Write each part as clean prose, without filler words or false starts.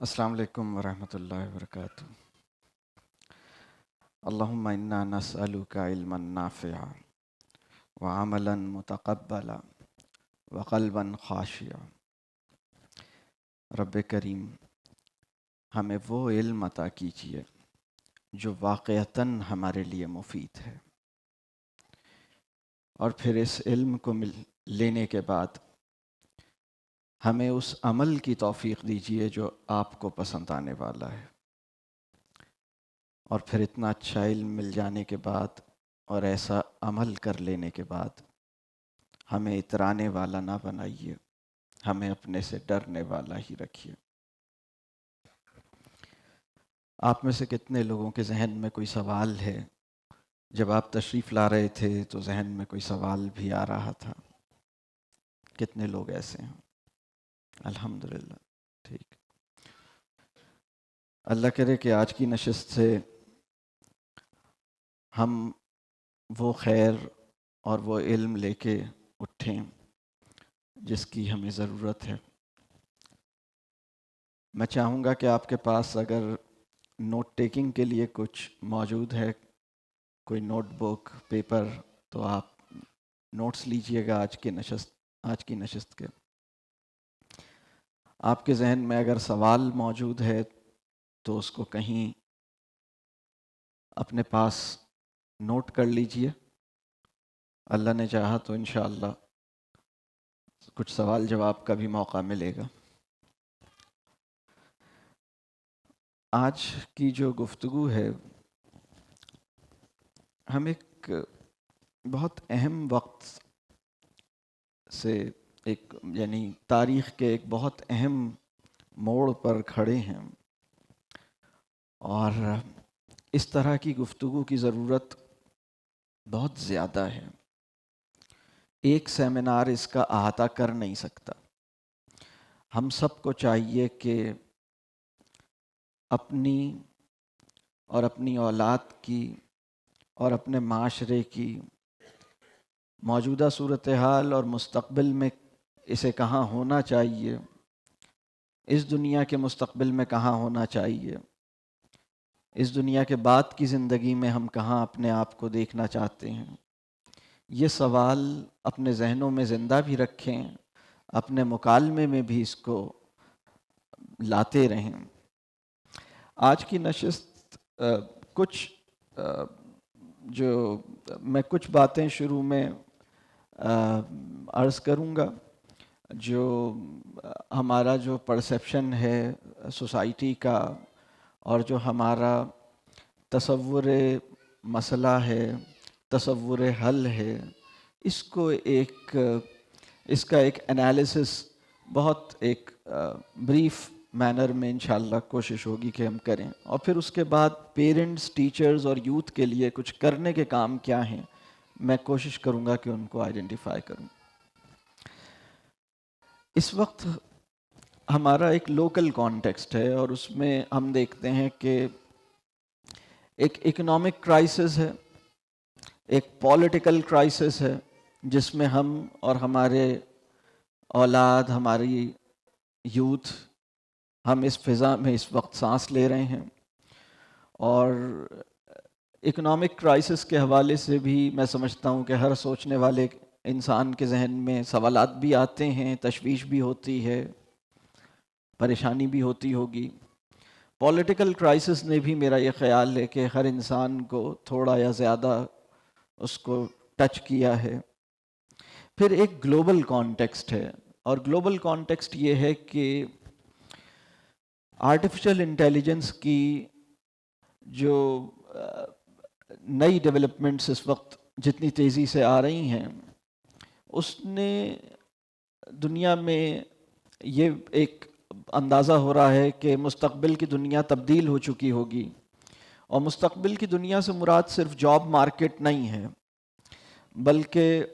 السلام علیکم ورحمۃ اللہ وبرکاتہ۔ اللہم انا نسألک علما نافعا وعملا متقبلا وقلبا خاشعا۔ رب کریم ہمیں وہ علم عطا کیجیے جو واقعتاً ہمارے لیے مفید ہے، اور پھر اس علم کو لینے کے بعد ہمیں اس عمل کی توفیق دیجیے جو آپ کو پسند آنے والا ہے، اور پھر اتنا اچھا علم مل جانے کے بعد اور ایسا عمل کر لینے کے بعد ہمیں اترانے والا نہ بنائیے، ہمیں اپنے سے ڈرنے والا ہی رکھیے۔ آپ میں سے کتنے لوگوں کے ذہن میں کوئی سوال ہے؟ جب آپ تشریف لا رہے تھے تو ذہن میں کوئی سوال بھی آ رہا تھا؟ کتنے لوگ ایسے ہیں؟ الحمدللہ، ٹھیک۔ اللہ کرے کہ آج کی نشست سے ہم وہ خیر اور وہ علم لے کے اٹھیں جس کی ہمیں ضرورت ہے۔ میں چاہوں گا کہ آپ کے پاس اگر نوٹ ٹیکنگ کے لیے کچھ موجود ہے، کوئی نوٹ بک، پیپر، تو آپ نوٹس لیجئے گا آج کی نشست کے۔ آپ کے ذہن میں اگر سوال موجود ہے تو اس کو کہیں اپنے پاس نوٹ کر لیجئے۔ اللہ نے چاہا تو انشاءاللہ کچھ سوال جواب کا بھی موقع ملے گا۔ آج کی جو گفتگو ہے، ہم ایک بہت اہم وقت سے یعنی تاریخ کے ایک بہت اہم موڑ پر کھڑے ہیں، اور اس طرح کی گفتگو کی ضرورت بہت زیادہ ہے۔ ایک سیمینار اس کا احاطہ کر نہیں سکتا۔ ہم سب کو چاہیے کہ اپنی اور اپنی اولاد کی اور اپنے معاشرے کی موجودہ صورتحال اور مستقبل میں اسے کہاں ہونا چاہیے، اس دنیا کے مستقبل میں کہاں ہونا چاہیے، اس دنیا کے بعد کی زندگی میں ہم کہاں اپنے آپ کو دیکھنا چاہتے ہیں، یہ سوال اپنے ذہنوں میں زندہ بھی رکھیں، اپنے مکالمے میں بھی اس کو لاتے رہیں۔ آج کی نشست کچھ جو میں کچھ باتیں شروع میں عرض کروں گا، جو ہمارا جو پرسیپشن ہے سوسائٹی کا، اور جو ہمارا تصور مسئلہ ہے، تصور حل ہے، اس کا ایک انالیسس بہت ایک بریف مینر میں انشاءاللہ کوشش ہوگی کہ ہم کریں، اور پھر اس کے بعد پیرنٹس، ٹیچرز اور یوتھ کے لیے کچھ کرنے کے کام کیا ہیں، میں کوشش کروں گا کہ ان کو آئیڈینٹیفائی کروں۔ اس وقت ہمارا ایک لوکل کانٹیکسٹ ہے، اور اس میں ہم دیکھتے ہیں کہ ایک اکنامک کرائسس ہے، ایک پولیٹیکل کرائسس ہے، جس میں ہم اور ہمارے اولاد، ہماری یوتھ، ہم اس فضا میں اس وقت سانس لے رہے ہیں۔ اور اکنامک کرائسس کے حوالے سے بھی میں سمجھتا ہوں کہ ہر سوچنے والے انسان کے ذہن میں سوالات بھی آتے ہیں، تشویش بھی ہوتی ہے، پریشانی بھی ہوتی ہوگی۔ پولیٹیکل کرائسس نے بھی، میرا یہ خیال ہے کہ ہر انسان کو تھوڑا یا زیادہ اس کو ٹچ کیا ہے۔ پھر ایک گلوبل کانٹیکسٹ ہے، اور گلوبل کانٹیکسٹ یہ ہے کہ آرٹیفیشل انٹیلیجنس کی جو نئی ڈیولپمنٹس اس وقت جتنی تیزی سے آ رہی ہیں، اس نے دنیا میں یہ ایک اندازہ ہو رہا ہے کہ مستقبل کی دنیا تبدیل ہو چکی ہوگی، اور مستقبل کی دنیا سے مراد صرف جاب مارکیٹ نہیں ہے، بلکہ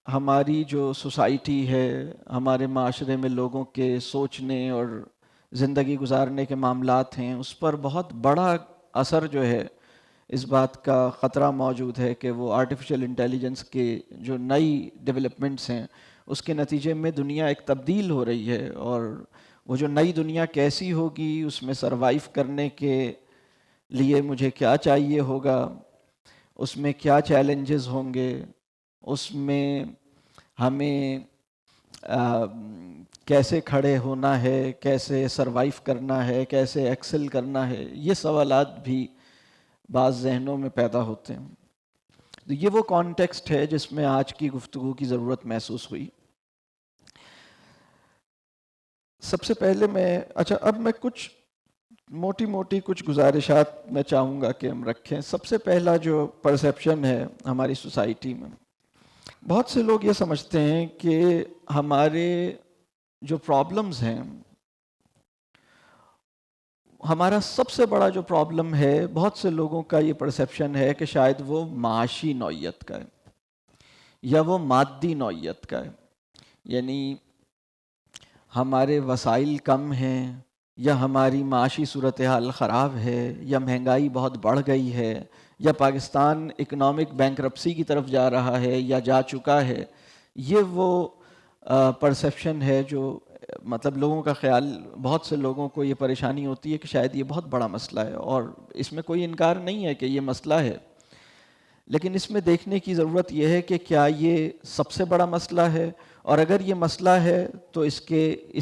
ہماری جو سوسائٹی ہے، ہمارے معاشرے میں لوگوں کے سوچنے اور زندگی گزارنے کے معاملات ہیں، اس پر بہت بڑا اثر جو ہے، اس بات کا خطرہ موجود ہے کہ وہ آرٹیفیشل انٹیلیجنس کے جو نئی ڈیولپمنٹس ہیں، اس کے نتیجے میں دنیا ایک تبدیل ہو رہی ہے، اور وہ جو نئی دنیا کیسی ہوگی، اس میں سروائیو کرنے کے لیے مجھے کیا چاہیے ہوگا، اس میں کیا چیلنجز ہوں گے، اس میں ہمیں کیسے کھڑے ہونا ہے، کیسے سروائیو کرنا ہے، کیسے ایکسل کرنا ہے، یہ سوالات بھی بعض ذہنوں میں پیدا ہوتے ہیں. تو یہ وہ کانٹیکسٹ ہے جس میں آج کی گفتگو کی ضرورت محسوس ہوئی. سب سے پہلے اب میں کچھ موٹی کچھ گزارشات میں چاہوں گا کہ ہم رکھیں. سب سے پہلا جو پرسیپشن ہے ہماری سوسائٹی میں، بہت سے لوگ یہ سمجھتے ہیں کہ ہمارے جو پرابلمز ہیں، ہمارا سب سے بڑا جو پرابلم ہے، بہت سے لوگوں کا یہ پرسیپشن ہے کہ شاید وہ معاشی نوعیت کا ہے یا وہ مادی نوعیت کا ہے. یعنی ہمارے وسائل کم ہیں، یا ہماری معاشی صورتحال خراب ہے، یا مہنگائی بہت بڑھ گئی ہے، یا پاکستان اکنامک بینکرپسی کی طرف جا رہا ہے یا جا چکا ہے. یہ وہ پرسیپشن ہے جو مطلب لوگوں کا خیال، بہت سے لوگوں کو یہ پریشانی ہوتی ہے کہ شاید یہ بہت بڑا مسئلہ ہے، اور اس میں کوئی انکار نہیں ہے کہ یہ مسئلہ ہے. لیکن اس میں دیکھنے کی ضرورت یہ ہے کہ کیا یہ سب سے بڑا مسئلہ ہے، اور اگر یہ مسئلہ ہے تو اس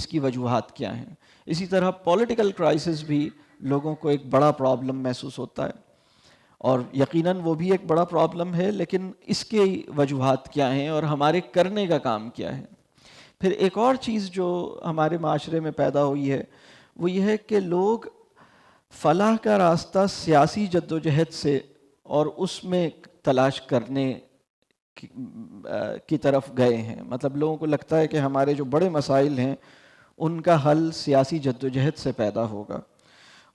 کی وجوہات کیا ہیں. اسی طرح پولیٹیکل کرائسس بھی لوگوں کو ایک بڑا پرابلم محسوس ہوتا ہے، اور یقیناً وہ بھی ایک بڑا پرابلم ہے، لیکن اس کے وجوہات کیا ہیں اور ہمارے کرنے کا کام کیا ہے. پھر ایک اور چیز جو ہمارے معاشرے میں پیدا ہوئی ہے وہ یہ ہے کہ لوگ فلاح کا راستہ سیاسی جدوجہد سے اور اس میں تلاش کرنے کی طرف گئے ہیں. مطلب لوگوں کو لگتا ہے کہ ہمارے جو بڑے مسائل ہیں ان کا حل سیاسی جدوجہد سے پیدا ہوگا،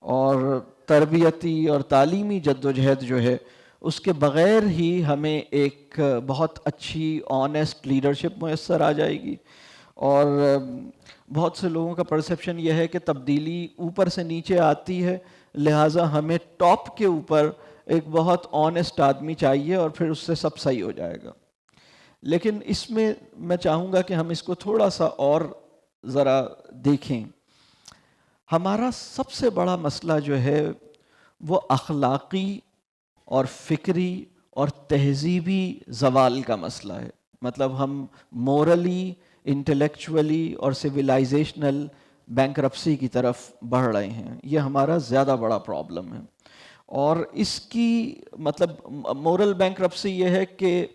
اور تربیتی اور تعلیمی جدوجہد جو ہے اس کے بغیر ہی ہمیں ایک بہت اچھی آنیسٹ لیڈرشپ میسر آ جائے گی. اور بہت سے لوگوں کا پرسیپشن یہ ہے کہ تبدیلی اوپر سے نیچے آتی ہے، لہٰذا ہمیں ٹاپ کے اوپر ایک بہت آنیسٹ آدمی چاہیے اور پھر اس سے سب صحیح ہو جائے گا. لیکن اس میں چاہوں گا کہ ہم اس کو تھوڑا سا اور ذرا دیکھیں. ہمارا سب سے بڑا مسئلہ جو ہے وہ اخلاقی اور فکری اور تہذیبی زوال کا مسئلہ ہے. مطلب ہم مورلی، انٹلیکچولی اور سویلائزیشنل بینکرپسی کی طرف بڑھ رہے ہیں. یہ ہمارا زیادہ بڑا پرابلم ہے. اور اس کی مطلب مورل بینکرپسی یہ ہے کہ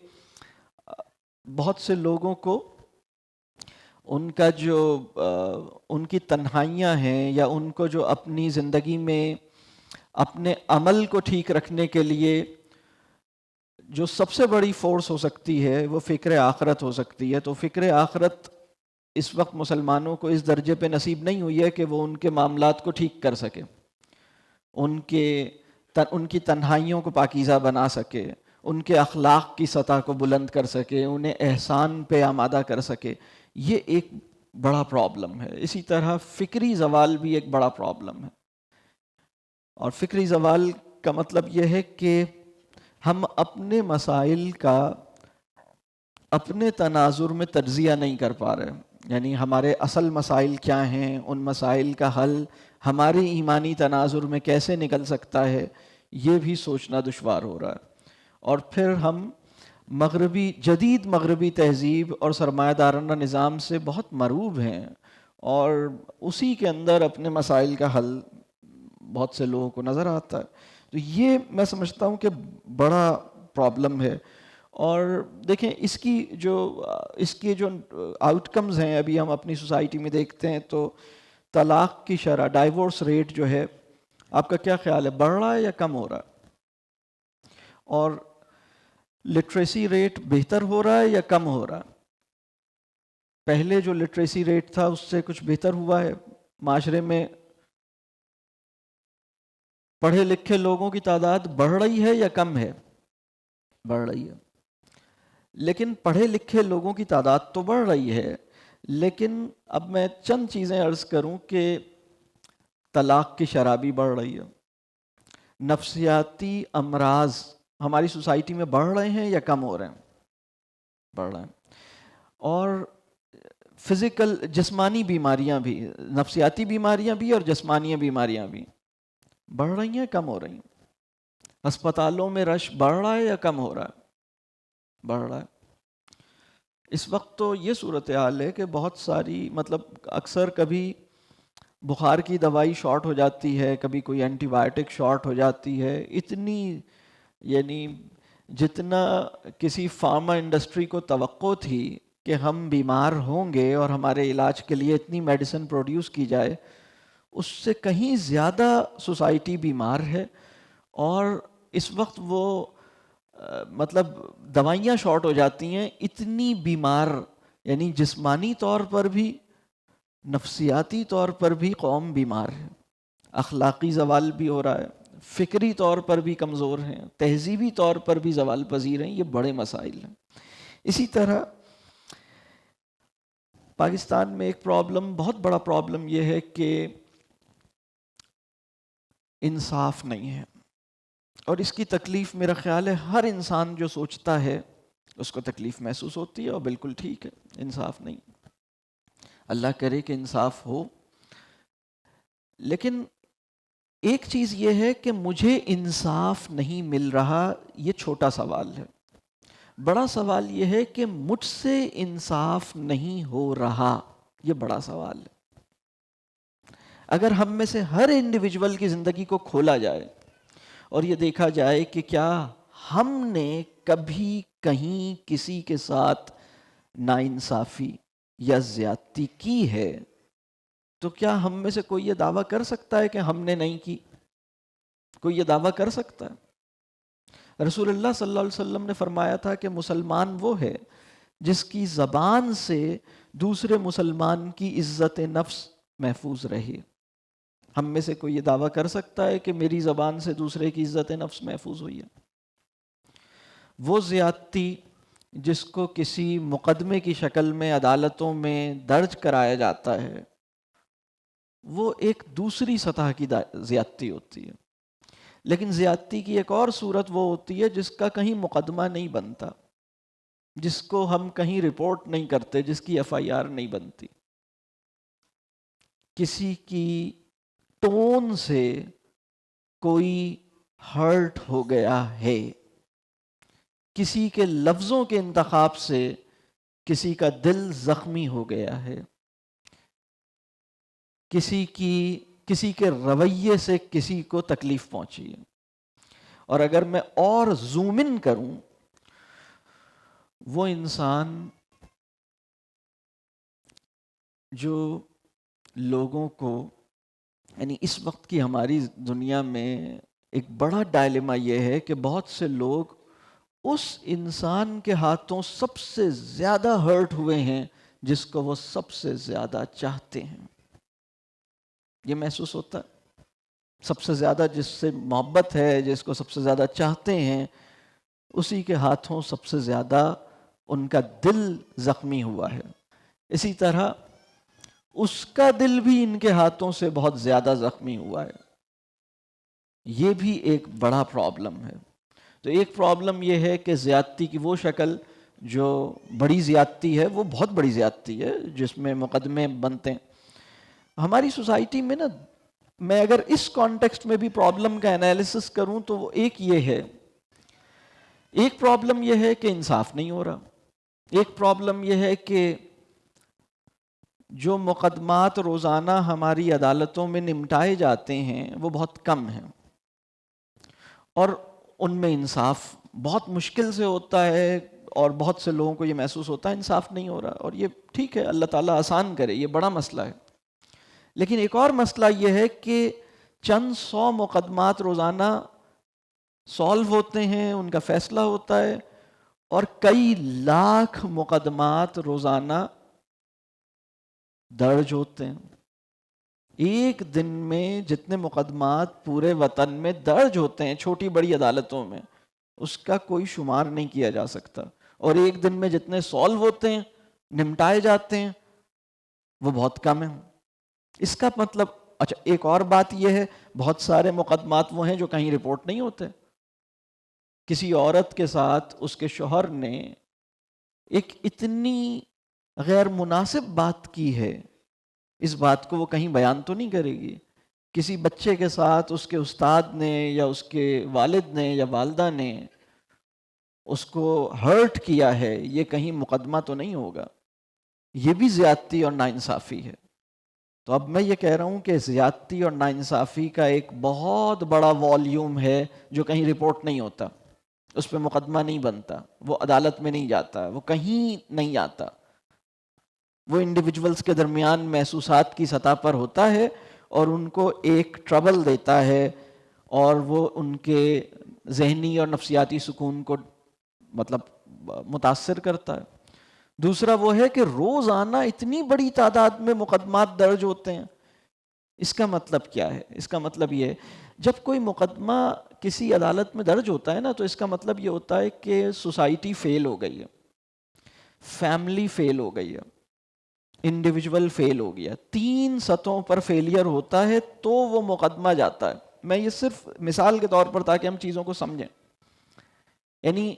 بہت سے لوگوں کو ان کا جو ان کی تنہائیاں ہیں، یا ان کو جو اپنی زندگی میں اپنے عمل کو ٹھیک رکھنے کے لیے جو سب سے بڑی فورس ہو سکتی ہے وہ فکر آخرت ہو سکتی ہے. تو فکر آخرت اس وقت مسلمانوں کو اس درجے پہ نصیب نہیں ہوئی ہے کہ وہ ان کے معاملات کو ٹھیک کر سکے، ان کی تنہائیوں کو پاکیزہ بنا سکے، ان کے اخلاق کی سطح کو بلند کر سکے، انہیں احسان پہ آمادہ کر سکے. یہ ایک بڑا پرابلم ہے. اسی طرح فکری زوال بھی ایک بڑا پرابلم ہے. اور فکری زوال کا مطلب یہ ہے کہ ہم اپنے مسائل کا اپنے تناظر میں تجزیہ نہیں کر پا رہے. یعنی ہمارے اصل مسائل کیا ہیں، ان مسائل کا حل ہمارے ایمانی تناظر میں کیسے نکل سکتا ہے، یہ بھی سوچنا دشوار ہو رہا ہے. اور پھر ہم جدید مغربی تہذیب اور سرمایہ دارانہ نظام سے بہت مرعوب ہیں، اور اسی کے اندر اپنے مسائل کا حل بہت سے لوگوں کو نظر آتا ہے. تو یہ میں سمجھتا ہوں کہ بڑا پرابلم ہے. اور دیکھیں اس کی جو آؤٹ کمز ہیں ابھی ہم اپنی سوسائٹی میں دیکھتے ہیں تو طلاق کی شرح، ڈائیورس ریٹ جو ہے، آپ کا کیا خیال ہے، بڑھ رہا ہے یا کم ہو رہا ہے؟ اور لٹریسی ریٹ بہتر ہو رہا ہے یا کم ہو رہا ہے؟ پہلے جو لٹریسی ریٹ تھا اس سے کچھ بہتر ہوا ہے معاشرے میں؟ پڑھے لکھے لوگوں کی تعداد بڑھ رہی ہے یا کم ہے؟ بڑھ رہی ہے. لیکن پڑھے لکھے لوگوں کی تعداد تو بڑھ رہی ہے، لیکن اب میں چند چیزیں عرض کروں کہ طلاق کی شرح بھی بڑھ رہی ہے. نفسیاتی امراض ہماری سوسائٹی میں بڑھ رہے ہیں یا کم ہو رہے ہیں؟ بڑھ رہے ہیں. اور فزیکل جسمانی بیماریاں بھی، نفسیاتی بیماریاں بھی اور جسمانی بیماریاں بھی بڑھ رہی ہیں، کم ہو رہی ہیں؟ ہسپتالوں میں رش بڑھ رہا ہے یا کم ہو رہا ہے؟ بڑھ رہا ہے۔ اس وقت تو یہ صورتحال ہے کہ بہت ساری اکثر کبھی بخار کی دوائی شارٹ ہو جاتی ہے، کبھی کوئی اینٹی بائیوٹک شارٹ ہو جاتی ہے، اتنی یعنی جتنا کسی فارما انڈسٹری کو توقع تھی کہ ہم بیمار ہوں گے اور ہمارے علاج کے لیے اتنی میڈیسن پروڈیوس کی جائے، اس سے کہیں زیادہ سوسائٹی بیمار ہے، اور اس وقت وہ دوائیاں شارٹ ہو جاتی ہیں، اتنی بیمار، یعنی جسمانی طور پر بھی نفسیاتی طور پر بھی قوم بیمار ہے، اخلاقی زوال بھی ہو رہا ہے، فکری طور پر بھی کمزور ہیں، تہذیبی طور پر بھی زوال پذیر ہیں، یہ بڑے مسائل ہیں۔ اسی طرح پاکستان میں ایک پرابلم، بہت بڑا پرابلم یہ ہے کہ انصاف نہیں ہے، اور اس کی تکلیف میرا خیال ہے ہر انسان جو سوچتا ہے اس کو تکلیف محسوس ہوتی ہے، اور بالکل ٹھیک ہے، انصاف نہیں، اللہ کرے کہ انصاف ہو۔ لیکن ایک چیز یہ ہے کہ مجھے انصاف نہیں مل رہا، یہ چھوٹا سوال ہے۔ بڑا سوال یہ ہے کہ مجھ سے انصاف نہیں ہو رہا، یہ بڑا سوال ہے۔ اگر ہم میں سے ہر انڈیویجول کی زندگی کو کھولا جائے اور یہ دیکھا جائے کہ کیا ہم نے کبھی کہیں کسی کے ساتھ ناانصافی یا زیادتی کی ہے، تو کیا ہم میں سے کوئی یہ دعویٰ کر سکتا ہے کہ ہم نے نہیں کی؟ کوئی یہ دعویٰ کر سکتا ہے؟ رسول اللہ صلی اللہ علیہ وسلم نے فرمایا تھا کہ مسلمان وہ ہے جس کی زبان سے دوسرے مسلمان کی عزت نفس محفوظ رہے۔ ہم میں سے کوئی یہ دعویٰ کر سکتا ہے کہ میری زبان سے دوسرے کی عزت نفس محفوظ ہوئی ہے؟ وہ زیادتی جس کو کسی مقدمے کی شکل میں عدالتوں میں درج کرایا جاتا ہے، وہ ایک دوسری سطح کی زیادتی ہوتی ہے۔ لیکن زیادتی کی ایک اور صورت وہ ہوتی ہے جس کا کہیں مقدمہ نہیں بنتا، جس کو ہم کہیں رپورٹ نہیں کرتے، جس کی FIR نہیں بنتی۔ کسی کی ٹون سے کوئی ہرٹ ہو گیا ہے، کسی کے لفظوں کے انتخاب سے کسی کا دل زخمی ہو گیا ہے، کسی کے رویے سے کسی کو تکلیف پہنچی ہے۔ اور اگر میں اور زوم ان کروں، وہ انسان جو لوگوں کو، یعنی اس وقت کی ہماری دنیا میں ایک بڑا ڈائلیما یہ ہے کہ بہت سے لوگ اس انسان کے ہاتھوں سب سے زیادہ ہرٹ ہوئے ہیں جس کو وہ سب سے زیادہ چاہتے ہیں۔ یہ محسوس ہوتا ہے، سب سے زیادہ جس سے محبت ہے، جس کو سب سے زیادہ چاہتے ہیں، اسی کے ہاتھوں سب سے زیادہ ان کا دل زخمی ہوا ہے۔ اسی طرح اس کا دل بھی ان کے ہاتھوں سے بہت زیادہ زخمی ہوا ہے۔ یہ بھی ایک بڑا پرابلم ہے۔ تو ایک پرابلم یہ ہے کہ زیادتی کی وہ شکل جو بڑی زیادتی ہے، وہ بہت بڑی زیادتی ہے جس میں مقدمے بنتے ہیں۔ ہماری سوسائٹی میں نا، میں اگر اس کانٹیکسٹ میں بھی پرابلم کا انالیسس کروں تو وہ ایک یہ ہے، ایک پرابلم یہ ہے کہ انصاف نہیں ہو رہا، ایک پرابلم یہ ہے کہ جو مقدمات روزانہ ہماری عدالتوں میں نمٹائے جاتے ہیں وہ بہت کم ہیں، اور ان میں انصاف بہت مشکل سے ہوتا ہے، اور بہت سے لوگوں کو یہ محسوس ہوتا ہے انصاف نہیں ہو رہا، اور یہ ٹھیک ہے، اللہ تعالیٰ آسان کرے، یہ بڑا مسئلہ ہے۔ لیکن ایک اور مسئلہ یہ ہے کہ چند 100 مقدمات روزانہ سالو ہوتے ہیں، ان کا فیصلہ ہوتا ہے، اور کئی لاکھ مقدمات روزانہ درج ہوتے ہیں۔ ایک دن میں جتنے مقدمات پورے وطن میں درج ہوتے ہیں چھوٹی بڑی عدالتوں میں، اس کا کوئی شمار نہیں کیا جا سکتا، اور ایک دن میں جتنے سالو ہوتے ہیں، نمٹائے جاتے ہیں، وہ بہت کم ہیں۔ اس کا مطلب، اچھا ایک اور بات یہ ہے، بہت سارے مقدمات وہ ہیں جو کہیں رپورٹ نہیں ہوتے۔ کسی عورت کے ساتھ اس کے شوہر نے ایک اتنی غیر مناسب بات کی ہے، اس بات کو وہ کہیں بیان تو نہیں کرے گی. کسی بچے کے ساتھ اس کے استاد نے یا اس کے والد نے یا والدہ نے اس کو ہرٹ کیا ہے، یہ کہیں مقدمہ تو نہیں ہوگا. یہ بھی زیادتی اور ناانصافی ہے. تو اب میں یہ کہہ رہا ہوں کہ زیادتی اور ناانصافی کا ایک بہت بڑا والیوم ہے جو کہیں رپورٹ نہیں ہوتا، اس پہ مقدمہ نہیں بنتا، وہ عدالت میں نہیں جاتا، وہ کہیں نہیں آتا. وہ انڈیویجولز کے درمیان محسوسات کی سطح پر ہوتا ہے اور ان کو ایک ٹربل دیتا ہے، اور وہ ان کے ذہنی اور نفسیاتی سکون کو مطلب متاثر کرتا ہے. دوسرا وہ ہے کہ روزانہ اتنی بڑی تعداد میں مقدمات درج ہوتے ہیں. اس کا مطلب کیا ہے؟ اس کا مطلب یہ ہے جب کوئی مقدمہ کسی عدالت میں درج ہوتا ہے نا، تو اس کا مطلب یہ ہوتا ہے کہ سوسائٹی فیل ہو گئی ہے، فیملی فیل ہو گئی ہے، انڈیویجول فیل ہو گیا. 3 سطحوں پر فیلئر ہوتا ہے تو وہ مقدمہ جاتا ہے. میں یہ صرف مثال کے طور پر تاکہ ہم چیزوں کو سمجھیں. یعنی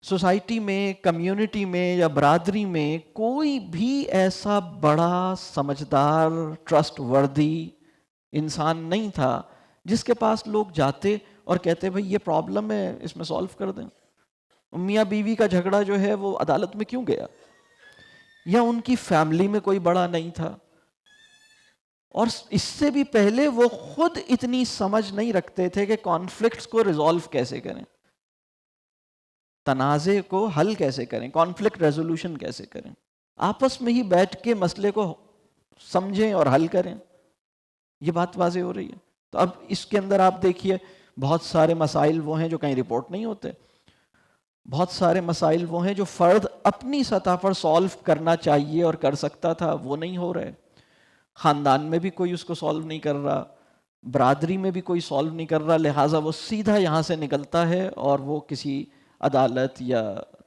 سوسائٹی میں، کمیونٹی میں یا برادری میں کوئی بھی ایسا بڑا سمجھدار ٹرسٹ وردی انسان نہیں تھا جس کے پاس لوگ جاتے اور کہتے بھئی یہ پرابلم ہے، اس میں سولو کر دیں. میاں بیوی کا جھگڑا جو ہے وہ عدالت میں کیوں گیا؟ یا ان کی فیملی میں کوئی بڑا نہیں تھا، اور اس سے بھی پہلے وہ خود اتنی سمجھ نہیں رکھتے تھے کہ کانفلکٹس کو ریزالو کیسے کریں، تنازع کو حل کیسے کریں، کانفلکٹ ریزولوشن کیسے کریں، آپس میں ہی بیٹھ کے مسئلے کو سمجھیں اور حل کریں. یہ بات واضح ہو رہی ہے. تو اب اس کے اندر آپ دیکھیے بہت سارے مسائل وہ ہیں جو کہیں رپورٹ نہیں ہوتے، بہت سارے مسائل وہ ہیں جو فرد اپنی سطح پر سولو کرنا چاہیے اور کر سکتا تھا، وہ نہیں ہو رہے. خاندان میں بھی کوئی اس کو سولو نہیں کر رہا، برادری میں بھی کوئی سولو نہیں کر رہا، لہٰذا وہ سیدھا یہاں سے نکلتا ہے اور وہ کسی عدالت یا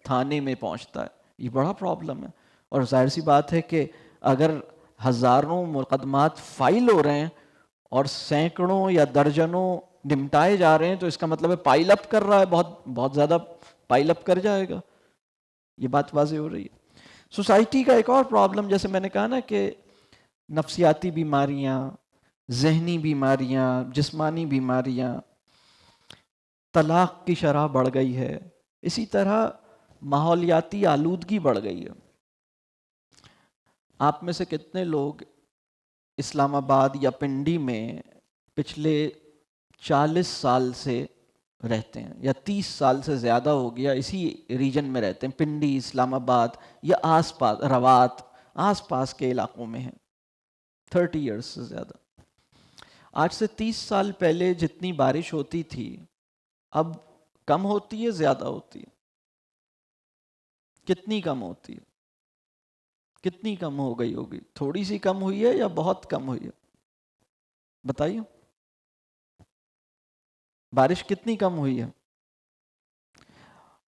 تھانے میں پہنچتا ہے. یہ بڑا پرابلم ہے. اور ظاہر سی بات ہے کہ اگر ہزاروں مقدمات فائل ہو رہے ہیں اور سینکڑوں یا درجنوں نمٹائے جا رہے ہیں، تو اس کا مطلب ہے پائل اپ کر رہا ہے، بہت بہت زیادہ پائل اپ کر جائے گا. یہ بات واضح ہو رہی ہے. سوسائٹی کا ایک اور پرابلم، جیسے میں نے کہا نا کہ نفسیاتی بیماریاں، ذہنی بیماریاں، جسمانی بیماریاں، طلاق کی شرح بڑھ گئی ہے. اسی طرح ماحولیاتی آلودگی بڑھ گئی ہے. آپ میں سے کتنے لوگ اسلام آباد یا پنڈی میں پچھلے 40 سال سے رہتے ہیں، یا 30 سال سے زیادہ ہو گیا اسی ریجن میں رہتے ہیں، پنڈی، اسلام آباد یا آس پاس، روات، آس پاس کے علاقوں میں ہیں 30 ایئرس سے زیادہ؟ آج سے 30 سال پہلے جتنی بارش ہوتی تھی اب کم ہوتی ہے، زیادہ ہوتی ہے؟ کتنی کم ہوتی ہے؟ کتنی کم ہو گئی ہوگی؟ تھوڑی سی کم ہوئی ہے یا بہت کم ہوئی ہے؟ بتائیے، بارش کتنی کم ہوئی ہے؟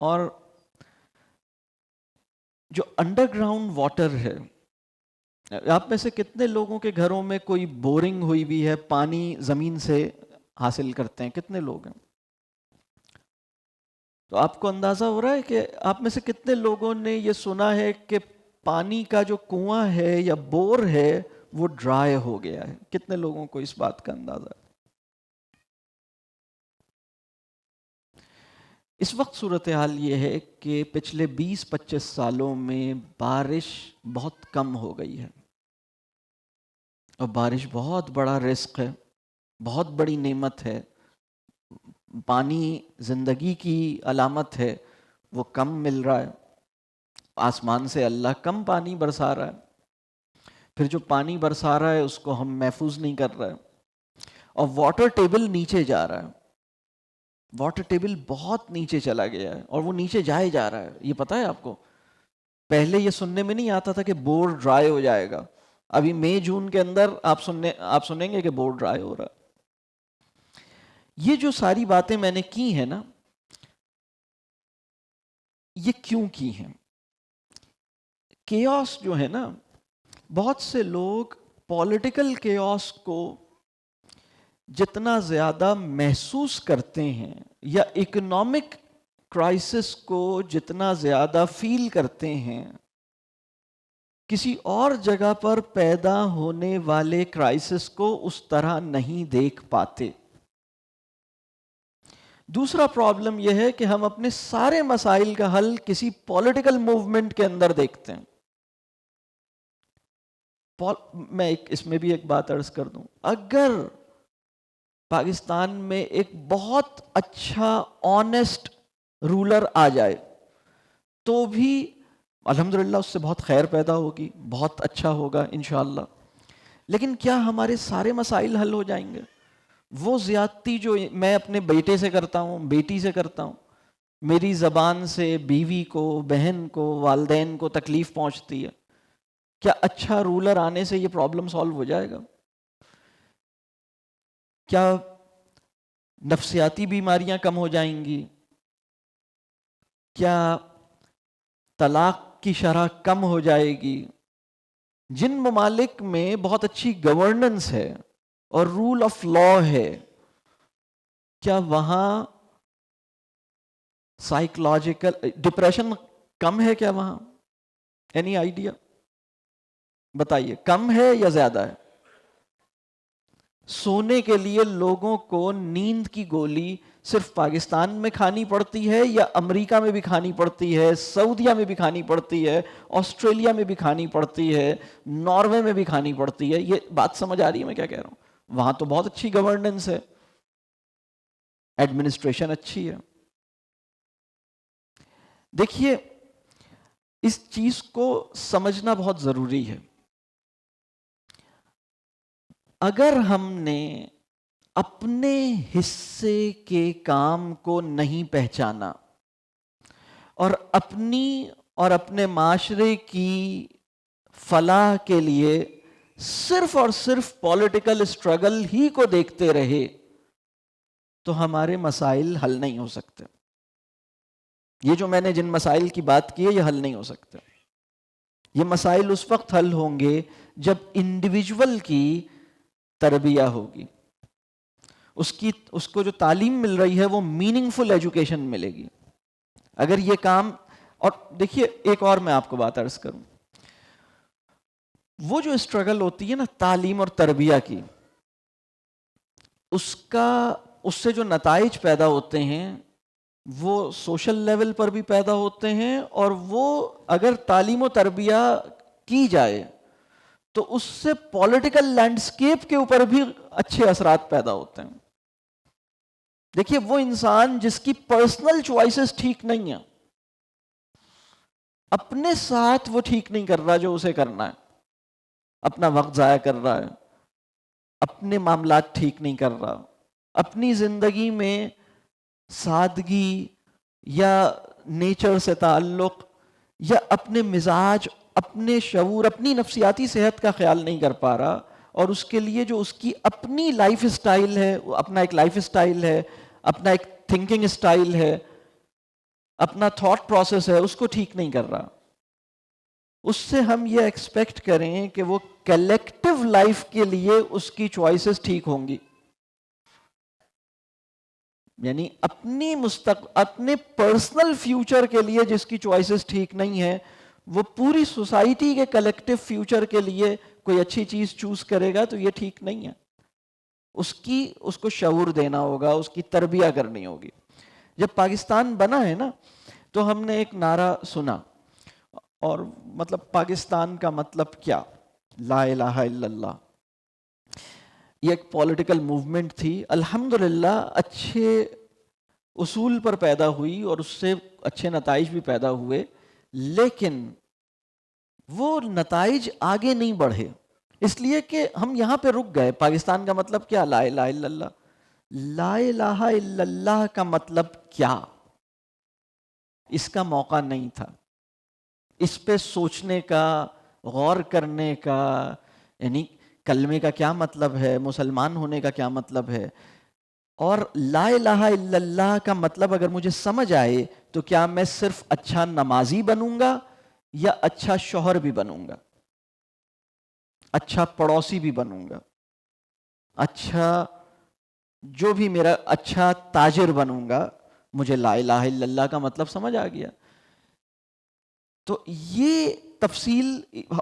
اور جو انڈر گراؤنڈ واٹر ہے، آپ میں سے کتنے لوگوں کے گھروں میں کوئی بورنگ ہوئی ہوئی ہے، پانی زمین سے حاصل کرتے ہیں؟ کتنے لوگ ہیں؟ تو آپ کو اندازہ ہو رہا ہے کہ آپ میں سے کتنے لوگوں نے یہ سنا ہے کہ پانی کا جو کنواں ہے یا بور ہے وہ ڈرائی ہو گیا ہے؟ کتنے لوگوں کو اس بات کا اندازہ ہے؟ اس وقت صورتحال یہ ہے کہ پچھلے 20-25 سالوں میں بارش بہت کم ہو گئی ہے، اور بارش بہت بڑا رزق ہے، بہت بڑی نعمت ہے. پانی زندگی کی علامت ہے، وہ کم مل رہا ہے. آسمان سے اللہ کم پانی برسا رہا ہے، پھر جو پانی برسا رہا ہے اس کو ہم محفوظ نہیں کر رہے، اور واٹر ٹیبل نیچے جا رہا ہے. واٹر ٹیبل بہت نیچے چلا گیا ہے، اور وہ نیچے جائے جا رہا ہے. یہ پتہ ہے آپ کو؟ پہلے یہ سننے میں نہیں آتا تھا کہ بور ڈرائی ہو جائے گا. ابھی مئی جون کے اندر آپ سنیں گے کہ بور ڈرائی ہو رہا ہے. یہ جو ساری باتیں میں نے کی ہیں نا، یہ کیوں کی ہیں؟ کیوس جو ہے نا، بہت سے لوگ پولیٹیکل کیوس کو جتنا زیادہ محسوس کرتے ہیں، یا اکنامک کرائسس کو جتنا زیادہ فیل کرتے ہیں، کسی اور جگہ پر پیدا ہونے والے کرائسس کو اس طرح نہیں دیکھ پاتے. دوسرا پرابلم یہ ہے کہ ہم اپنے سارے مسائل کا حل کسی پولیٹیکل موومنٹ کے اندر دیکھتے ہیں. میں اس میں بھی ایک بات عرض کر دوں، اگر پاکستان میں ایک بہت اچھا آنیسٹ رولر آ جائے تو بھی الحمدللہ اس سے بہت خیر پیدا ہوگی، بہت اچھا ہوگا انشاءاللہ. لیکن کیا ہمارے سارے مسائل حل ہو جائیں گے؟ وہ زیادتی جو میں اپنے بیٹے سے کرتا ہوں، بیٹی سے کرتا ہوں، میری زبان سے بیوی کو، بہن کو، والدین کو تکلیف پہنچتی ہے، کیا اچھا رولر آنے سے یہ پرابلم سالو ہو جائے گا؟ کیا نفسیاتی بیماریاں کم ہو جائیں گی؟ کیا طلاق کی شرح کم ہو جائے گی؟ جن ممالک میں بہت اچھی گورننس ہے اور رول آف لا ہے، کیا وہاں سائیکولوجیکل ڈپریشن کم ہے؟ کیا وہاں اینی آئیڈیا؟ بتائیے، کم ہے یا زیادہ ہے؟ سونے کے لیے لوگوں کو نیند کی گولی صرف پاکستان میں کھانی پڑتی ہے یا امریکہ میں بھی کھانی پڑتی ہے، سعودیہ میں بھی کھانی پڑتی ہے، آسٹریلیا میں بھی کھانی پڑتی ہے، ناروے میں بھی کھانی پڑتی ہے؟ یہ بات سمجھ آ رہی ہے میں کیا کہہ رہا ہوں؟ وہاں تو بہت اچھی گورننس ہے، ایڈمنسٹریشن اچھی ہے. دیکھیے، اس چیز کو سمجھنا بہت ضروری ہے. اگر ہم نے اپنے حصے کے کام کو نہیں پہچانا اور اپنی اور اپنے معاشرے کی فلاح کے لیے صرف اور صرف پولیٹیکل اسٹرگل ہی کو دیکھتے رہے تو ہمارے مسائل حل نہیں ہو سکتے. یہ جو میں نے جن مسائل کی بات کی ہے یہ حل نہیں ہو سکتے. یہ مسائل اس وقت حل ہوں گے جب انڈیویجول کی تربیہ ہوگی، اس کو جو تعلیم مل رہی ہے وہ میننگ فل ایجوکیشن ملے گی. اگر یہ کام، اور دیکھیے ایک اور میں آپ کو بات عرض کروں، وہ جو اسٹرگل ہوتی ہے نا تعلیم اور تربیہ کی، اس سے جو نتائج پیدا ہوتے ہیں وہ سوشل لیول پر بھی پیدا ہوتے ہیں، اور وہ اگر تعلیم و تربیہ کی جائے تو اس سے پولیٹیکل لینڈسکیپ کے اوپر بھی اچھے اثرات پیدا ہوتے ہیں. دیکھیے، وہ انسان جس کی پرسنل چوائسز ٹھیک نہیں ہیں، اپنے ساتھ وہ ٹھیک نہیں کر رہا جو اسے کرنا ہے، اپنا وقت ضائع کر رہا ہے، اپنے معاملات ٹھیک نہیں کر رہا، اپنی زندگی میں سادگی یا نیچر سے تعلق یا اپنے مزاج، اپنے شعور، اپنی نفسیاتی صحت کا خیال نہیں کر پا رہا، اور اس کے لیے جو اس کی اپنی لائف اسٹائل ہے، اپنا ایک لائف اسٹائل ہے، اپنا ایک تھنکنگ اسٹائل ہے، اپنا تھاٹ پروسیس ہے، اس کو ٹھیک نہیں کر رہا. اس سے ہم یہ ایکسپیکٹ کریں کہ وہ کلیکٹیو لائف کے لیے اس کی چوائسز ٹھیک ہوں گی. یعنی اپنے پرسنل فیوچر کے لیے جس کی چوائسز ٹھیک نہیں ہیں، وہ پوری سوسائٹی کے کلیکٹیو فیوچر کے لیے کوئی اچھی چیز چوز کرے گا تو یہ ٹھیک نہیں ہے. اس کو شعور دینا ہوگا، اس کی تربیہ کرنی ہوگی. جب پاکستان بنا ہے نا تو ہم نے ایک نعرہ سنا، اور مطلب پاکستان کا مطلب کیا؟ لا الہ الا اللہ. یہ ایک پولیٹیکل موومنٹ تھی، الحمدللہ اچھے اصول پر پیدا ہوئی اور اس سے اچھے نتائج بھی پیدا ہوئے، لیکن وہ نتائج آگے نہیں بڑھے اس لیے کہ ہم یہاں پہ رک گئے. پاکستان کا مطلب کیا؟ لا الہ الا اللہ. لا الہ الا اللہ کا مطلب کیا؟ اس کا موقع نہیں تھا اس پہ سوچنے کا، غور کرنے کا. یعنی کلمے کا کیا مطلب ہے، مسلمان ہونے کا کیا مطلب ہے، اور لا الہ الا اللہ کا مطلب اگر مجھے سمجھ آئے تو کیا میں صرف اچھا نمازی بنوں گا یا اچھا شوہر بھی بنوں گا، اچھا پڑوسی بھی بنوں گا، اچھا جو بھی میرا اچھا تاجر بنوں گا. مجھے لا الہ الا اللہ کا مطلب سمجھ آ گیا. تو یہ تفصیل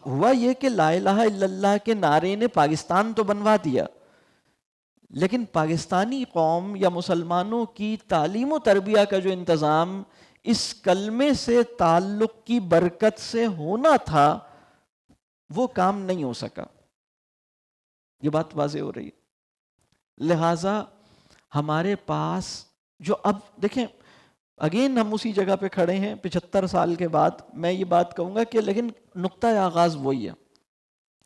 ہوا یہ کہ لا الہ الا اللہ کے نعرے نے پاکستان تو بنوا دیا، لیکن پاکستانی قوم یا مسلمانوں کی تعلیم و تربیہ کا جو انتظام اس کلمے سے تعلق کی برکت سے ہونا تھا وہ کام نہیں ہو سکا. یہ بات واضح ہو رہی ہے. لہٰذا ہمارے پاس جو اب دیکھیں اگین ہم اسی جگہ پہ کھڑے ہیں 75 سال کے بعد. میں یہ بات کہوں گا کہ لیکن نقطہ آغاز وہی ہے،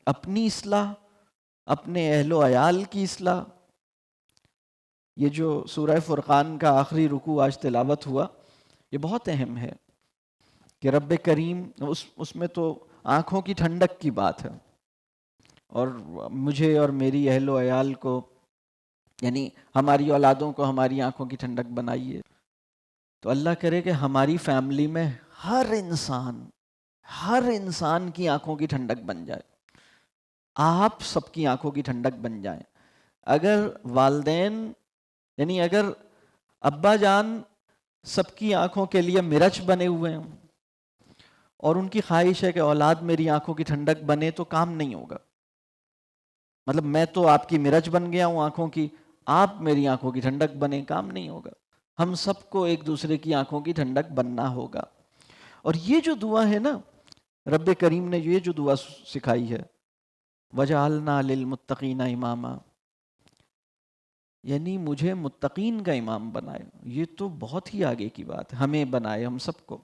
اپنی اصلاح، اپنے اہل و عیال کی اصلاح. یہ جو سورہ فرقان کا آخری رکوع آج تلاوت ہوا یہ بہت اہم ہے کہ رب کریم اس میں تو آنکھوں کی ٹھنڈک کی بات ہے، اور مجھے اور میری اہل و عیال کو یعنی ہماری اولادوں کو ہماری آنکھوں کی ٹھنڈک بنائیے. تو اللہ کرے کہ ہماری فیملی میں ہر انسان کی آنکھوں کی ٹھنڈک بن جائے، آپ سب کی آنکھوں کی ٹھنڈک بن جائیں. اگر والدین یعنی اگر ابا جان سب کی آنکھوں کے لیے مرچ بنے ہوئے ہیں اور ان کی خواہش ہے کہ اولاد میری آنکھوں کی ٹھنڈک بنے تو کام نہیں ہوگا. مطلب میں تو آپ کی مرچ بن گیا ہوں آنکھوں کی، آپ میری آنکھوں کی ٹھنڈک بنے، کام نہیں ہوگا. ہم سب کو ایک دوسرے کی آنکھوں کی ٹھنڈک بننا ہوگا. اور یہ جو دعا ہے نا، رب کریم نے یہ جو دعا سکھائی ہے وَجَعَلْنَا لِلْمُتَّقِينَ إِمَامًا، یعنی مجھے متقین کا امام بنائے. یہ تو بہت ہی آگے کی بات ہے، ہمیں بنائے ہم سب کو.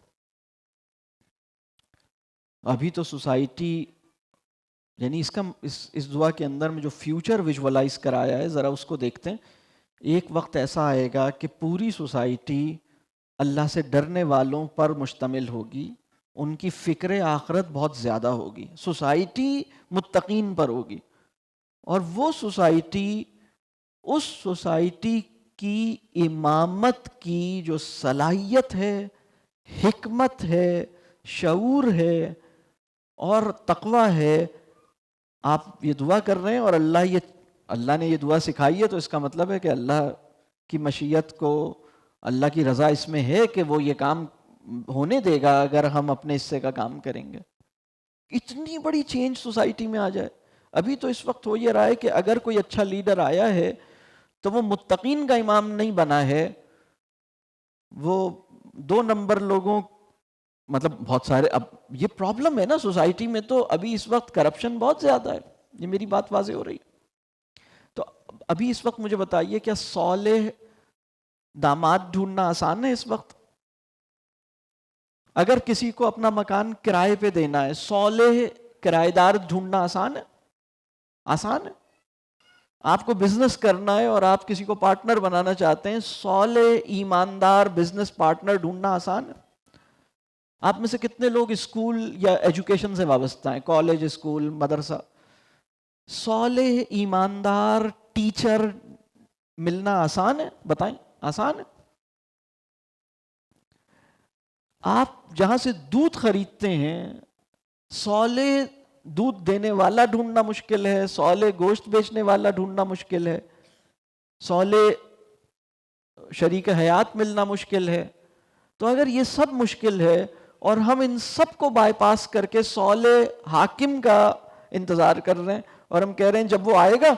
ابھی تو سوسائٹی یعنی اس دعا کے اندر میں جو فیوچر ویژولائز کرایا ہے ذرا اس کو دیکھتے ہیں. ایک وقت ایسا آئے گا کہ پوری سوسائٹی اللہ سے ڈرنے والوں پر مشتمل ہوگی، ان کی فکر آخرت بہت زیادہ ہوگی، سوسائٹی متقین پر ہوگی. اور وہ سوسائٹی اس سوسائٹی کی امامت کی جو صلاحیت ہے، حکمت ہے، شعور ہے اور تقوی ہے. آپ یہ دعا کر رہے ہیں اور اللہ نے یہ دعا سکھائی ہے تو اس کا مطلب ہے کہ اللہ کی مشیت کو، اللہ کی رضا اس میں ہے کہ وہ یہ کام ہونے دے گا اگر ہم اپنے حصے کا کام کریں گے. اتنی بڑی چینج سوسائٹی میں آ جائے. ابھی تو اس وقت ہو یہ رہا ہے کہ اگر کوئی اچھا لیڈر آیا ہے تو وہ متقین کا امام نہیں بنا ہے، وہ 2 نمبر لوگوں مطلب بہت سارے. اب یہ پرابلم ہے نا سوسائٹی میں، تو ابھی اس وقت کرپشن بہت زیادہ ہے. یہ میری بات واضح ہو رہی ہے. تو ابھی اس وقت مجھے بتائیے کیا صالح داماد ڈھونڈنا آسان ہے اس وقت؟ اگر کسی کو اپنا مکان کرائے پہ دینا ہے، صالح کرایہ دار ڈھونڈنا آسان ہے؟ آسان ہے. آپ کو بزنس کرنا ہے اور آپ کسی کو پارٹنر بنانا چاہتے ہیں، صالح ایماندار بزنس پارٹنر ڈھونڈنا آسان ہے. آپ میں سے کتنے لوگ اسکول یا ایجوکیشن سے وابستہ ہیں، کالج، اسکول، مدرسہ؟ صالح ایماندار ٹیچر ملنا آسان ہے؟ بتائیں، آسان ہے؟ آپ جہاں سے دودھ خریدتے ہیں صالح دودھ دینے والا ڈھونڈنا مشکل ہے، صالح گوشت بیچنے والا ڈھونڈنا مشکل ہے، صالح شریک حیات ملنا مشکل ہے. تو اگر یہ سب مشکل ہے اور ہم ان سب کو بائی پاس کر کے صالح حاکم کا انتظار کر رہے ہیں اور ہم کہہ رہے ہیں جب وہ آئے گا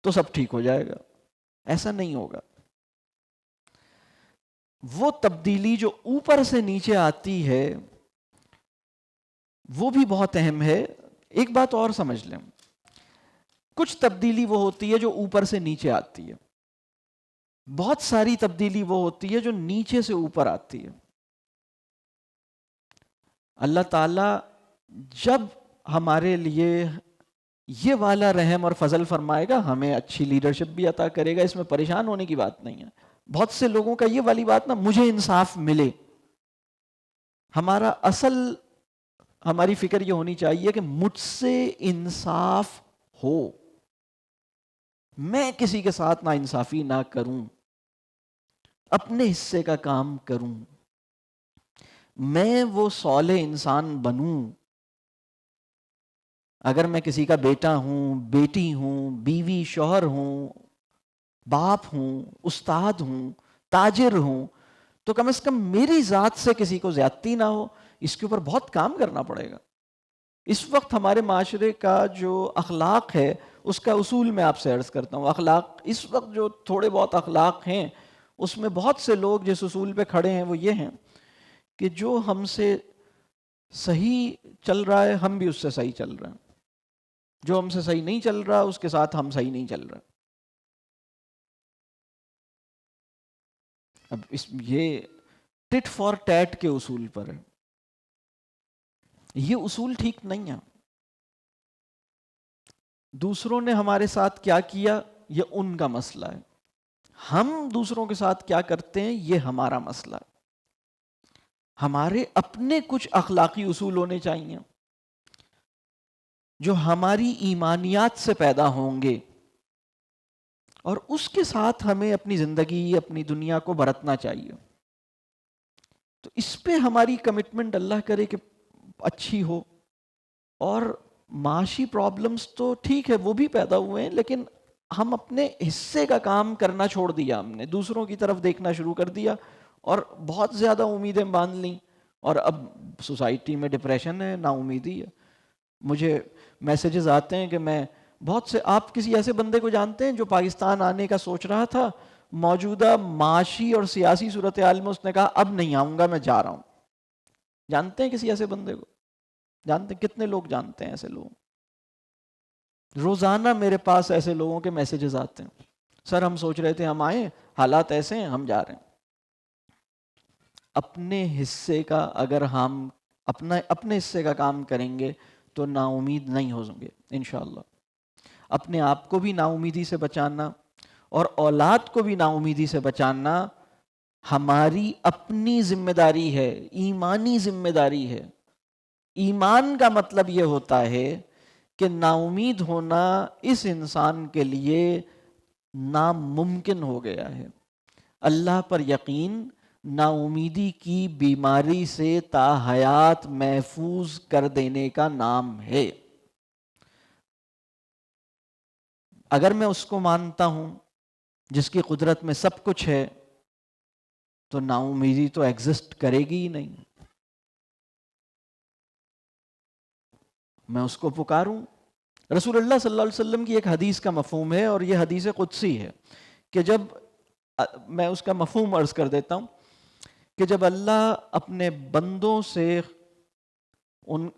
تو سب ٹھیک ہو جائے گا، ایسا نہیں ہوگا. وہ تبدیلی جو اوپر سے نیچے آتی ہے وہ بھی بہت اہم ہے. ایک بات اور سمجھ لیں، کچھ تبدیلی وہ ہوتی ہے جو اوپر سے نیچے آتی ہے، بہت ساری تبدیلی وہ ہوتی ہے جو نیچے سے اوپر آتی ہے. اللہ تعالیٰ جب ہمارے لیے یہ والا رحم اور فضل فرمائے گا ہمیں اچھی لیڈرشپ بھی عطا کرے گا، اس میں پریشان ہونے کی بات نہیں ہے. بہت سے لوگوں کا یہ والی بات نا، مجھے انصاف ملے. ہماری فکر یہ ہونی چاہیے کہ مجھ سے انصاف ہو، میں کسی کے ساتھ نا انصافی نہ کروں، اپنے حصے کا کام کروں، میں وہ صالح انسان بنوں. اگر میں کسی کا بیٹا ہوں، بیٹی ہوں، بیوی، شوہر ہوں، باپ ہوں، استاد ہوں، تاجر ہوں، تو کم از کم میری ذات سے کسی کو زیادتی نہ ہو. اس کے اوپر بہت کام کرنا پڑے گا. اس وقت ہمارے معاشرے کا جو اخلاق ہے اس کا اصول میں آپ سے عرض کرتا ہوں. اخلاق اس وقت جو تھوڑے بہت اخلاق ہیں اس میں بہت سے لوگ جس اصول پہ کھڑے ہیں وہ یہ ہیں کہ جو ہم سے صحیح چل رہا ہے ہم بھی اس سے صحیح چل رہے ہیں، جو ہم سے صحیح نہیں چل رہا اس کے ساتھ ہم صحیح نہیں چل رہے. اب یہ ٹٹ فار ٹیٹ کے اصول پر ہے، یہ اصول ٹھیک نہیں ہے. دوسروں نے ہمارے ساتھ کیا کیا یہ ان کا مسئلہ ہے، ہم دوسروں کے ساتھ کیا کرتے ہیں یہ ہمارا مسئلہ ہے. ہمارے اپنے کچھ اخلاقی اصول ہونے چاہیے جو ہماری ایمانیات سے پیدا ہوں گے، اور اس کے ساتھ ہمیں اپنی زندگی اپنی دنیا کو برتنا چاہیے. تو اس پہ ہماری کمٹمنٹ اللہ کرے کہ اچھی ہو. اور معاشی پرابلمز تو ٹھیک ہے وہ بھی پیدا ہوئے ہیں، لیکن ہم اپنے حصے کا کام کرنا چھوڑ دیا، ہم نے دوسروں کی طرف دیکھنا شروع کر دیا اور بہت زیادہ امیدیں باندھ لیں، اور اب سوسائٹی میں ڈپریشن ہے، نا امیدی ہے. مجھے میسیجز آتے ہیں کہ میں بہت سے، آپ کسی ایسے بندے کو جانتے ہیں جو پاکستان آنے کا سوچ رہا تھا، موجودہ معاشی اور سیاسی صورتحال میں اس نے کہا اب نہیں آؤں گا، میں جا رہا ہوں. جانتے ہیں کسی ایسے بندے کو؟ جانتے ہیں؟ کتنے لوگ جانتے ہیں ایسے لوگ؟ روزانہ میرے پاس ایسے لوگوں کے میسیجز آتے ہیں، سر ہم سوچ رہے تھے ہم آئیں، حالات ایسے ہیں، ہم جا رہے ہیں. اپنے حصے کا اگر ہم اپنے حصے کا کام کریں گے تو نا امید نہیں ہو گے انشاءاللہ. اپنے آپ کو بھی نا امیدی سے بچانا اور اولاد کو بھی نا امیدی سے بچانا ہماری اپنی ذمہ داری ہے، ایمانی ذمہ داری ہے. ایمان کا مطلب یہ ہوتا ہے کہ نا امید ہونا اس انسان کے لیے ناممکن ہو گیا ہے. اللہ پر یقین نا امیدی کی بیماری سے تا حیات محفوظ کر دینے کا نام ہے. اگر میں اس کو مانتا ہوں جس کی قدرت میں سب کچھ ہے تو نا امیدی تو ایگزسٹ کرے گی ہی نہیں. میں اس کو پکاروں. رسول اللہ صلی اللہ علیہ وسلم کی ایک حدیث کا مفہوم ہے اور یہ حدیث قدسی ہے کہ جب میں اس کا مفہوم عرض کر دیتا ہوں کہ جب اللہ اپنے بندوں سے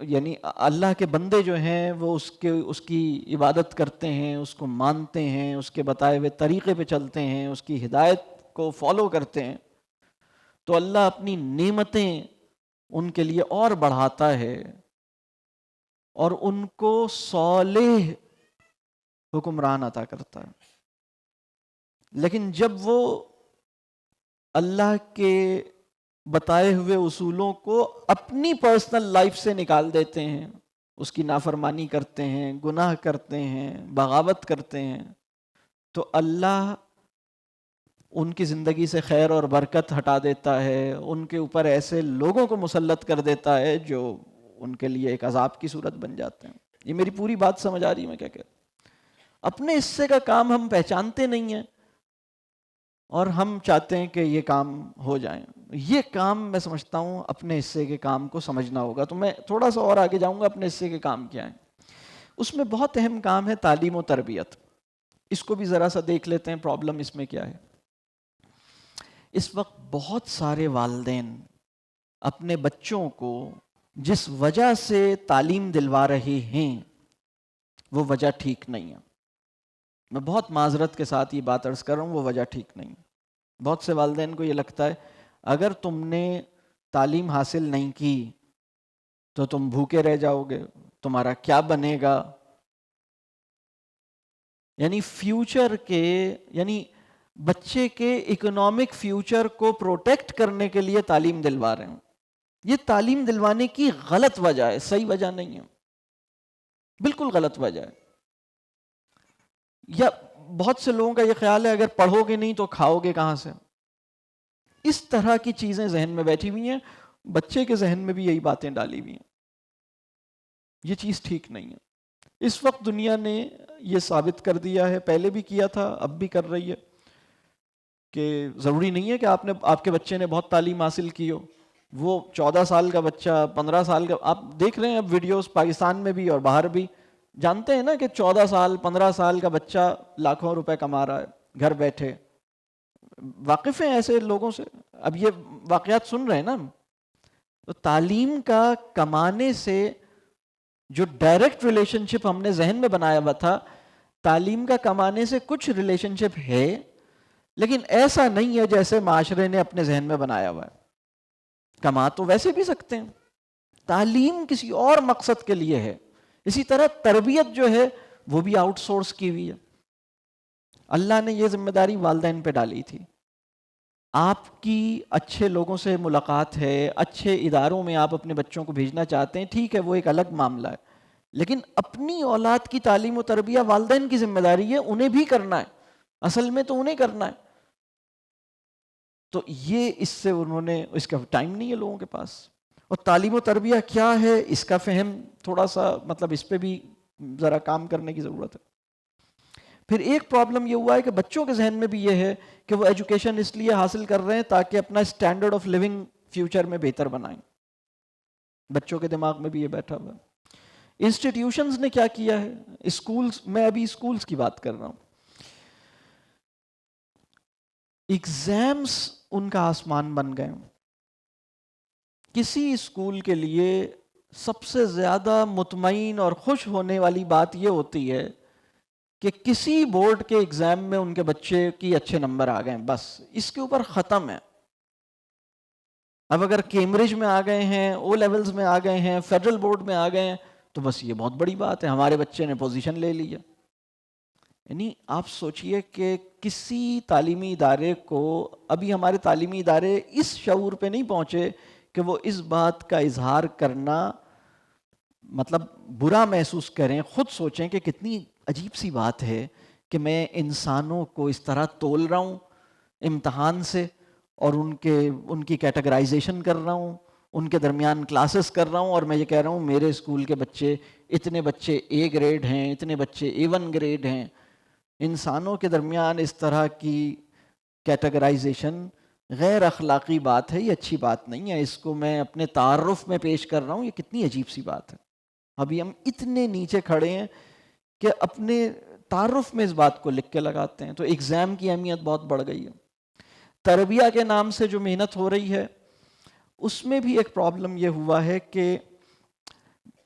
یعنی اللہ کے بندے جو ہیں وہ اس کی عبادت کرتے ہیں، اس کو مانتے ہیں، اس کے بتائے ہوئے طریقے پہ چلتے ہیں، اس کی ہدایت کو فالو کرتے ہیں، تو اللہ اپنی نعمتیں ان کے لیے اور بڑھاتا ہے اور ان کو صالح حکمران عطا کرتا ہے. لیکن جب وہ اللہ کے بتائے ہوئے اصولوں کو اپنی پرسنل لائف سے نکال دیتے ہیں، اس کی نافرمانی کرتے ہیں، گناہ کرتے ہیں، بغاوت کرتے ہیں، تو اللہ ان کی زندگی سے خیر اور برکت ہٹا دیتا ہے، ان کے اوپر ایسے لوگوں کو مسلط کر دیتا ہے جو ان کے لیے ایک عذاب کی صورت بن جاتے ہیں. یہ میری پوری بات سمجھ آ رہی ہے میں کیا کہہ رہا ہوں؟ اپنے حصے کا کام ہم پہچانتے نہیں ہیں اور ہم چاہتے ہیں کہ یہ کام ہو جائیں. یہ کام میں سمجھتا ہوں اپنے حصے کے کام کو سمجھنا ہوگا. تو میں تھوڑا سا اور آگے جاؤں گا اپنے حصے کے کام کیا ہیں. اس میں بہت اہم کام ہے تعلیم و تربیت. اس کو بھی ذرا سا دیکھ لیتے ہیں پرابلم اس میں کیا ہے. اس وقت بہت سارے والدین اپنے بچوں کو جس وجہ سے تعلیم دلوا رہے ہیں وہ وجہ ٹھیک نہیں ہے. میں بہت معذرت کے ساتھ یہ بات عرض کر رہا ہوں، وہ وجہ ٹھیک نہیں. بہت سے والدین کو یہ لگتا ہے اگر تم نے تعلیم حاصل نہیں کی تو تم بھوکے رہ جاؤ گے، تمہارا کیا بنے گا. یعنی فیوچر کے، یعنی بچے کے اکنامک فیوچر کو پروٹیکٹ کرنے کے لیے تعلیم دلوا رہے ہیں. یہ تعلیم دلوانے کی غلط وجہ ہے، صحیح وجہ نہیں ہے، بالکل غلط وجہ ہے. یا بہت سے لوگوں کا یہ خیال ہے اگر پڑھو گے نہیں تو کھاؤ گے کہاں سے. اس طرح کی چیزیں ذہن میں بیٹھی ہوئی ہیں، بچے کے ذہن میں بھی یہی باتیں ڈالی ہوئی ہیں. یہ چیز ٹھیک نہیں ہے. اس وقت دنیا نے یہ ثابت کر دیا ہے، پہلے بھی کیا تھا اب بھی کر رہی ہے، کہ ضروری نہیں ہے کہ آپ کے بچے نے بہت تعلیم حاصل کی ہو. وہ 14 سال کا بچہ، 15 سال کا، آپ دیکھ رہے ہیں اب ویڈیوز پاکستان میں بھی اور باہر بھی، جانتے ہیں نا کہ 14 سال 15 سال کا بچہ لاکھوں روپے کما رہا ہے گھر بیٹھے. واقف ہیں ایسے لوگوں سے؟ اب یہ واقعات سن رہے ہیں نا. تو تعلیم کا کمانے سے جو ڈائریکٹ ریلیشن شپ ہم نے ذہن میں بنایا ہوا تھا، تعلیم کا کمانے سے کچھ ریلیشن شپ ہے، لیکن ایسا نہیں ہے جیسے معاشرے نے اپنے ذہن میں بنایا ہوا ہے. کما تو ویسے بھی سکتے ہیں، تعلیم کسی اور مقصد کے لیے ہے. اسی طرح تربیت جو ہے وہ بھی آؤٹ سورس کی ہوئی ہے. اللہ نے یہ ذمہ داری والدین پہ ڈالی تھی. آپ کی اچھے لوگوں سے ملاقات ہے، اچھے اداروں میں آپ اپنے بچوں کو بھیجنا چاہتے ہیں، ٹھیک ہے وہ ایک الگ معاملہ ہے، لیکن اپنی اولاد کی تعلیم و تربیت والدین کی ذمہ داری ہے، انہیں بھی کرنا ہے، اصل میں تو انہیں کرنا ہے. تو یہ اس سے انہوں نے، اس کا ٹائم نہیں ہے لوگوں کے پاس. اور تعلیم و تربیت کیا ہے اس کا فہم تھوڑا سا، مطلب اس پہ بھی ذرا کام کرنے کی ضرورت ہے. پھر ایک پرابلم یہ ہوا ہے کہ بچوں کے ذہن میں بھی یہ ہے کہ وہ ایجوکیشن اس لیے حاصل کر رہے ہیں تاکہ اپنا اسٹینڈرڈ آف لیونگ فیوچر میں بہتر بنائیں. بچوں کے دماغ میں بھی یہ بیٹھا ہوا ہے. انسٹیٹیوشنز نے کیا کیا ہے، اسکولز، میں ابھی اسکولز کی بات کر رہا ہوں. ایگزامز ان کا آسمان بن گئے. کسی اسکول کے لیے سب سے زیادہ مطمئن اور خوش ہونے والی بات یہ ہوتی ہے کہ کسی بورڈ کے ایگزام میں ان کے بچے کی اچھے نمبر آ گئے، بس اس کے اوپر ختم ہے. اب اگر کیمبرج میں آ گئے ہیں، او لیولز میں آ گئے ہیں، فیڈرل بورڈ میں آ گئے ہیں، تو بس یہ بہت بڑی بات ہے، ہمارے بچے نے پوزیشن لے لی ہے. یعنی آپ سوچئے کہ کسی تعلیمی ادارے کو، ابھی ہمارے تعلیمی ادارے اس شعور پہ نہیں پہنچے کہ وہ اس بات کا اظہار کرنا، مطلب برا محسوس کریں، خود سوچیں کہ کتنی عجیب سی بات ہے کہ میں انسانوں کو اس طرح تول رہا ہوں امتحان سے، اور ان کی کیٹیگرائزیشن کر رہا ہوں، ان کے درمیان کلاسز کر رہا ہوں، اور میں یہ کہہ رہا ہوں میرے اسکول کے بچے، اتنے بچے اے گریڈ ہیں، اتنے بچے A1 گریڈ ہیں. انسانوں کے درمیان اس طرح کی کیٹیگرائزیشن غیر اخلاقی بات ہے، یہ اچھی بات نہیں ہے. اس کو میں اپنے تعارف میں پیش کر رہا ہوں، یہ کتنی عجیب سی بات ہے. ابھی ہم اتنے نیچے کھڑے ہیں کہ اپنے تعارف میں اس بات کو لکھ کے لگاتے ہیں. تو ایگزام کی اہمیت بہت بڑھ گئی ہے. تربیہ کے نام سے جو محنت ہو رہی ہے اس میں بھی ایک پرابلم یہ ہوا ہے کہ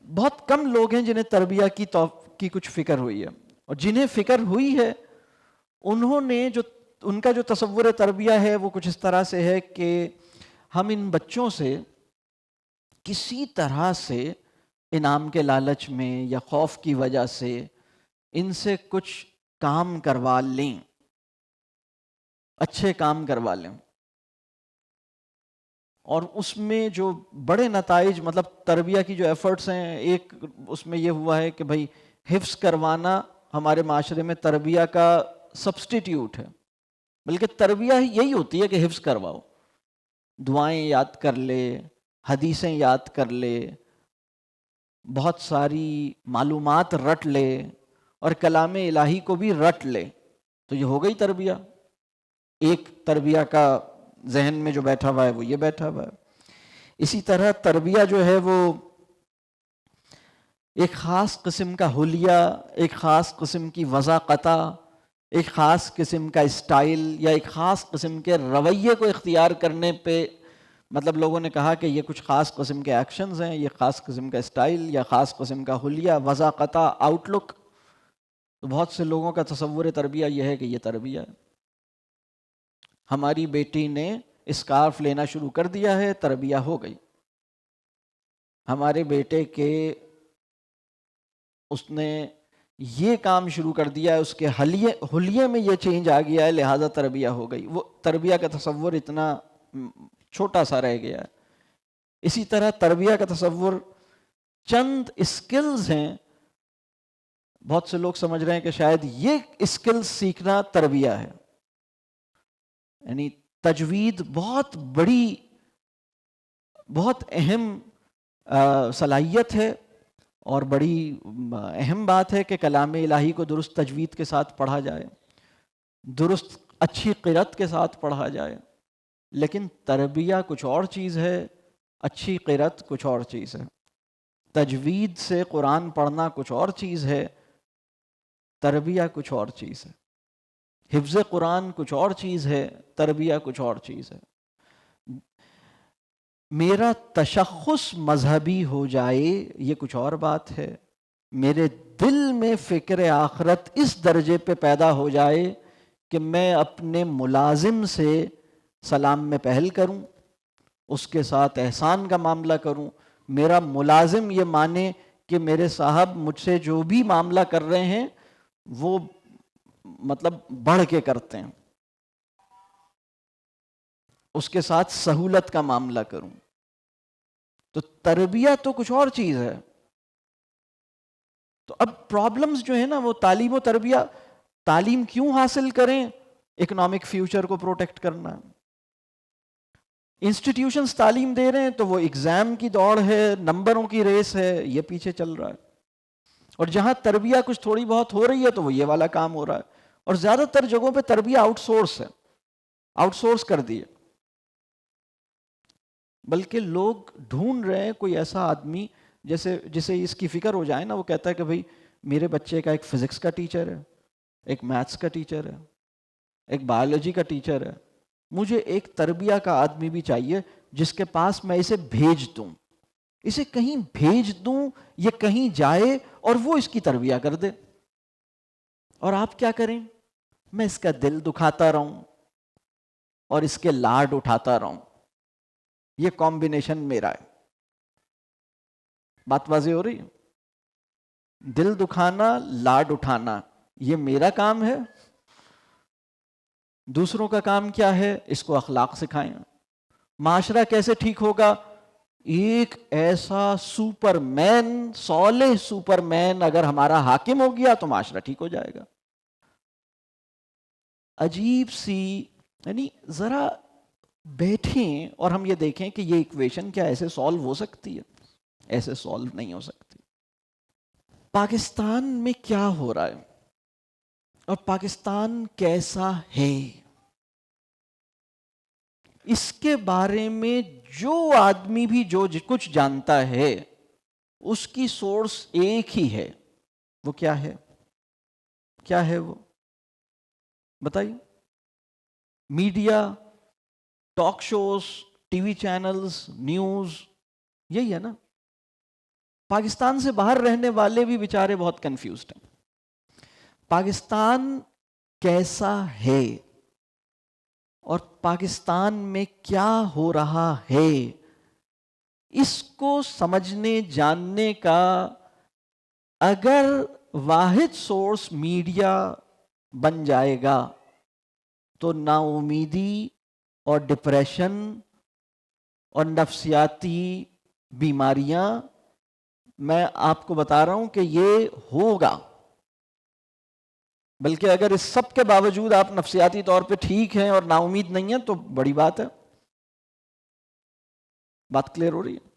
بہت کم لوگ ہیں جنہیں تربیہ کی کچھ فکر ہوئی ہے، اور جنہیں فکر ہوئی ہے انہوں نے ان کا جو تصور تربیہ ہے وہ کچھ اس طرح سے ہے کہ ہم ان بچوں سے کسی طرح سے انعام کے لالچ میں یا خوف کی وجہ سے ان سے کچھ کام کروا لیں، اچھے کام کروا لیں. اور اس میں جو بڑے نتائج، مطلب تربیہ کی جو ایفرٹس ہیں، ایک اس میں یہ ہوا ہے کہ بھائی حفظ کروانا ہمارے معاشرے میں تربیہ کا سبسٹیٹیوٹ ہے، بلکہ تربیہ یہی ہوتی ہے کہ حفظ کرواؤ، دعائیں یاد کر لے، حدیثیں یاد کر لے، بہت ساری معلومات رٹ لے، اور کلام الہی کو بھی رٹ لے، تو یہ ہو گئی تربیہ. ایک تربیہ کا ذہن میں جو بیٹھا ہوا ہے وہ یہ بیٹھا ہوا ہے. اسی طرح تربیہ جو ہے وہ ایک خاص قسم کا حلیہ، ایک خاص قسم کی وضاقتہ، ایک خاص قسم کا اسٹائل یا ایک خاص قسم کے رویے کو اختیار کرنے پہ، مطلب لوگوں نے کہا کہ یہ کچھ خاص قسم کے ایکشنز ہیں، یہ خاص قسم کا اسٹائل یا خاص قسم کا حلیہ، وضاقتہ، آؤٹ لک. تو بہت سے لوگوں کا تصور تربیہ یہ ہے کہ یہ تربیہ ہے. ہماری بیٹی نے اسکارف لینا شروع کر دیا ہے، تربیہ ہو گئی. ہمارے بیٹے کے اس نے یہ کام شروع کر دیا ہے، اس کے حلیے میں یہ چینج آ گیا ہے، لہذا تربیہ ہو گئی. وہ تربیہ کا تصور اتنا چھوٹا سا رہ گیا ہے. اسی طرح تربیہ کا تصور چند اسکلز ہیں، بہت سے لوگ سمجھ رہے ہیں کہ شاید یہ اسکلز سیکھنا تربیہ ہے. یعنی تجوید بہت بڑی، بہت اہم صلاحیت ہے، اور بڑی اہم بات ہے کہ کلام الہی کو درست تجوید کے ساتھ پڑھا جائے، درست اچھی قرأت کے ساتھ پڑھا جائے. لیکن تربیہ کچھ اور چیز ہے، اچھی قرأت کچھ اور چیز ہے، تجوید سے قرآن پڑھنا کچھ اور چیز ہے، تربیہ کچھ اور چیز ہے، حفظ قرآن کچھ اور چیز ہے، تربیہ کچھ اور چیز ہے۔ میرا تشخص مذہبی ہو جائے یہ کچھ اور بات ہے، میرے دل میں فکر آخرت اس درجے پہ پیدا ہو جائے کہ میں اپنے ملازم سے سلام میں پہل کروں، اس کے ساتھ احسان کا معاملہ کروں، میرا ملازم یہ مانے کہ میرے صاحب مجھ سے جو بھی معاملہ کر رہے ہیں وہ مطلب بڑھ کے کرتے ہیں، اس کے ساتھ سہولت کا معاملہ کروں۔ تو تربیہ تو کچھ اور چیز ہے۔ تو اب پرابلمز جو ہے نا وہ تعلیم و تربیہ، تعلیم کیوں حاصل کریں؟ اکنامک فیوچر کو پروٹیکٹ کرنا۔ انسٹیٹیوشنز تعلیم دے رہے ہیں تو وہ ایگزام کی دوڑ ہے، نمبروں کی ریس ہے، یہ پیچھے چل رہا ہے۔ اور جہاں تربیہ کچھ تھوڑی بہت ہو رہی ہے تو وہ یہ والا کام ہو رہا ہے۔ اور زیادہ تر جگہوں پہ تربیہ آؤٹ سورس ہے، آؤٹ سورس کر دیے، بلکہ لوگ ڈھونڈ رہے ہیں کوئی ایسا آدمی جسے اس کی فکر ہو جائے نا، وہ کہتا ہے کہ بھائی میرے بچے کا ایک فزکس کا ٹیچر ہے، ایک میتھس کا ٹیچر ہے، ایک بایولوجی کا ٹیچر ہے، مجھے ایک تربیہ کا آدمی بھی چاہیے جس کے پاس میں اسے بھیج دوں، اسے کہیں بھیج دوں، یہ کہیں جائے اور وہ اس کی تربیہ کر دے، اور آپ کیا کریں؟ میں اس کا دل دکھاتا رہوں اور اس کے لاڈ اٹھاتا رہوں۔ یہ کمبینیشن میرا ہے۔ بات واضح ہو رہی ہے؟ دل دکھانا، لاڈ اٹھانا، یہ میرا کام ہے۔ دوسروں کا کام کیا ہے؟ اس کو اخلاق سکھائیں۔ معاشرہ کیسے ٹھیک ہوگا؟ ایک ایسا سپر مین، صالح سپر مین اگر ہمارا حاکم ہو گیا تو معاشرہ ٹھیک ہو جائے گا۔ عجیب سی، یعنی ذرا بیٹھیں اور ہم یہ دیکھیں کہ یہ ایکویشن کیا ایسے سالو ہو سکتی ہے؟ ایسے سالو نہیں ہو سکتی۔ پاکستان میں کیا ہو رہا ہے اور پاکستان کیسا ہے، اس کے بارے میں جو آدمی بھی جو کچھ جانتا ہے اس کی سورس ایک ہی ہے۔ وہ کیا ہے؟ کیا ہے وہ؟ بتائیے۔ Media, talk shows, TV channels, news, یہی ہے نا۔ پاکستان سے باہر رہنے والے بھی بیچارے بہت کنفیوزڈ ہیں۔ پاکستان کیسا ہے اور پاکستان میں کیا ہو رہا ہے، اس کو سمجھنے جاننے کا اگر واحد سورس میڈیا بن جائے گا تو نا امیدی اور ڈپریشن اور نفسیاتی بیماریاں، میں آپ کو بتا رہا ہوں کہ یہ ہوگا۔ بلکہ اگر اس سب کے باوجود آپ نفسیاتی طور پہ ٹھیک ہیں اور نا امید نہیں ہیں تو بڑی بات ہے۔ بات کلیئر ہو رہی ہے؟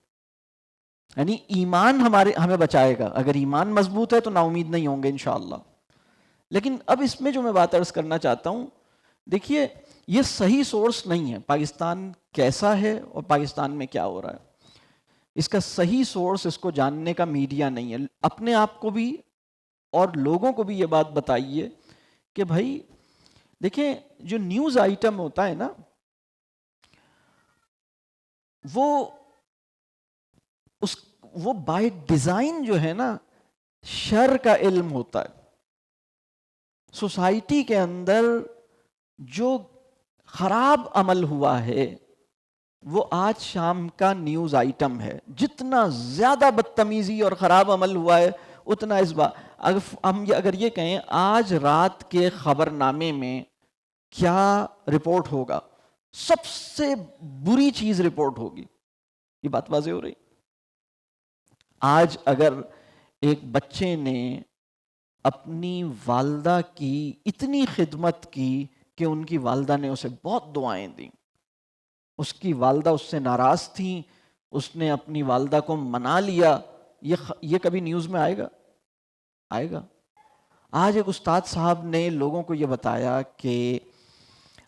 یعنی ایمان ہمیں بچائے گا۔ اگر ایمان مضبوط ہے تو نا امید نہیں ہوں گے انشاءاللہ۔ لیکن اب اس میں جو میں بات عرض کرنا چاہتا ہوں، دیکھیے یہ صحیح سورس نہیں ہے پاکستان کیسا ہے اور پاکستان میں کیا ہو رہا ہے۔ اس کا صحیح سورس، اس کو جاننے کا میڈیا نہیں ہے۔ اپنے آپ کو بھی اور لوگوں کو بھی یہ بات بتائیے کہ بھائی دیکھیں جو نیوز آئٹم ہوتا ہے نا وہ بائی ڈیزائن جو ہے نا شر کا علم ہوتا ہے۔ سوسائٹی کے اندر جو خراب عمل ہوا ہے وہ آج شام کا نیوز آئٹم ہے۔ جتنا زیادہ بدتمیزی اور خراب عمل ہوا ہے اتنا اس بار اگر یہ کہیں آج رات کے خبر نامے میں کیا رپورٹ ہوگا، سب سے بری چیز رپورٹ ہوگی۔ یہ بات واضح ہو رہی؟ آج اگر ایک بچے نے اپنی والدہ کی اتنی خدمت کی کہ ان کی والدہ نے اسے بہت دعائیں دیں، اس کی والدہ اس سے ناراض تھیں، اس نے اپنی والدہ کو منا لیا، یہ کبھی نیوز میں آئے گا؟ آئے گا؟ آج ایک استاد صاحب نے لوگوں کو یہ بتایا کہ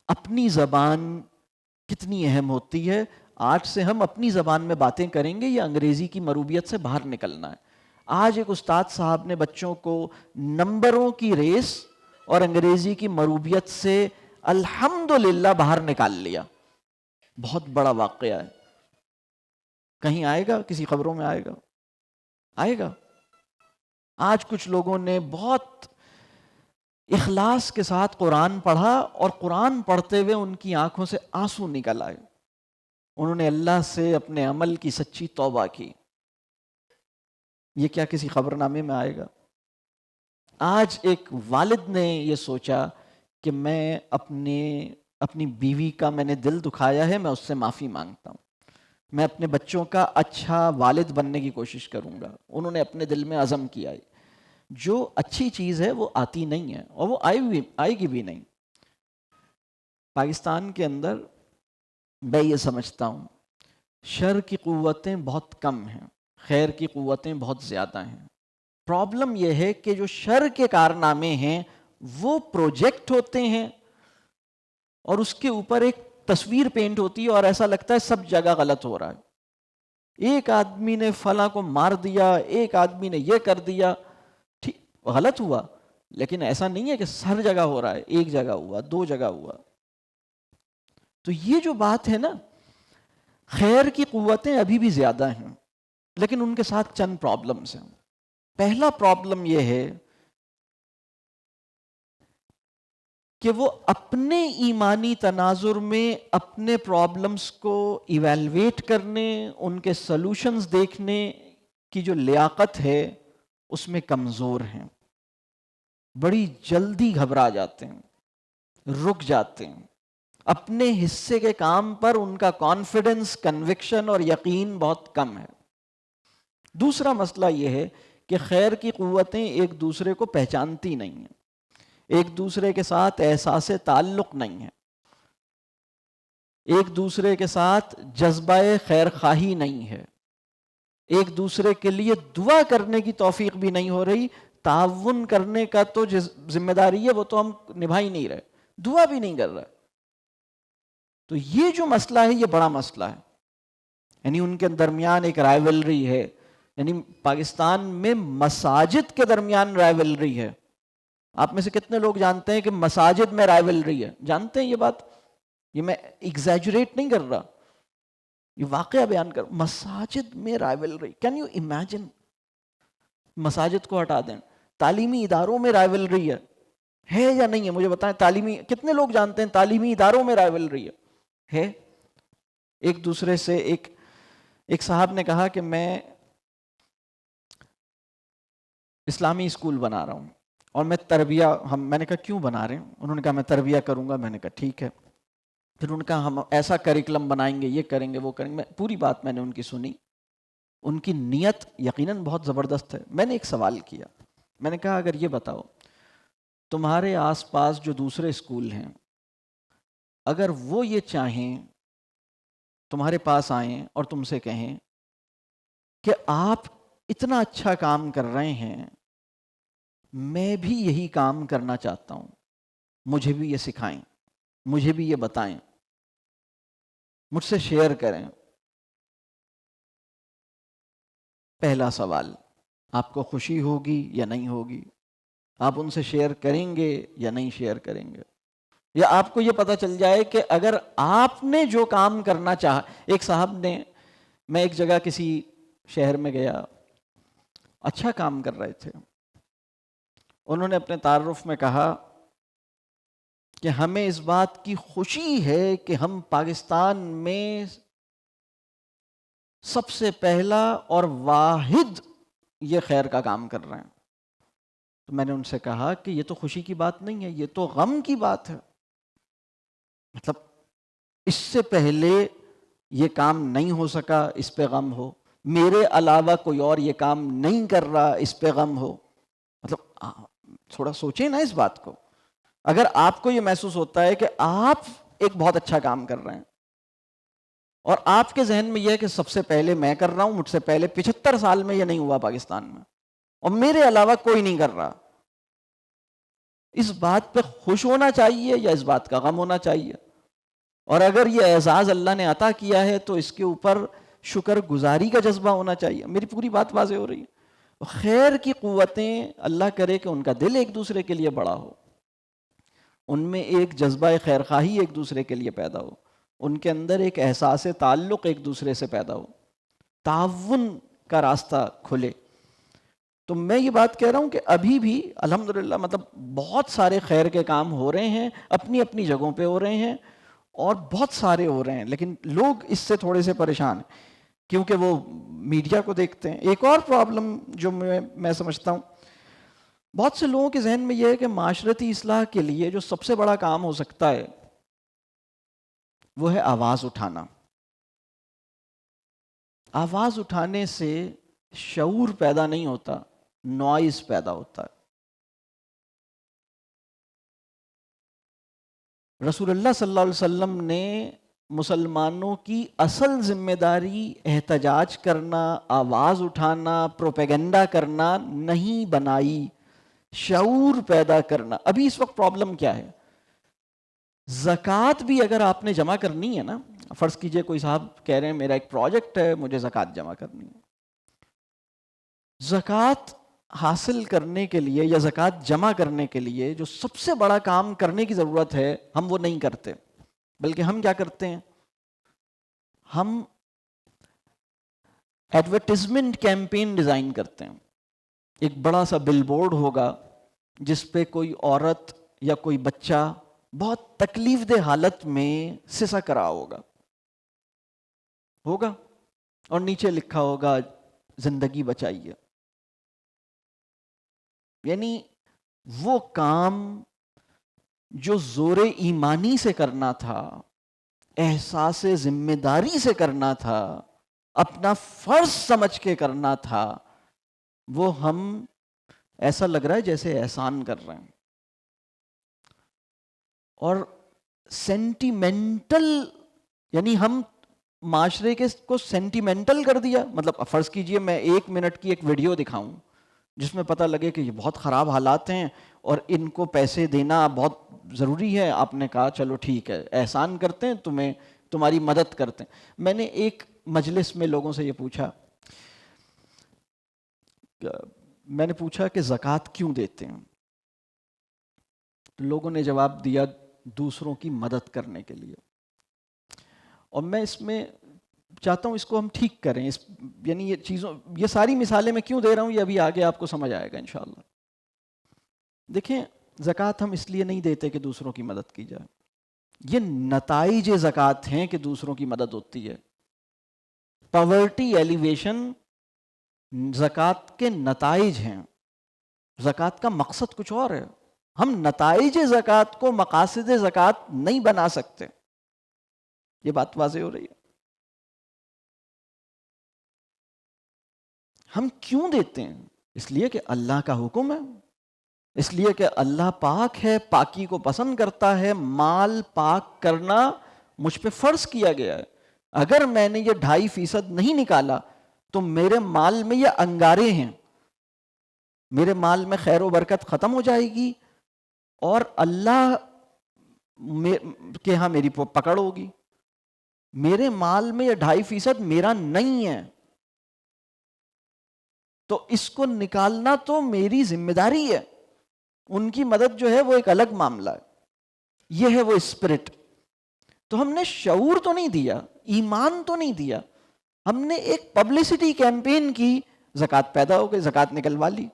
اپنی زبان کتنی اہم ہوتی ہے، آج سے ہم اپنی زبان میں باتیں کریں گے یا انگریزی کی مروبیت سے باہر نکلنا ہے. آج ایک استاد صاحب نے بچوں کو نمبروں کی ریس اور انگریزی کی مروبیت سے الحمدللہ باہر نکال لیا. بہت بڑا واقعہ ہے. کہیں آئے گا؟ کسی خبروں میں آئے گا؟ آئے گا؟ آج کچھ لوگوں نے بہت اخلاص کے ساتھ قرآن پڑھا اور قرآن پڑھتے ہوئے ان کی آنکھوں سے آنسو نکل آئے. انہوں نے اللہ سے اپنے عمل کی سچی توبہ کی. یہ کیا کسی خبر نامے میں آئے گا؟ آج ایک والد نے یہ سوچا کہ میں اپنی بیوی کا میں نے دل دکھایا ہے، میں اس سے معافی مانگتا ہوں، میں اپنے بچوں کا اچھا والد بننے کی کوشش کروں گا. انہوں نے اپنے دل میں عزم کیا ہے. جو اچھی چیز ہے وہ آتی نہیں ہے اور وہ آئے گی بھی نہیں. پاکستان کے اندر میں یہ سمجھتا ہوں شر کی قوتیں بہت کم ہیں، خیر کی قوتیں بہت زیادہ ہیں. پرابلم یہ ہے کہ جو شر کے کارنامے ہیں وہ پروجیکٹ ہوتے ہیں اور اس کے اوپر ایک تصویر پینٹ ہوتی ہے اور ایسا لگتا ہے سب جگہ غلط ہو رہا ہے. ایک آدمی نے فلاں کو مار دیا، ایک آدمی نے یہ کر دیا، ٹھیک غلط ہوا، لیکن ایسا نہیں ہے کہ ہر جگہ ہو رہا ہے. ایک جگہ ہوا، دو جگہ ہوا. تو یہ جو بات ہے نا، خیر کی قوتیں ابھی بھی زیادہ ہیں لیکن ان کے ساتھ چند پرابلمز ہیں. پہلا پرابلم یہ ہے کہ وہ اپنے ایمانی تناظر میں اپنے پرابلمز کو ایویلویٹ کرنے، ان کے سلوشنز دیکھنے کی جو لیاقت ہے اس میں کمزور ہیں. بڑی جلدی گھبرا جاتے ہیں، رک جاتے ہیں. اپنے حصے کے کام پر ان کا کانفیڈنس، کنوکشن اور یقین بہت کم ہے. دوسرا مسئلہ یہ ہے کہ خیر کی قوتیں ایک دوسرے کو پہچانتی نہیں ہیں، ایک دوسرے کے ساتھ احساس تعلق نہیں ہے، ایک دوسرے کے ساتھ جذبہ خیر خواہی نہیں ہے، ایک دوسرے کے لیے دعا کرنے کی توفیق بھی نہیں ہو رہی. تعاون کرنے کا تو ذمہ داری ہے، وہ تو ہم نبھا ہی نہیں رہے، دعا بھی نہیں کر رہے. تو یہ جو مسئلہ ہے یہ بڑا مسئلہ ہے. یعنی ان کے درمیان ایک رائیولری ہے. یعنی پاکستان میں مساجد کے درمیان رائیولری ہے. آپ میں سے کتنے لوگ جانتے ہیں کہ مساجد میں رائیولری ہے؟ جانتے ہیں یہ بات؟ یہ میں ایگزیجریٹ نہیں کر رہا، یہ واقعہ بیان کر. مساجد میں رائیولری، کین یو امیجن؟ مساجد کو ہٹا دیں، تعلیمی اداروں میں رائیولری ہے یا نہیں ہے؟ مجھے بتائیں، تعلیمی کتنے لوگ جانتے ہیں تعلیمی اداروں میں رائیولری ہے؟ ایک دوسرے سے ایک صاحب نے کہا کہ میں اسلامی اسکول بنا رہا ہوں اور میں تربیہ میں نے کہا کیوں بنا رہے ہیں؟ انہوں نے کہا میں تربیہ کروں گا. میں نے کہا ٹھیک ہے. پھر انہوں نے کہا ہم ایسا کریکلم بنائیں گے، یہ کریں گے، وہ کریں گے. پوری بات میں نے ان کی سنی. ان کی نیت یقیناً بہت زبردست ہے. میں نے ایک سوال کیا، میں نے کہا اگر یہ بتاؤ تمہارے آس پاس جو دوسرے اسکول ہیں اگر وہ یہ چاہیں تمہارے پاس آئیں اور تم سے کہیں کہ آپ اتنا اچھا کام کر رہے ہیں، میں بھی یہی کام کرنا چاہتا ہوں، مجھے بھی یہ سکھائیں، مجھے بھی یہ بتائیں، مجھ سے شیئر کریں. پہلا سوال، آپ کو خوشی ہوگی یا نہیں ہوگی؟ آپ ان سے شیئر کریں گے یا نہیں شیئر کریں گے؟ یا آپ کو یہ پتہ چل جائے کہ اگر آپ نے جو کام کرنا چاہا. ایک صاحب نے، میں ایک جگہ کسی شہر میں گیا، اچھا کام کر رہے تھے. انہوں نے اپنے تعارف میں کہا کہ ہمیں اس بات کی خوشی ہے کہ ہم پاکستان میں سب سے پہلا اور واحد یہ خیر کا کام کر رہے ہیں. تو میں نے ان سے کہا کہ یہ تو خوشی کی بات نہیں ہے، یہ تو غم کی بات ہے. مطلب اس سے پہلے یہ کام نہیں ہو سکا، اس پہ غم ہو. میرے علاوہ کوئی اور یہ کام نہیں کر رہا، اس پہ غم ہو. مطلب تھوڑا سوچیں نا اس بات کو. اگر آپ کو یہ محسوس ہوتا ہے کہ آپ ایک بہت اچھا کام کر رہے ہیں اور آپ کے ذہن میں یہ ہے کہ سب سے پہلے میں کر رہا ہوں، مجھ سے پہلے 75 سال میں یہ نہیں ہوا پاکستان میں، اور میرے علاوہ کوئی نہیں کر رہا، اس بات پہ خوش ہونا چاہیے یا اس بات کا غم ہونا چاہیے؟ اور اگر یہ اعزاز اللہ نے عطا کیا ہے تو اس کے اوپر شکر گزاری کا جذبہ ہونا چاہیے. میری پوری بات واضح ہو رہی ہے؟ خیر کی قوتیں اللہ کرے کہ ان کا دل ایک دوسرے کے لیے بڑا ہو، ان میں ایک جذبہ خیر خواہی ایک دوسرے کے لیے پیدا ہو، ان کے اندر ایک احساس تعلق ایک دوسرے سے پیدا ہو، تعاون کا راستہ کھلے. تو میں یہ بات کہہ رہا ہوں کہ ابھی بھی الحمدللہ مطلب بہت سارے خیر کے کام ہو رہے ہیں، اپنی اپنی جگہوں پہ ہو رہے ہیں اور بہت سارے ہو رہے ہیں، لیکن لوگ اس سے تھوڑے سے پریشان ہیں کیونکہ وہ میڈیا کو دیکھتے ہیں. ایک اور پرابلم جو میں سمجھتا ہوں، بہت سے لوگوں کے ذہن میں یہ ہے کہ معاشرتی اصلاح کے لیے جو سب سے بڑا کام ہو سکتا ہے وہ ہے آواز اٹھانا. آواز اٹھانے سے شعور پیدا نہیں ہوتا، نوائز پیدا ہوتا ہے. رسول اللہ صلی اللہ علیہ وسلم نے مسلمانوں کی اصل ذمہ داری احتجاج کرنا، آواز اٹھانا، پروپیگنڈا کرنا نہیں بنائی، شعور پیدا کرنا. ابھی اس وقت پرابلم کیا ہے؟ زکوٰۃ بھی اگر آپ نے جمع کرنی ہے نا، فرض کیجئے کوئی صاحب کہہ رہے ہیں میرا ایک پروجیکٹ ہے، مجھے زکوٰۃ جمع کرنی ہے. زکوٰۃ حاصل کرنے کے لیے یا زکوٰۃ جمع کرنے کے لیے جو سب سے بڑا کام کرنے کی ضرورت ہے ہم وہ نہیں کرتے، بلکہ ہم کیا کرتے ہیں؟ ہم ایڈورٹیزمنٹ کیمپین ڈیزائن کرتے ہیں. ایک بڑا سا بل بورڈ ہوگا جس پہ کوئی عورت یا کوئی بچہ بہت تکلیف دہ حالت میں سسک رہا ہوگا اور نیچے لکھا ہوگا زندگی بچائیے. یعنی وہ کام جو زور ایمانی سے کرنا تھا، احساس ذمہ داری سے کرنا تھا، اپنا فرض سمجھ کے کرنا تھا، وہ ہم ایسا لگ رہا ہے جیسے احسان کر رہے ہیں. اور سینٹیمنٹل، یعنی ہم معاشرے کو سینٹیمنٹل کر دیا. مطلب فرض کیجئے میں 1 منٹ کی ایک ویڈیو دکھاؤں جس میں پتہ لگے کہ یہ بہت خراب حالات ہیں اور ان کو پیسے دینا بہت ضروری ہے. آپ نے کہا چلو ٹھیک ہے، احسان کرتے ہیں، تمہاری مدد کرتے ہیں. میں نے ایک مجلس میں لوگوں سے یہ پوچھا، میں نے پوچھا کہ زکوٰۃ کیوں دیتے ہیں؟ لوگوں نے جواب دیا دوسروں کی مدد کرنے کے لیے. اور میں اس میں چاہتا ہوں اس کو ہم ٹھیک کریں. یعنی یہ ساری مثالیں میں کیوں دے رہا ہوں یہ ابھی آگے آپ کو سمجھ آئے گا انشاءاللہ. دیکھیں، زکوٰۃ ہم اس لیے نہیں دیتے کہ دوسروں کی مدد کی جائے، یہ نتائج زکوٰۃ ہیں کہ دوسروں کی مدد ہوتی ہے. پاورٹی ایلیویشن زکوٰۃ کے نتائج ہیں، زکوٰۃ کا مقصد کچھ اور ہے. ہم نتائج زکوٰۃ کو مقاصد زکوٰۃ نہیں بنا سکتے. یہ بات واضح ہو رہی ہے؟ ہم کیوں دیتے ہیں؟ اس لیے کہ اللہ کا حکم ہے، اس لیے کہ اللہ پاک ہے، پاکی کو پسند کرتا ہے. مال پاک کرنا مجھ پہ فرض کیا گیا ہے. اگر میں نے یہ 2.5% نہیں نکالا تو میرے مال میں یہ انگارے ہیں، میرے مال میں خیر و برکت ختم ہو جائے گی اور اللہ کے ہاں میری پکڑ ہوگی. میرے مال میں یہ 2.5% میرا نہیں ہے، تو اس کو نکالنا تو میری ذمہ داری ہے. ان کی مدد جو ہے وہ ایک الگ معاملہ ہے. یہ ہے وہ اسپرٹ. تو ہم نے شعور تو نہیں دیا، ایمان تو نہیں دیا، ہم نے ایک پبلسٹی کیمپین کی، زکوٰۃ پیدا ہو گئی، زکوٰۃ نکلوا لی.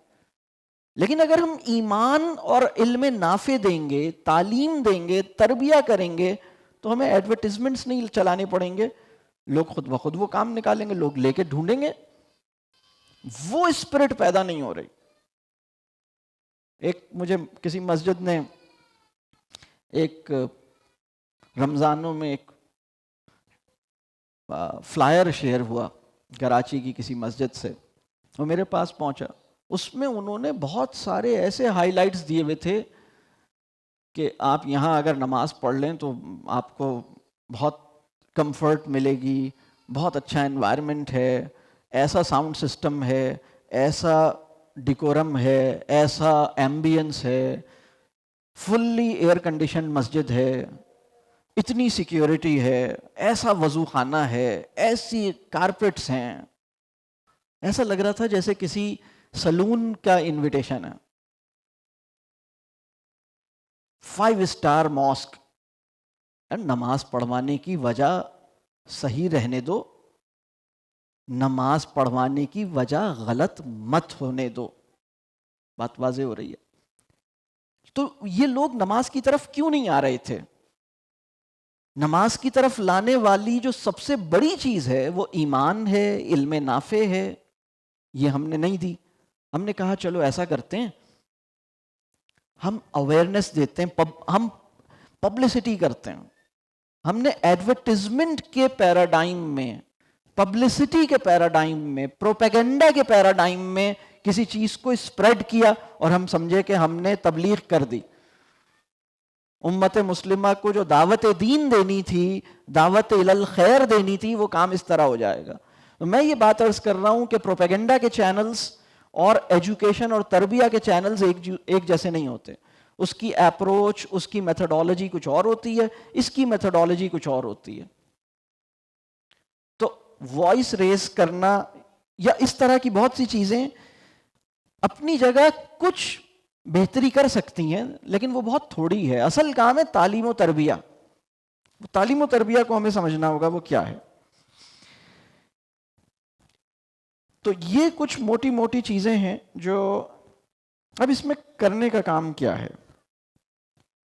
لیکن اگر ہم ایمان اور علم نافع دیں گے، تعلیم دیں گے، تربیہ کریں گے، تو ہمیں ایڈورٹیزمنٹس نہیں چلانے پڑیں گے. لوگ خود بخود وہ کام نکالیں گے، لوگ لے کے ڈھونڈیں گے. وہ اسپرٹ پیدا نہیں ہو رہی. ایک مجھے کسی مسجد نے ایک رمضانوں میں ایک فلائر شیئر ہوا کراچی کی کسی مسجد سے، وہ میرے پاس پہنچا. اس میں انہوں نے بہت سارے ایسے ہائی لائٹس دیے ہوئے تھے کہ آپ یہاں اگر نماز پڑھ لیں تو آپ کو بہت کمفرٹ ملے گی، بہت اچھا انوائرمنٹ ہے، ایسا ساؤنڈ سسٹم ہے، ایسا ڈیکورم ہے، ایسا ایمبینس ہے، فلی ایئر کنڈیشنڈ مسجد ہے، اتنی سیکیورٹی ہے، ایسا وضو خانہ ہے، ایسی کارپیٹس ہیں، ایسا لگ رہا تھا جیسے کسی سلون کا انویٹیشن ہے. 5 اسٹار ماسک. نماز پڑھوانے کی وجہ صحیح رہنے دو، نماز پڑھوانے کی وجہ غلط مت ہونے دو. بات واضح ہو رہی ہے؟ تو یہ لوگ نماز کی طرف کیوں نہیں آ رہے تھے؟ نماز کی طرف لانے والی جو سب سے بڑی چیز ہے وہ ایمان ہے، علم نافع ہے، یہ ہم نے نہیں دی. ہم نے کہا چلو ایسا کرتے ہیں، ہم اویئرنیس دیتے ہیں، ہم پبلسٹی کرتے ہیں. ہم نے ایڈورٹیزمنٹ کے پیراڈائم میں، پبلسٹی کے پیراڈائم میں، پروپیگنڈا کے پیراڈائم میں کسی چیز کو اسپریڈ کیا اور ہم سمجھے کہ ہم نے تبلیغ کر دی. امت مسلمہ کو جو دعوت دین دینی تھی، دعوت الخیر دینی تھی، وہ کام اس طرح ہو جائے گا. تو میں یہ بات عرض کر رہا ہوں کہ پروپیگنڈا کے چینلز اور ایجوکیشن اور تربیہ کے چینلز ایک جیسے نہیں ہوتے. اس کی اپروچ، اس کی میتھڈالوجی کچھ اور ہوتی ہے، اس کی میتھڈالوجی کچھ اور ہوتی ہے. تو وائس ریز کرنا یا اس طرح کی بہت سی چیزیں اپنی جگہ کچھ بہتری کر سکتی ہیں، لیکن وہ بہت تھوڑی ہے. اصل کام ہے تعلیم و تربیہ. تعلیم و تربیہ کو ہمیں سمجھنا ہوگا وہ کیا ہے. تو یہ کچھ موٹی موٹی چیزیں ہیں جو اب اس میں کرنے کا کام کیا ہے.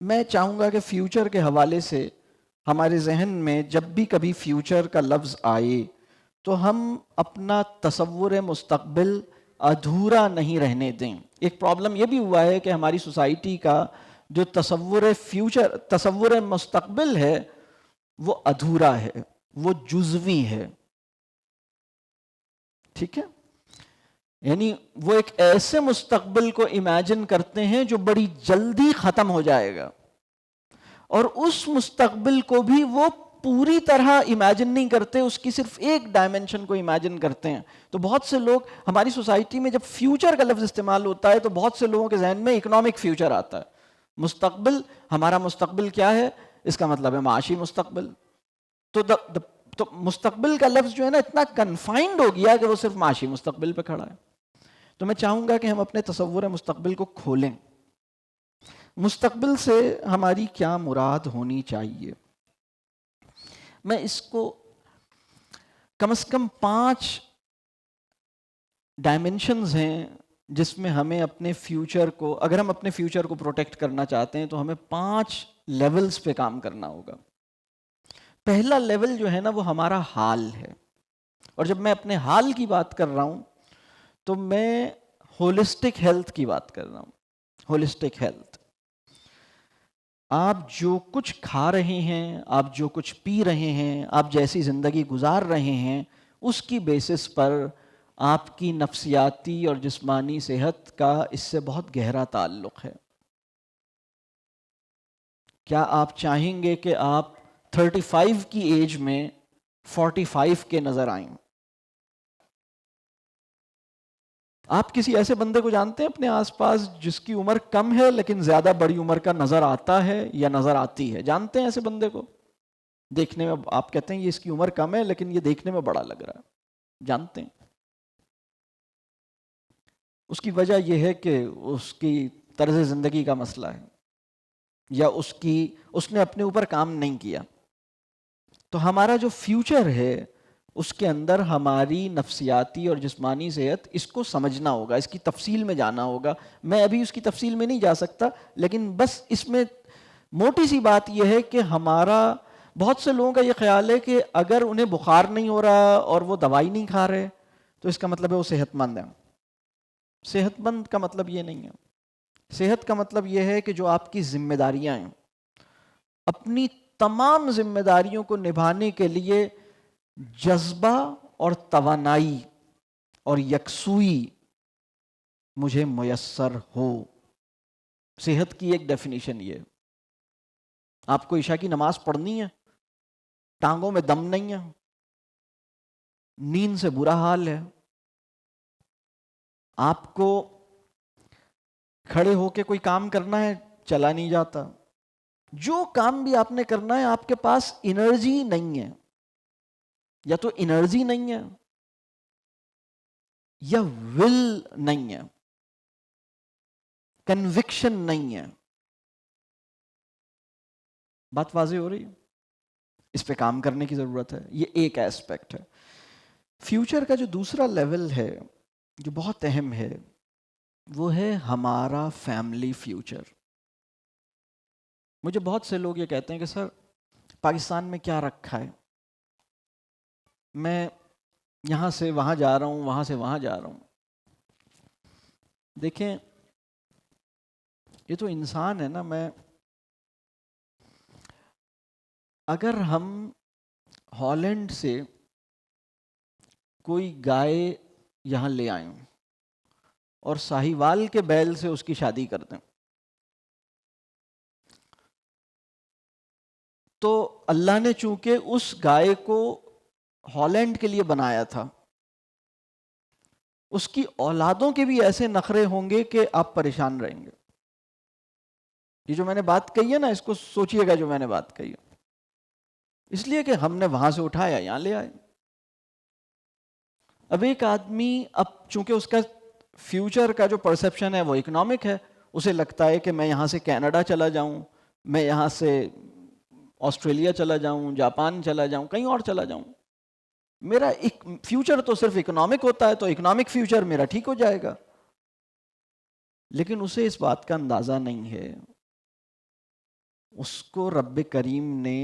میں چاہوں گا کہ فیوچر کے حوالے سے ہمارے ذہن میں جب بھی کبھی فیوچر کا لفظ آئے تو ہم اپنا تصور مستقبل ادھورا نہیں رہنے دیں. ایک پرابلم یہ بھی ہوا ہے کہ ہماری سوسائٹی کا جو تصور مستقبل ہے وہ ادھورا ہے، وہ جزوی ہے. ٹھیک ہے؟ یعنی وہ ایک ایسے مستقبل کو امیجن کرتے ہیں جو بڑی جلدی ختم ہو جائے گا، اور اس مستقبل کو بھی وہ پوری طرح امیجن نہیں کرتے، اس کی صرف ایک ڈائمنشن کو امیجن کرتے ہیں. تو بہت سے لوگ ہماری سوسائٹی میں جب فیوچر کا لفظ استعمال ہوتا ہے تو بہت سے لوگوں کے ذہن میں اکنامک فیوچر آتا ہے. مستقبل، ہمارا مستقبل کیا ہے؟ اس کا مطلب ہے معاشی مستقبل. تو مستقبل کا لفظ جو ہے نا اتنا کنفائنڈ ہو گیا کہ وہ صرف معاشی مستقبل پہ کھڑا ہے. تو میں چاہوں گا کہ ہم اپنے تصور مستقبل کو کھولیں. مستقبل سے ہماری کیا مراد ہونی چاہیے؟ میں اس کو کم از کم 5 ڈائمنشنز ہیں جس میں ہمیں اپنے فیوچر کو، اگر ہم اپنے فیوچر کو پروٹیکٹ کرنا چاہتے ہیں تو ہمیں 5 لیولز پہ کام کرنا ہوگا. پہلا لیول جو ہے نا وہ ہمارا حال ہے. اور جب میں اپنے حال کی بات کر رہا ہوں تو میں ہولسٹک ہیلتھ کی بات کر رہا ہوں. ہولسٹک ہیلتھ، آپ جو کچھ کھا رہے ہیں، آپ جو کچھ پی رہے ہیں، آپ جیسی زندگی گزار رہے ہیں، اس کی بیسس پر آپ کی نفسیاتی اور جسمانی صحت کا اس سے بہت گہرا تعلق ہے. کیا آپ چاہیں گے کہ آپ 35 کی ایج میں 45 کے نظر آئیں؟ آپ کسی ایسے بندے کو جانتے ہیں اپنے آس پاس جس کی عمر کم ہے لیکن زیادہ بڑی عمر کا نظر آتا ہے یا نظر آتی ہے؟ جانتے ہیں ایسے بندے کو؟ دیکھنے میں آپ کہتے ہیں یہ اس کی عمر کم ہے لیکن یہ دیکھنے میں بڑا لگ رہا ہے. جانتے ہیں؟ اس کی وجہ یہ ہے کہ اس کی طرز زندگی کا مسئلہ ہے، یا اس نے اپنے اوپر کام نہیں کیا. تو ہمارا جو فیوچر ہے اس کے اندر ہماری نفسیاتی اور جسمانی صحت، اس کو سمجھنا ہوگا، اس کی تفصیل میں جانا ہوگا. میں ابھی اس کی تفصیل میں نہیں جا سکتا، لیکن بس اس میں موٹی سی بات یہ ہے کہ ہمارا، بہت سے لوگوں کا یہ خیال ہے کہ اگر انہیں بخار نہیں ہو رہا اور وہ دوائی نہیں کھا رہے تو اس کا مطلب ہے وہ صحت مند ہیں. صحت مند کا مطلب یہ نہیں ہے. صحت کا مطلب یہ ہے کہ جو آپ کی ذمہ داریاں ہیں، اپنی تمام ذمہ داریوں کو نبھانے کے لیے جذبہ اور توانائی اور یکسوئی مجھے میسر ہو. صحت کی ایک ڈیفینیشن یہ ہے. آپ کو عشاء کی نماز پڑھنی ہے، ٹانگوں میں دم نہیں ہے، نیند سے برا حال ہے، آپ کو کھڑے ہو کے کوئی کام کرنا ہے، چلا نہیں جاتا، جو کام بھی آپ نے کرنا ہے آپ کے پاس انرجی نہیں ہے، یا تو انرجی نہیں ہے یا ول نہیں ہے، کنوکشن نہیں ہے. بات واضح ہو رہی ہے؟ اس پہ کام کرنے کی ضرورت ہے. یہ ایک ایسپیکٹ ہے. فیوچر کا جو دوسرا لیول ہے جو بہت اہم ہے وہ ہے ہمارا فیملی فیوچر. مجھے بہت سے لوگ یہ کہتے ہیں کہ سر پاکستان میں کیا رکھا ہے، میں یہاں سے وہاں جا رہا ہوں، وہاں سے وہاں جا رہا ہوں. دیکھیں یہ تو انسان ہے نا. میں اگر ہم ہالینڈ سے کوئی گائے یہاں لے آئیں اور ساہیوال کے بیل سے اس کی شادی کر دیں تو اللہ نے چونکہ اس گائے کو ہالینڈ کے لیے بنایا تھا، اس کی اولادوں کے بھی ایسے نخرے ہوں گے کہ آپ پریشان رہیں گے. یہ جو میں نے بات کہی ہے نا، اس کو سوچئے گا جو میں نے بات کہی ہے. اس لیے کہ ہم نے وہاں سے اٹھایا یہاں لے آئے. اب ایک آدمی اب چونکہ اس کا فیوچر کا جو پرسیپشن ہے وہ اکنامک ہے، اسے لگتا ہے کہ میں یہاں سے کینیڈا چلا جاؤں، میں یہاں سے آسٹریلیا چلا جاؤں، جاپان چلا جاؤں، کہیں اور چلا جاؤں. میرا ایک فیوچر تو صرف اکنامک ہوتا ہے تو اکنامک فیوچر میرا ٹھیک ہو جائے گا. لیکن اسے اس بات کا اندازہ نہیں ہے، اس کو رب کریم نے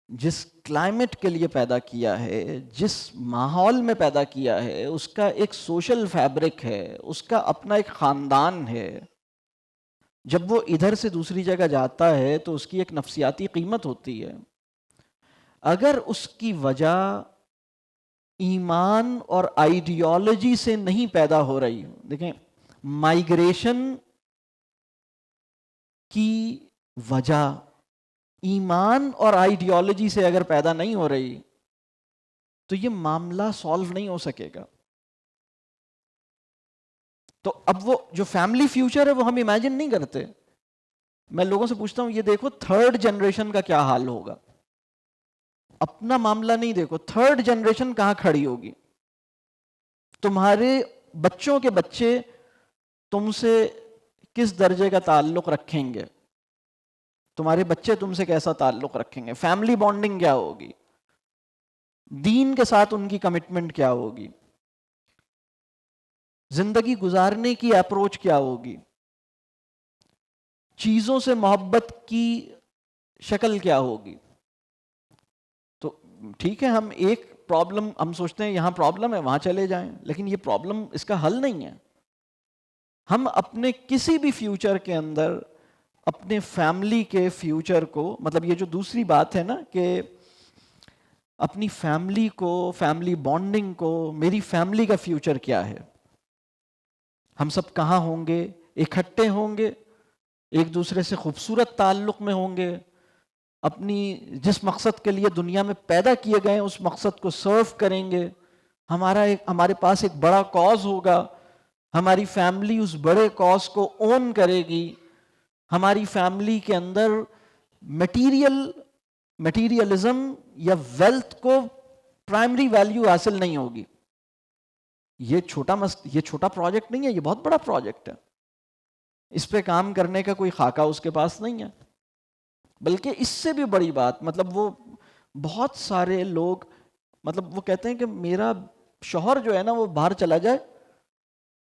جس کلائمیٹ کے لیے پیدا کیا ہے، جس ماحول میں پیدا کیا ہے، اس کا ایک سوشل فیبرک ہے، اس کا اپنا ایک خاندان ہے. جب وہ ادھر سے دوسری جگہ جاتا ہے تو اس کی ایک نفسیاتی قیمت ہوتی ہے. اگر اس کی وجہ ایمان اور آئیڈیالوجی سے نہیں پیدا ہو رہی، دیکھیں مائیگریشن کی وجہ ایمان اور آئیڈیالوجی سے اگر پیدا نہیں ہو رہی تو یہ معاملہ سالو نہیں ہو سکے گا. تو اب وہ جو فیملی فیوچر ہے وہ ہم امیجن نہیں کرتے. میں لوگوں سے پوچھتا ہوں یہ دیکھو تھرڈ جنریشن کا کیا حال ہوگا. اپنا معاملہ نہیں دیکھو، تھرڈ جنریشن کہاں کھڑی ہوگی. تمہارے بچوں کے بچے تم سے کس درجے کا تعلق رکھیں گے، تمہارے بچے تم سے کیسا تعلق رکھیں گے، فیملی بانڈنگ کیا ہوگی، دین کے ساتھ ان کی کمٹمنٹ کیا ہوگی، زندگی گزارنے کی اپروچ کیا ہوگی، چیزوں سے محبت کی شکل کیا ہوگی. تو ٹھیک ہے ہم ایک پرابلم ہم سوچتے ہیں یہاں پرابلم ہے وہاں چلے جائیں، لیکن یہ پرابلم اس کا حل نہیں ہے. ہم اپنے کسی بھی فیوچر کے اندر اپنے فیملی کے فیوچر کو، مطلب یہ جو دوسری بات ہے نا کہ اپنی فیملی کو، فیملی بانڈنگ کو، میری فیملی کا فیوچر کیا ہے، ہم سب کہاں ہوں گے، اکٹھے ہوں گے، ایک دوسرے سے خوبصورت تعلق میں ہوں گے، اپنی جس مقصد کے لیے دنیا میں پیدا کیے گئے اس مقصد کو سرو کریں گے، ہمارے پاس ایک بڑا کاز ہوگا، ہماری فیملی اس بڑے کاز کو اون کرے گی. ہماری فیملی کے اندر میٹیریلزم یا ویلتھ کو پرائمری ویلیو حاصل نہیں ہوگی. یہ چھوٹا پروجیکٹ نہیں ہے، یہ بہت بڑا پروجیکٹ ہے. اس پہ کام کرنے کا کوئی خاکہ اس کے پاس نہیں ہے. بلکہ اس سے بھی بڑی بات، مطلب وہ بہت سارے لوگ مطلب وہ کہتے ہیں کہ میرا شوہر جو ہے نا وہ باہر چلا جائے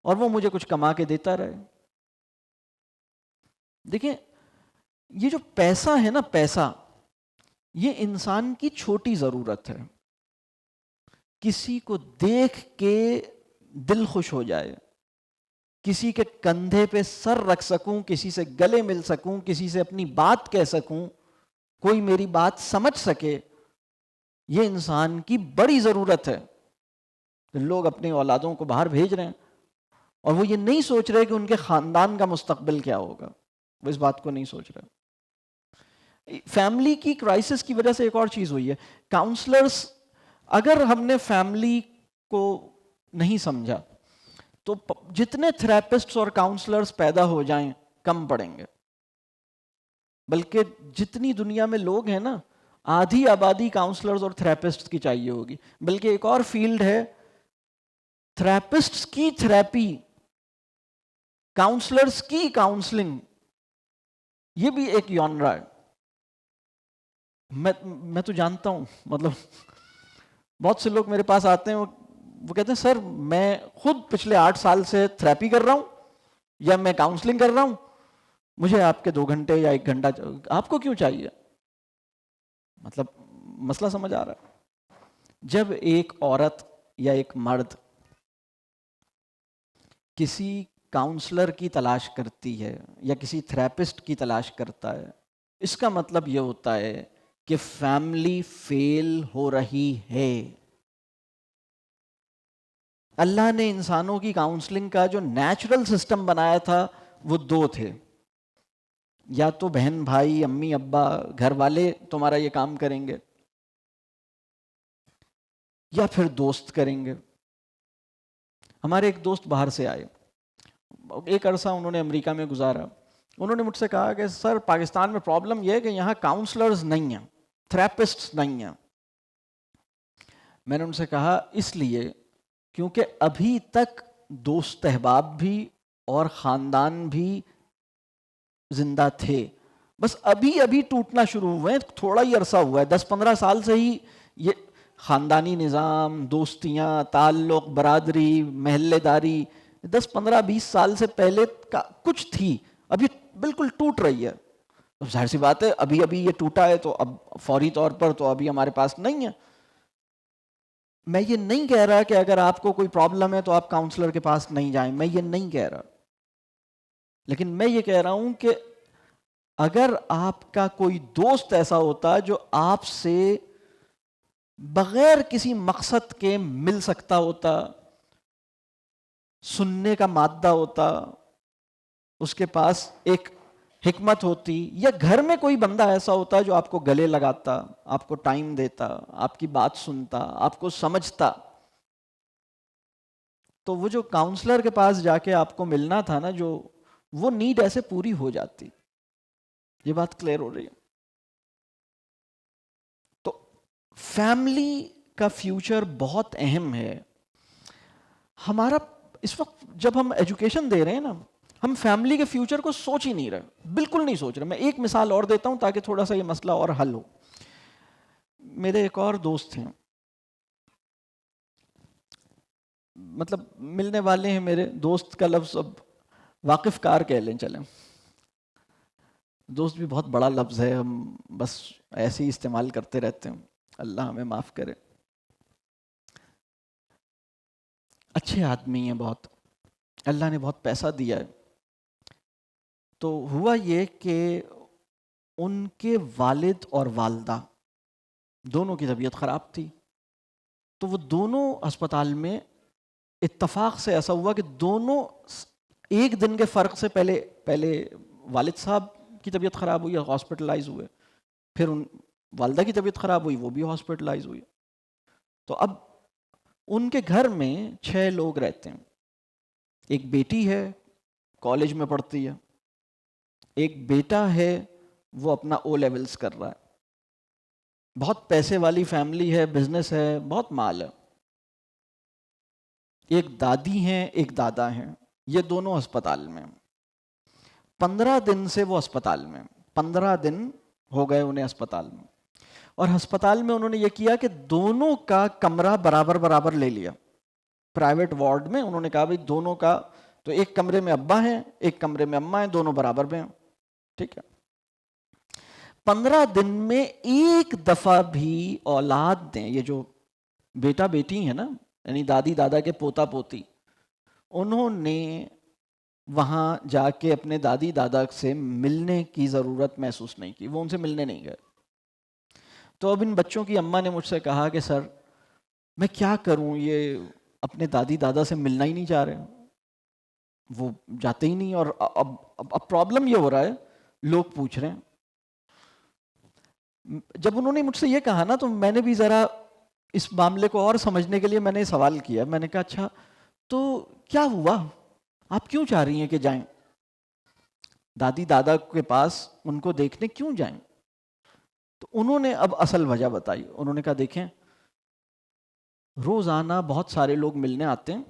اور وہ مجھے کچھ کما کے دیتا رہے. دیکھیں یہ جو پیسہ ہے نا، پیسہ یہ انسان کی چھوٹی ضرورت ہے. کسی کو دیکھ کے دل خوش ہو جائے، کسی کے کندھے پہ سر رکھ سکوں، کسی سے گلے مل سکوں، کسی سے اپنی بات کہہ سکوں، کوئی میری بات سمجھ سکے، یہ انسان کی بڑی ضرورت ہے. لوگ اپنی اولادوں کو باہر بھیج رہے ہیں اور وہ یہ نہیں سوچ رہے کہ ان کے خاندان کا مستقبل کیا ہوگا، وہ اس بات کو نہیں سوچ رہے. فیملی کی کرائسس کی وجہ سے ایک اور چیز ہوئی ہے. کاؤنسلرز، اگر ہم نے فیملی کو نہیں سمجھا تو جتنے تھراپسٹس اور کاؤنسلرز پیدا ہو جائیں کم پڑیں گے. بلکہ جتنی دنیا میں لوگ ہیں نا، آدھی آبادی کاؤنسلرز اور تھراپسٹ کی چاہیے ہوگی. بلکہ ایک اور فیلڈ ہے تھراپسٹ کی تھراپی، کاؤنسلرز کی کاؤنسلنگ. یہ بھی ایک یونرا ہے. میں تو جانتا ہوں، مطلب بہت سے لوگ میرے پاس آتے ہیں، وہ کہتے ہیں سر میں خود پچھلے 8 سال سے تھراپی کر رہا ہوں یا میں کاؤنسلنگ کر رہا ہوں، مجھے آپ کے 2 گھنٹے یا 1 گھنٹہ آپ کو کیوں چاہیے؟ مطلب مسئلہ سمجھ آ رہا ہے؟ جب ایک عورت یا ایک مرد کسی کاؤنسلر کی تلاش کرتی ہے یا کسی تھراپسٹ کی تلاش کرتا ہے، اس کا مطلب یہ ہوتا ہے کہ فیملی فیل ہو رہی ہے. اللہ نے انسانوں کی کاؤنسلنگ کا جو نیچرل سسٹم بنایا تھا وہ 2 تھے. یا تو بہن بھائی، امی ابا، گھر والے تمہارا یہ کام کریں گے، یا پھر دوست کریں گے. ہمارے ایک دوست باہر سے آئے، ایک عرصہ انہوں نے امریکہ میں گزارا. انہوں نے مجھ سے کہا کہ سر پاکستان میں پرابلم یہ ہے کہ یہاں کاؤنسلرز نہیں ہیں، تھراپسٹ نہیں ہیں. میں نے ان سے کہا اس لیے کیونکہ ابھی تک دوست احباب بھی اور خاندان بھی زندہ تھے، بس ابھی ابھی ٹوٹنا شروع ہوئے ہیں. تھوڑا ہی عرصہ ہوا ہے، 10-15 سال سے ہی یہ خاندانی نظام، دوستیاں، تعلق، برادری، محلے داری 10-15-20 سال سے پہلے کچھ تھی، ابھی بالکل ٹوٹ رہی ہے. ظاہر سی بات ہے ابھی ابھی یہ ٹوٹا ہے تو اب فوری طور پر تو ابھی ہمارے پاس نہیں ہے. میں یہ نہیں کہہ رہا کہ اگر آپ کو کوئی پرابلم ہے تو آپ کاؤنسلر کے پاس نہیں جائیں، میں یہ نہیں کہہ رہا. لیکن میں یہ کہہ رہا ہوں کہ اگر آپ کا کوئی دوست ایسا ہوتا جو آپ سے بغیر کسی مقصد کے مل سکتا ہوتا، سننے کا مادہ ہوتا، اس کے پاس ایک حکمت ہوتی، یا گھر میں کوئی بندہ ایسا ہوتا جو آپ کو گلے لگاتا، آپ کو ٹائم دیتا، آپ کی بات سنتا، آپ کو سمجھتا، تو وہ جو کاؤنسلر کے پاس جا کے آپ کو ملنا تھا نا، جو وہ نیڈ ایسے پوری ہو جاتی. یہ بات کلیئر ہو رہی ہے؟ تو فیملی کا فیوچر بہت اہم ہے. ہمارا اس وقت جب ہم ایجوکیشن دے رہے ہیں نا، ہم فیملی کے فیوچر کو سوچ ہی نہیں رہے، بالکل نہیں سوچ رہے. میں ایک مثال اور دیتا ہوں تاکہ تھوڑا سا یہ مسئلہ اور حل ہو. میرے ایک اور دوست ہیں، مطلب ملنے والے ہیں، میرے دوست کا لفظ اب واقف کار کہہ لیں چلیں. دوست بھی بہت بڑا لفظ ہے، ہم بس ایسے ہی استعمال کرتے رہتے ہیں، اللہ ہمیں معاف کرے. اچھے آدمی ہیں بہت، اللہ نے بہت پیسہ دیا ہے. تو ہوا یہ کہ ان کے والد اور والدہ دونوں کی طبیعت خراب تھی، تو وہ دونوں ہسپتال میں اتفاق سے ایسا ہوا کہ دونوں ایک دن کے فرق سے پہلے والد صاحب کی طبیعت خراب ہوئی، ہاسپٹلائز ہوئے، پھر والدہ کی طبیعت خراب ہوئی، وہ بھی ہاسپٹلائز ہوئی. تو اب ان کے گھر میں 6 لوگ رہتے ہیں. ایک بیٹی ہے، کالج میں پڑھتی ہے. ایک بیٹا ہے، وہ اپنا او لیولز کر رہا ہے. بہت پیسے والی فیملی ہے، بزنس ہے، بہت مال ہے. ایک دادی ہیں، ایک دادا ہیں، یہ دونوں ہسپتال میں. 15 دن سے وہ ہسپتال میں، 15 دن ہو گئے انہیں ہسپتال میں. اور ہسپتال میں انہوں نے یہ کیا کہ دونوں کا کمرہ برابر برابر لے لیا. پرائیویٹ وارڈ میں انہوں نے کہا بھائی دونوں کا، تو ایک کمرے میں ابا ہیں، ایک کمرے میں اماں ہیں، دونوں برابر میں ہیں. ٹھیک ہے. 15 دن میں ایک دفعہ بھی اولاد دیں، یہ جو بیٹا بیٹی ہیں نا، یعنی دادی دادا کے پوتا پوتی، انہوں نے وہاں جا کے اپنے دادی دادا سے ملنے کی ضرورت محسوس نہیں کی، وہ ان سے ملنے نہیں گئے. تو اب ان بچوں کی اماں نے مجھ سے کہا کہ سر میں کیا کروں، یہ اپنے دادی دادا سے ملنا ہی نہیں چاہ رہے، وہ جاتے ہی نہیں. اور اب پرابلم یہ ہو رہا ہے، لوگ پوچھ رہے ہیں. جب انہوں نے مجھ سے یہ کہا نا، تو میں نے بھی ذرا اس معاملے کو اور سمجھنے کے لیے میں نے سوال کیا. میں نے کہا اچھا تو کیا ہوا، آپ کیوں چاہ رہی ہیں کہ جائیں؟ دادی دادا کے پاس ان کو دیکھنے کیوں جائیں؟ تو انہوں نے اب اصل وجہ بتائی. انہوں نے کہا دیکھیں روزانہ بہت سارے لوگ ملنے آتے ہیں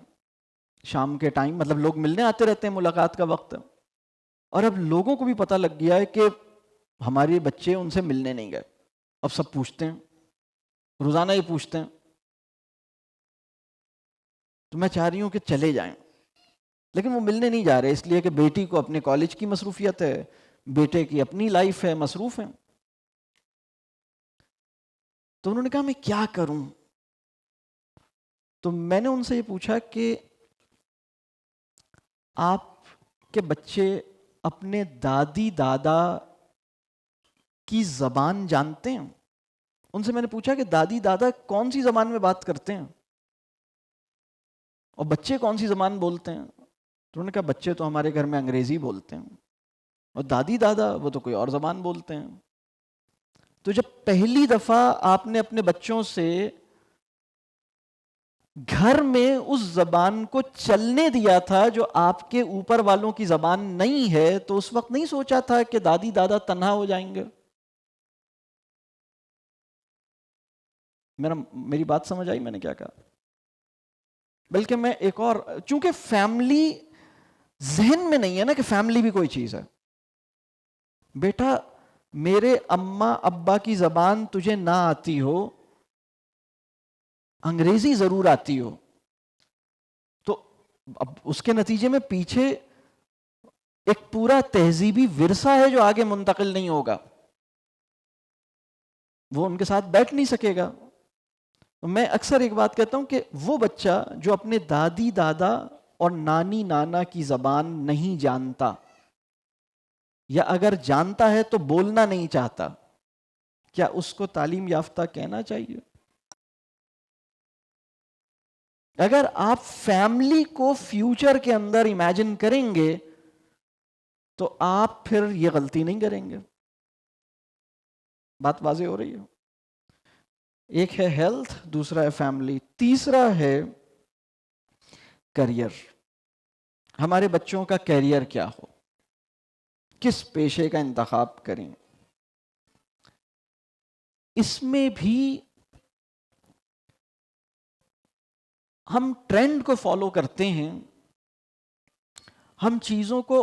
شام کے ٹائم، مطلب لوگ ملنے آتے رہتے ہیں، ملاقات کا وقت ہے، اور اب لوگوں کو بھی پتہ لگ گیا ہے کہ ہمارے بچے ان سے ملنے نہیں گئے. اب سب پوچھتے ہیں، روزانہ ہی پوچھتے ہیں. تو میں چاہ رہی ہوں کہ چلے جائیں، لیکن وہ ملنے نہیں جا رہے اس لیے کہ بیٹی کو اپنے کالج کی مصروفیت ہے، بیٹے کی اپنی لائف ہے، مصروف ہیں. تو انہوں نے کہا میں کیا کروں؟ تو میں نے ان سے یہ پوچھا کہ آپ کے بچے اپنے دادی دادا کی زبان جانتے ہیں؟ ان سے میں نے پوچھا کہ دادی دادا کون سی زبان میں بات کرتے ہیں اور بچے کون سی زبان بولتے ہیں؟ تو انہوں نے کہا بچے تو ہمارے گھر میں انگریزی بولتے ہیں اور دادی دادا وہ تو کوئی اور زبان بولتے ہیں. تو جب پہلی دفعہ آپ نے اپنے بچوں سے گھر میں اس زبان کو چلنے دیا تھا جو آپ کے اوپر والوں کی زبان نہیں ہے، تو اس وقت نہیں سوچا تھا کہ دادی دادا تنہا ہو جائیں گے؟ میری بات سمجھ آئی میں نے کیا کہا؟ بلکہ میں ایک اور، چونکہ فیملی ذہن میں نہیں ہے نا کہ فیملی بھی کوئی چیز ہے. بیٹا میرے اماں ابا کی زبان تجھے نہ آتی ہو، انگریزی ضرور آتی ہو، تو اب اس کے نتیجے میں پیچھے ایک پورا تہذیبی ورثہ ہے جو آگے منتقل نہیں ہوگا، وہ ان کے ساتھ بیٹھ نہیں سکے گا. میں اکثر ایک بات کہتا ہوں کہ وہ بچہ جو اپنے دادی دادا اور نانی نانا کی زبان نہیں جانتا، یا اگر جانتا ہے تو بولنا نہیں چاہتا، کیا اس کو تعلیم یافتہ کہنا چاہیے؟ اگر آپ فیملی کو فیوچر کے اندر امیجن کریں گے تو آپ پھر یہ غلطی نہیں کریں گے. بات واضح ہو رہی ہے؟ ایک ہے ہیلتھ، دوسرا ہے فیملی، تیسرا ہے کیریئر. ہمارے بچوں کا کیریئر کیا ہو، کس پیشے کا انتخاب کریں. اس میں بھی ہم ٹرینڈ کو فالو کرتے ہیں، ہم چیزوں کو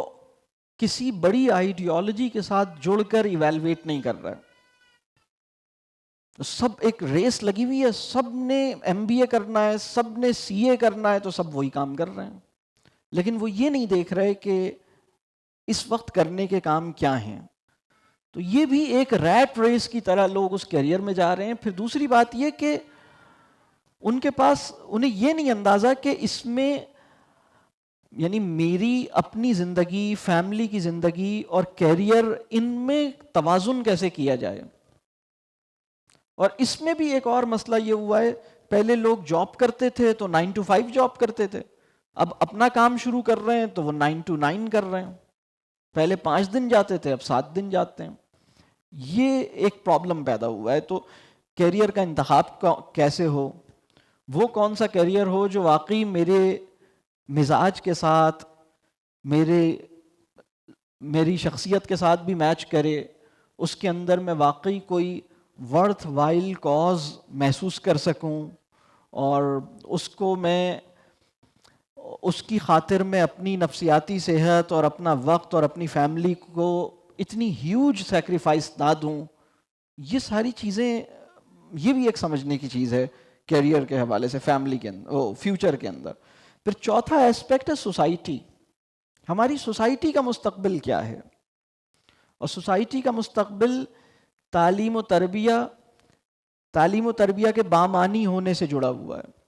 کسی بڑی آئیڈیالوجی کے ساتھ جوڑ کر ایویلویٹ نہیں کر رہے. سب ایک ریس لگی ہوئی ہے، سب نے ایم بی اے کرنا ہے، سب نے سی اے کرنا ہے، تو سب وہی کام کر رہے ہیں، لیکن وہ یہ نہیں دیکھ رہے کہ اس وقت کرنے کے کام کیا ہیں. تو یہ بھی ایک ریٹ ریس کی طرح لوگ اس کیریئر میں جا رہے ہیں. پھر دوسری بات یہ کہ ان کے پاس، انہیں یہ نہیں اندازہ کہ اس میں یعنی میری اپنی زندگی، فیملی کی زندگی اور کیریئر، ان میں توازن کیسے کیا جائے. اور اس میں بھی ایک اور مسئلہ یہ ہوا ہے، پہلے لوگ جاب کرتے تھے تو 9 to 5 جاب کرتے تھے، اب اپنا کام شروع کر رہے ہیں تو وہ 9 to 9 کر رہے ہیں. پہلے 5 دن جاتے تھے، اب 7 دن جاتے ہیں. یہ ایک پرابلم پیدا ہوا ہے. تو کیریئر کا انتخاب کیسے ہو، وہ کون سا کیریئر ہو جو واقعی میرے مزاج کے ساتھ، میری شخصیت کے ساتھ بھی میچ کرے، اس کے اندر میں واقعی کوئی ورتھ وائل کاز محسوس کر سکوں، اور اس کو میں اس کی خاطر میں اپنی نفسیاتی صحت اور اپنا وقت اور اپنی فیملی کو اتنی ہیوج سیکریفائس نہ دوں. یہ ساری چیزیں، یہ بھی ایک سمجھنے کی چیز ہے کیریئر کے حوالے سے، فیملی کے اندر، فیوچر کے اندر. پھر چوتھا ایسپیکٹ ہے سوسائٹی. ہماری سوسائٹی کا مستقبل کیا ہے؟ اور سوسائٹی کا مستقبل تعلیم و تربیہ کے بامانی ہونے سے جڑا ہوا ہے.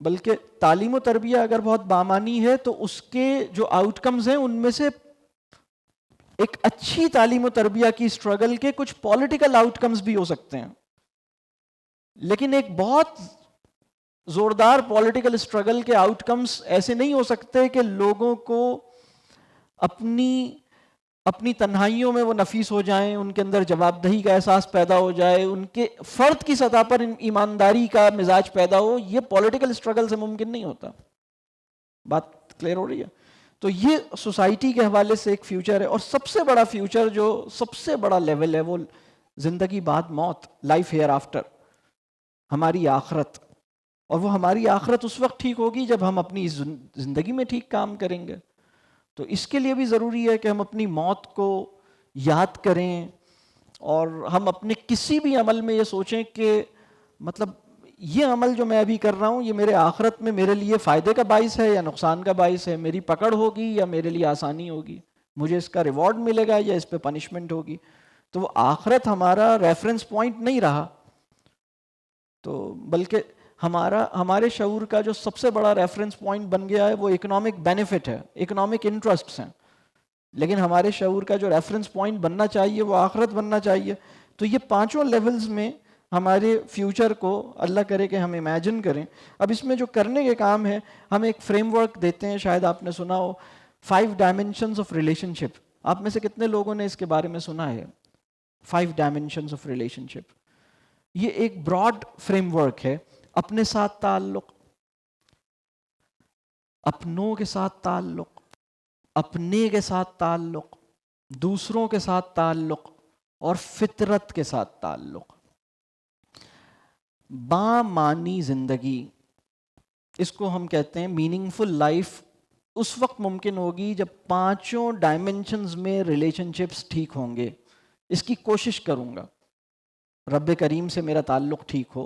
بلکہ تعلیم و تربیہ اگر بہت بامانی ہے تو اس کے جو آؤٹ کمز ہیں ان میں سے ایک اچھی تعلیم و تربیہ کی اسٹرگل کے کچھ پولیٹیکل آؤٹ کمز بھی ہو سکتے ہیں، لیکن ایک بہت زوردار پولیٹیکل اسٹرگل کے آؤٹ کمز ایسے نہیں ہو سکتے کہ لوگوں کو اپنی تنہائیوں میں وہ نفیس ہو جائیں، ان کے اندر جواب دہی کا احساس پیدا ہو جائے، ان کے فرد کی سطح پر ایمانداری کا مزاج پیدا ہو. یہ پولیٹیکل اسٹرگل سے ممکن نہیں ہوتا. بات کلیئر ہو رہی ہے؟ تو یہ سوسائٹی کے حوالے سے ایک فیوچر ہے. اور سب سے بڑا فیوچر جو سب سے بڑا لیول ہے وہ زندگی بعد موت، لائف ہیئر آفٹر، ہماری آخرت. اور وہ ہماری آخرت اس وقت ٹھیک ہوگی جب ہم اپنی زندگی میں ٹھیک کام کریں گے. تو اس کے لیے بھی ضروری ہے کہ ہم اپنی موت کو یاد کریں، اور ہم اپنے کسی بھی عمل میں یہ سوچیں کہ مطلب یہ عمل جو میں ابھی کر رہا ہوں یہ میرے آخرت میں میرے لیے فائدے کا باعث ہے یا نقصان کا باعث ہے، میری پکڑ ہوگی یا میرے لیے آسانی ہوگی، مجھے اس کا ریوارڈ ملے گا یا اس پہ پنشمنٹ ہوگی. تو وہ آخرت ہمارا ریفرنس پوائنٹ نہیں رہا، تو بلکہ ہمارے شعور کا جو سب سے بڑا ریفرنس پوائنٹ بن گیا ہے وہ اکنامک بینیفٹ ہے، اکنامک انٹرسٹس ہیں. لیکن ہمارے شعور کا جو ریفرنس پوائنٹ بننا چاہیے وہ آخرت بننا چاہیے. تو یہ پانچوں لیولز میں ہمارے فیوچر کو اللہ کرے کہ ہم امیجن کریں. اب اس میں جو کرنے کے کام ہے، ہم ایک فریم ورک دیتے ہیں، شاید آپ نے سنا ہو 5 ڈائمینشنز آف ریلیشن شپ. آپ میں سے کتنے لوگوں نے اس کے بارے میں سنا ہے 5 ڈائمینشنز آف ریلیشن شپ؟ یہ ایک براڈ فریم ورک ہے. اپنے ساتھ تعلق، اپنوں کے ساتھ تعلق، اپنے کے ساتھ تعلق، دوسروں کے ساتھ تعلق، اور فطرت کے ساتھ تعلق. بامعنی زندگی، اس کو ہم کہتے ہیں میننگ فل لائف، اس وقت ممکن ہوگی جب پانچوں ڈائمینشنز میں ریلیشن شپس ٹھیک ہوں گے. اس کی کوشش کروں گا رب کریم سے میرا تعلق ٹھیک ہو.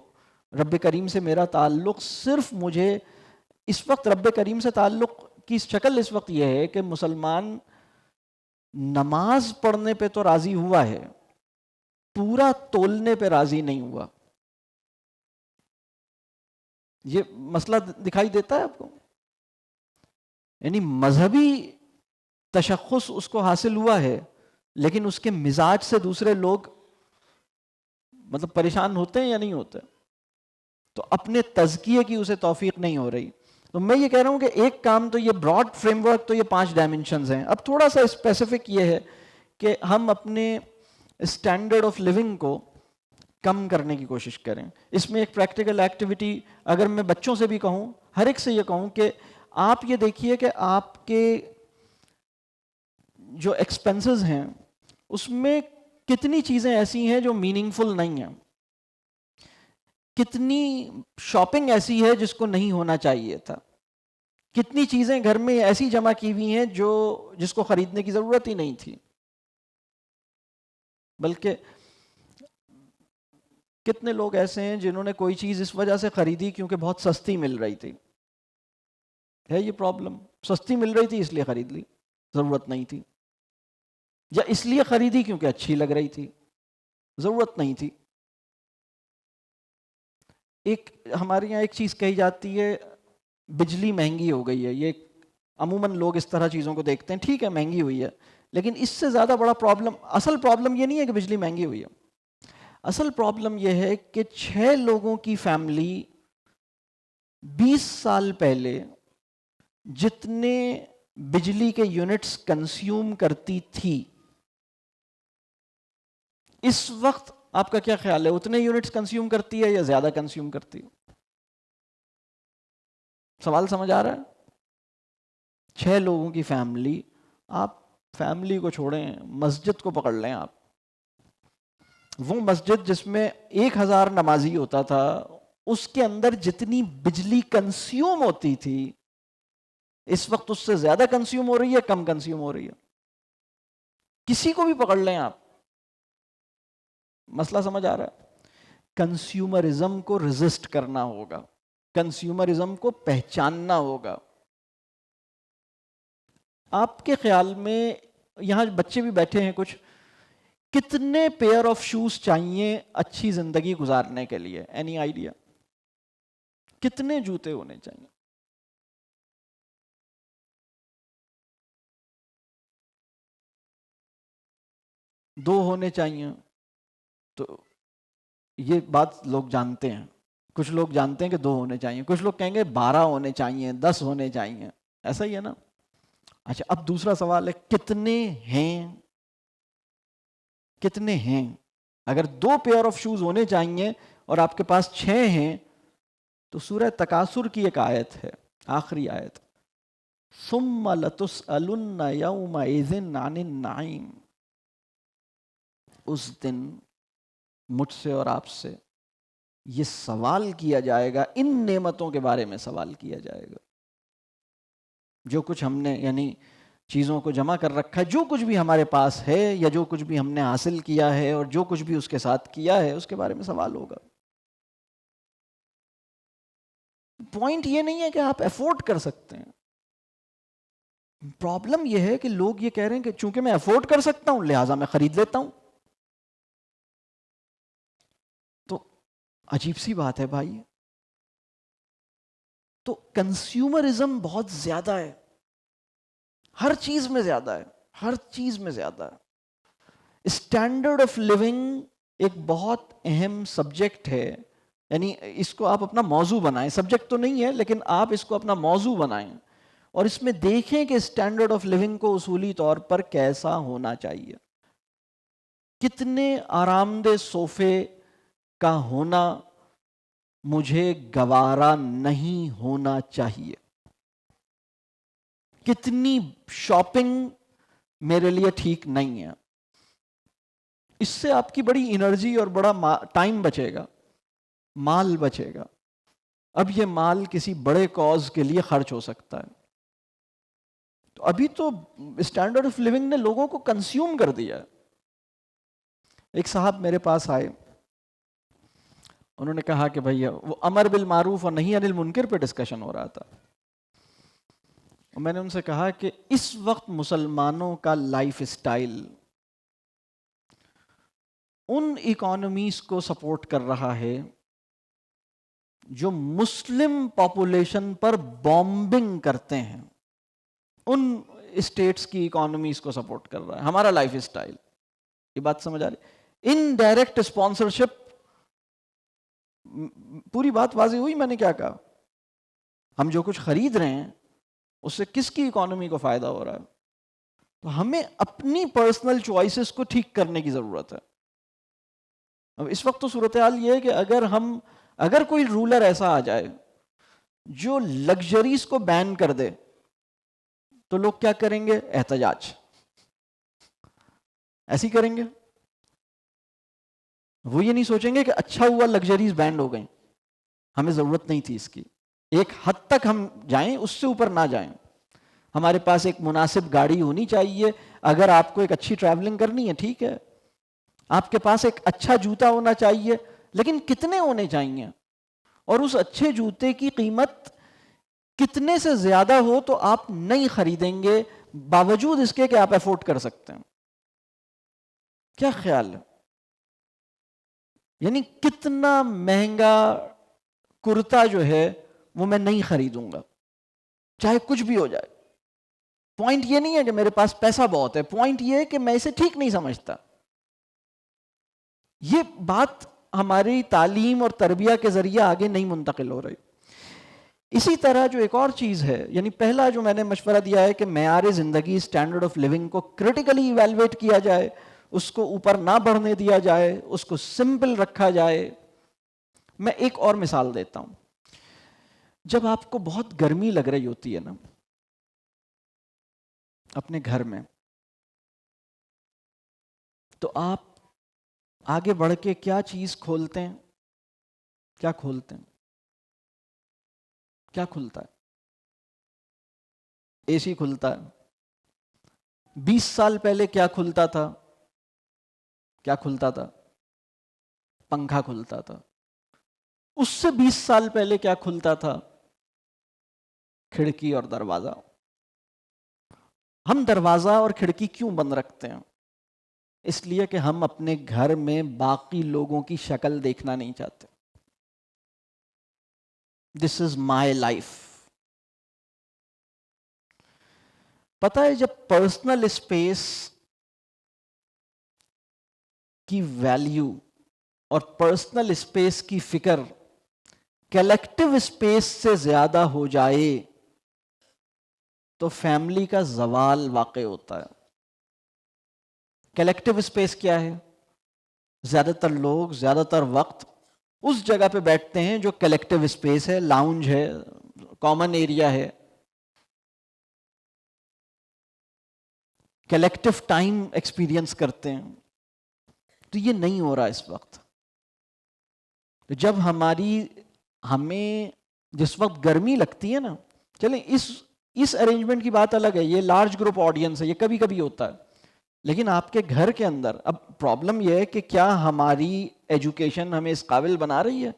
رب کریم سے میرا تعلق صرف مجھے اس وقت، رب کریم سے تعلق کی شکل اس وقت یہ ہے کہ مسلمان نماز پڑھنے پہ تو راضی ہوا ہے، پورا تولنے پہ راضی نہیں ہوا. یہ مسئلہ دکھائی دیتا ہے آپ کو؟ یعنی مذہبی تشخص اس کو حاصل ہوا ہے، لیکن اس کے مزاج سے دوسرے لوگ مطلب پریشان ہوتے ہیں یا نہیں ہوتے؟ تو اپنے تزکیے کی اسے توفیق نہیں ہو رہی. تو میں یہ کہہ رہا ہوں کہ ایک کام تو یہ براڈ فریم ورک، تو یہ 5 ڈائمینشنز ہیں. اب تھوڑا سا اسپیسیفک یہ ہے کہ ہم اپنے اسٹینڈرڈ آف لیونگ کو کم کرنے کی کوشش کریں. اس میں ایک پریکٹیکل ایکٹیویٹی اگر میں بچوں سے بھی کہوں، ہر ایک سے یہ کہوں کہ آپ یہ دیکھیے کہ آپ کے جو ایکسپنسز ہیں اس میں کتنی چیزیں ایسی ہیں جو میننگ فل نہیں ہیں، کتنی شاپنگ ایسی ہے جس کو نہیں ہونا چاہیے تھا، کتنی چیزیں گھر میں ایسی جمع کی ہوئی ہیں جس کو خریدنے کی ضرورت ہی نہیں تھی. بلکہ کتنے لوگ ایسے ہیں جنہوں نے کوئی چیز اس وجہ سے خریدی کیونکہ بہت سستی مل رہی تھی. ہے یہ پرابلم، سستی مل رہی تھی اس لیے خرید لی، ضرورت نہیں تھی. یا اس لیے خریدی کیونکہ اچھی لگ رہی تھی، ضرورت نہیں تھی. ایک ہمارے یہاں ایک چیز کہی جاتی ہے، بجلی مہنگی ہو گئی ہے. یہ عموماً لوگ اس طرح چیزوں کو دیکھتے ہیں، ٹھیک ہے مہنگی ہوئی ہے، لیکن اس سے زیادہ بڑا پرابلم، اصل پرابلم یہ نہیں ہے کہ بجلی مہنگی ہوئی ہے. اصل پرابلم یہ ہے کہ 6 لوگوں کی فیملی 20 سال پہلے جتنے بجلی کے یونٹس کنزیوم کرتی تھی، اس وقت آپ کا کیا خیال ہے اتنے یونٹس کنزیوم کرتی ہے یا زیادہ کنزیوم کرتی ہے؟ سوال سمجھ آ رہا ہے؟ 6 لوگوں کی فیملی، آپ فیملی کو چھوڑیں، مسجد کو پکڑ لیں. آپ وہ مسجد جس میں 1000 نمازی ہوتا تھا، اس کے اندر جتنی بجلی کنزیوم ہوتی تھی اس وقت اس سے زیادہ کنزیوم ہو رہی ہے، کم کنزیوم ہو رہی ہے؟ کسی کو بھی پکڑ لیں آپ. مسئلہ سمجھ آ رہا ہے؟ کنزیومرزم کو ریزسٹ کرنا ہوگا، کنزیومرزم کو پہچاننا ہوگا. آپ کے خیال میں یہاں بچے بھی بیٹھے ہیں کچھ، کتنے پیئر آف شوز چاہیے اچھی زندگی گزارنے کے لیے؟ Any idea? کتنے جوتے ہونے چاہیے؟ دو ہونے چاہیے. تو یہ بات لوگ جانتے ہیں، کچھ لوگ جانتے ہیں کہ 2 ہونے چاہیے، کچھ لوگ کہیں گے 12 ہونے چاہیے، 10 ہونے چاہیے. ایسا ہی ہے نا؟ اچھا، اب دوسرا سوال ہے کتنے ہیں؟ کتنے ہیں؟ اگر 2 پیئر آف شوز ہونے چاہیے اور آپ کے پاس 6 ہیں، تو سورہ تکاثر کی ایک آیت ہے، آخری آیت، ثم لتسألن یومئذ عن النعیم، اس دن مجھ سے اور آپ سے یہ سوال کیا جائے گا، ان نعمتوں کے بارے میں سوال کیا جائے گا، جو کچھ ہم نے یعنی چیزوں کو جمع کر رکھا ہے، جو کچھ بھی ہمارے پاس ہے یا جو کچھ بھی ہم نے حاصل کیا ہے اور جو کچھ بھی اس کے ساتھ کیا ہے، اس کے بارے میں سوال ہوگا۔ پوائنٹ یہ نہیں ہے کہ آپ افورڈ کر سکتے ہیں، پرابلم یہ ہے کہ لوگ یہ کہہ رہے ہیں کہ چونکہ میں افورڈ کر سکتا ہوں لہٰذا میں خرید لیتا ہوں۔ تو عجیب سی بات ہے بھائی، تو کنزیومرزم بہت زیادہ ہے، ہر چیز میں زیادہ ہے، ہر چیز میں زیادہ ہے۔ اسٹینڈرڈ آف لیونگ ایک بہت اہم سبجیکٹ ہے، یعنی اس کو آپ اپنا موضوع بنائیں، سبجیکٹ تو نہیں ہے لیکن آپ اس کو اپنا موضوع بنائیں اور اس میں دیکھیں کہ اسٹینڈرڈ آف لیونگ کو اصولی طور پر کیسا ہونا چاہیے۔ کتنے آرام دہ صوفے کا ہونا مجھے گوارا نہیں ہونا چاہیے، کتنی شاپنگ میرے لیے ٹھیک نہیں ہے۔ اس سے آپ کی بڑی انرجی اور بڑا ٹائم بچے گا، مال بچے گا۔ اب یہ مال کسی بڑے کاز کے لیے خرچ ہو سکتا ہے۔ تو ابھی تو اسٹینڈرڈ آف لیونگ نے لوگوں کو کنزیوم کر دیا ہے۔ ایک صاحب میرے پاس آئے، انہوں نے کہا کہ بھیا وہ امر بالمعروف اور نہی عن المنکر پہ ڈسکشن ہو رہا تھا، میں نے ان سے کہا کہ اس وقت مسلمانوں کا لائف اسٹائل ان اکانومیز کو سپورٹ کر رہا ہے جو مسلم پاپولیشن پر بامبنگ کرتے ہیں، ان اسٹیٹس کی اکانومیز کو سپورٹ کر رہا ہے ہمارا لائف اسٹائل۔ یہ بات سمجھ آ رہی؟ انڈائریکٹ اسپانسرشپ، پوری بات واضح ہوئی میں نے کیا کہا؟ ہم جو کچھ خرید رہے ہیں اس سے کس کی اکانومی کو فائدہ ہو رہا ہے؟ تو ہمیں اپنی پرسنل چوائسز کو ٹھیک کرنے کی ضرورت ہے۔ اب اس وقت تو صورتحال یہ ہے کہ اگر کوئی رولر ایسا آ جائے جو لگژریز کو بین کر دے تو لوگ کیا کریں گے؟ احتجاج ایسی کریں گے۔ وہ یہ نہیں سوچیں گے کہ اچھا ہوا لگژریز بینڈ ہو گئیں، ہمیں ضرورت نہیں تھی اس کی، ایک حد تک ہم جائیں، اس سے اوپر نہ جائیں۔ ہمارے پاس ایک مناسب گاڑی ہونی چاہیے، اگر آپ کو ایک اچھی ٹریولنگ کرنی ہے ٹھیک ہے، آپ کے پاس ایک اچھا جوتا ہونا چاہیے، لیکن کتنے ہونے چاہیے؟ اور اس اچھے جوتے کی قیمت کتنے سے زیادہ ہو تو آپ نہیں خریدیں گے باوجود اس کے کہ آپ افورڈ کر سکتے ہیں؟ کیا خیال ہے؟ یعنی کتنا مہنگا کرتا جو ہے وہ میں نہیں خریدوں گا چاہے کچھ بھی ہو جائے۔ پوائنٹ یہ نہیں ہے کہ میرے پاس پیسہ بہت ہے، پوائنٹ یہ ہے کہ میں اسے ٹھیک نہیں سمجھتا۔ یہ بات ہماری تعلیم اور تربیہ کے ذریعے آگے نہیں منتقل ہو رہی۔ اسی طرح جو ایک اور چیز ہے، یعنی پہلا جو میں نے مشورہ دیا ہے کہ معیار زندگی، اسٹینڈرڈ آف لیونگ کو کریٹیکلی ایویلویٹ کیا جائے، اس کو اوپر نہ بڑھنے دیا جائے، اس کو سمپل رکھا جائے۔ میں ایک اور مثال دیتا ہوں۔ جب آپ کو بہت گرمی لگ رہی ہوتی ہے نا اپنے گھر میں، تو آپ آگے بڑھ کے کیا چیز کھولتے ہیں؟ کیا کھولتے ہیں؟ کیا کھلتا ہے؟ اے سی کھلتا ہے۔ 20 سال پہلے کیا کھلتا تھا؟ کیا کھلتا تھا؟ پنکھا کھلتا تھا۔ اس سے 20 سال پہلے کیا کھلتا تھا؟ کھڑکی اور دروازہ۔ ہم دروازہ اور کھڑکی کیوں بند رکھتے ہیں؟ اس لیے کہ ہم اپنے گھر میں باقی لوگوں کی شکل دیکھنا نہیں چاہتے۔ دس از مائی لائف۔ پتہ ہے جب پرسنل اسپیس کی ویلیو اور پرسنل اسپیس کی فکر کلیکٹیو اسپیس سے زیادہ ہو جائے تو فیملی کا زوال واقع ہوتا ہے۔ کلیکٹیو اسپیس کیا ہے؟ زیادہ تر لوگ زیادہ تر وقت اس جگہ پہ بیٹھتے ہیں جو کلیکٹیو اسپیس ہے، لاؤنج ہے، کامن ایریا ہے۔ کلیکٹیو ٹائم ایکسپیرینس کرتے ہیں. تو یہ نہیں ہو رہا اس وقت. تو جب ہمیں جس وقت گرمی لگتی ہے نا، چلیں اس ارینجمنٹ کی بات الگ ہے، یہ لارج گروپ آڈینس ہے، یہ کبھی کبھی ہوتا ہے. لیکن آپ کے گھر کے اندر اب پرابلم یہ ہے کہ کیا ہماری ایجوکیشن ہمیں اس قابل بنا رہی ہے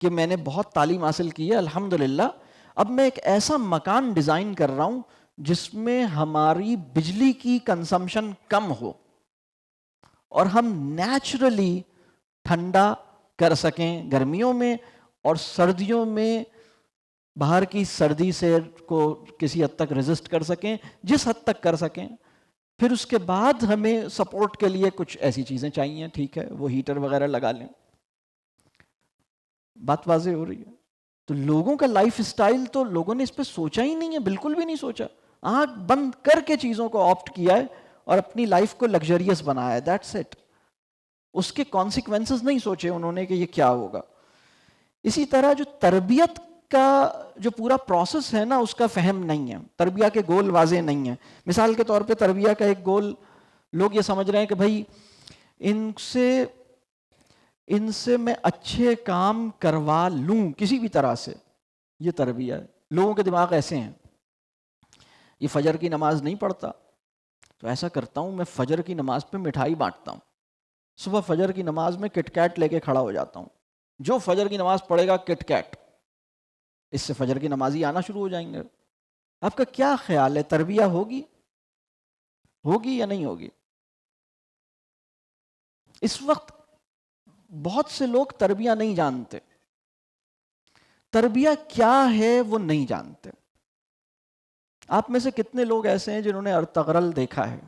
کہ میں نے بہت تعلیم حاصل کی ہے الحمدللہ، اب میں ایک ایسا مکان ڈیزائن کر رہا ہوں جس میں ہماری بجلی کی کنزمپشن کم ہو اور ہم نیچرلی ٹھنڈا کر سکیں گرمیوں میں، اور سردیوں میں باہر کی سردی سے کو کسی حد تک ریزسٹ کر سکیں، جس حد تک کر سکیں. پھر اس کے بعد ہمیں سپورٹ کے لیے کچھ ایسی چیزیں چاہیے، ٹھیک ہے وہ ہیٹر وغیرہ لگا لیں. بات واضح ہو رہی ہے؟ تو لوگوں کا لائف اسٹائل تو لوگوں نے اس پہ سوچا ہی نہیں ہے، بالکل بھی نہیں سوچا. آنکھ بند کر کے چیزوں کو آپٹ کیا ہے اور اپنی لائف کو لگژریس بنایا ہے، دیٹس اٹ. اس کے کانسیکوینسز نہیں سوچے انہوں نے کہ یہ کیا ہوگا. اسی طرح جو تربیت کا جو پورا پروسیس ہے نا، اس کا فہم نہیں ہے، تربیہ کے گول واضح نہیں ہیں. مثال کے طور پہ تربیہ کا ایک گول لوگ یہ سمجھ رہے ہیں کہ بھائی ان سے میں اچھے کام کروا لوں کسی بھی طرح سے، یہ تربیہ ہے. لوگوں کے دماغ ایسے ہیں. یہ فجر کی نماز نہیں پڑھتا تو ایسا کرتا ہوں میں فجر کی نماز پہ مٹھائی بانٹتا ہوں، صبح فجر کی نماز میں کٹ کیٹ لے کے کھڑا ہو جاتا ہوں، جو فجر کی نماز پڑھے گا کٹ کیٹ، اس سے فجر کی نمازی آنا شروع ہو جائیں گے. آپ کا کیا خیال ہے، تربیہ ہوگی یا نہیں ہوگی؟ اس وقت بہت سے لوگ تربیہ نہیں جانتے، تربیہ کیا ہے وہ نہیں جانتے. آپ میں سے کتنے لوگ ایسے ہیں جنہوں نے ارطغرل دیکھا ہے؟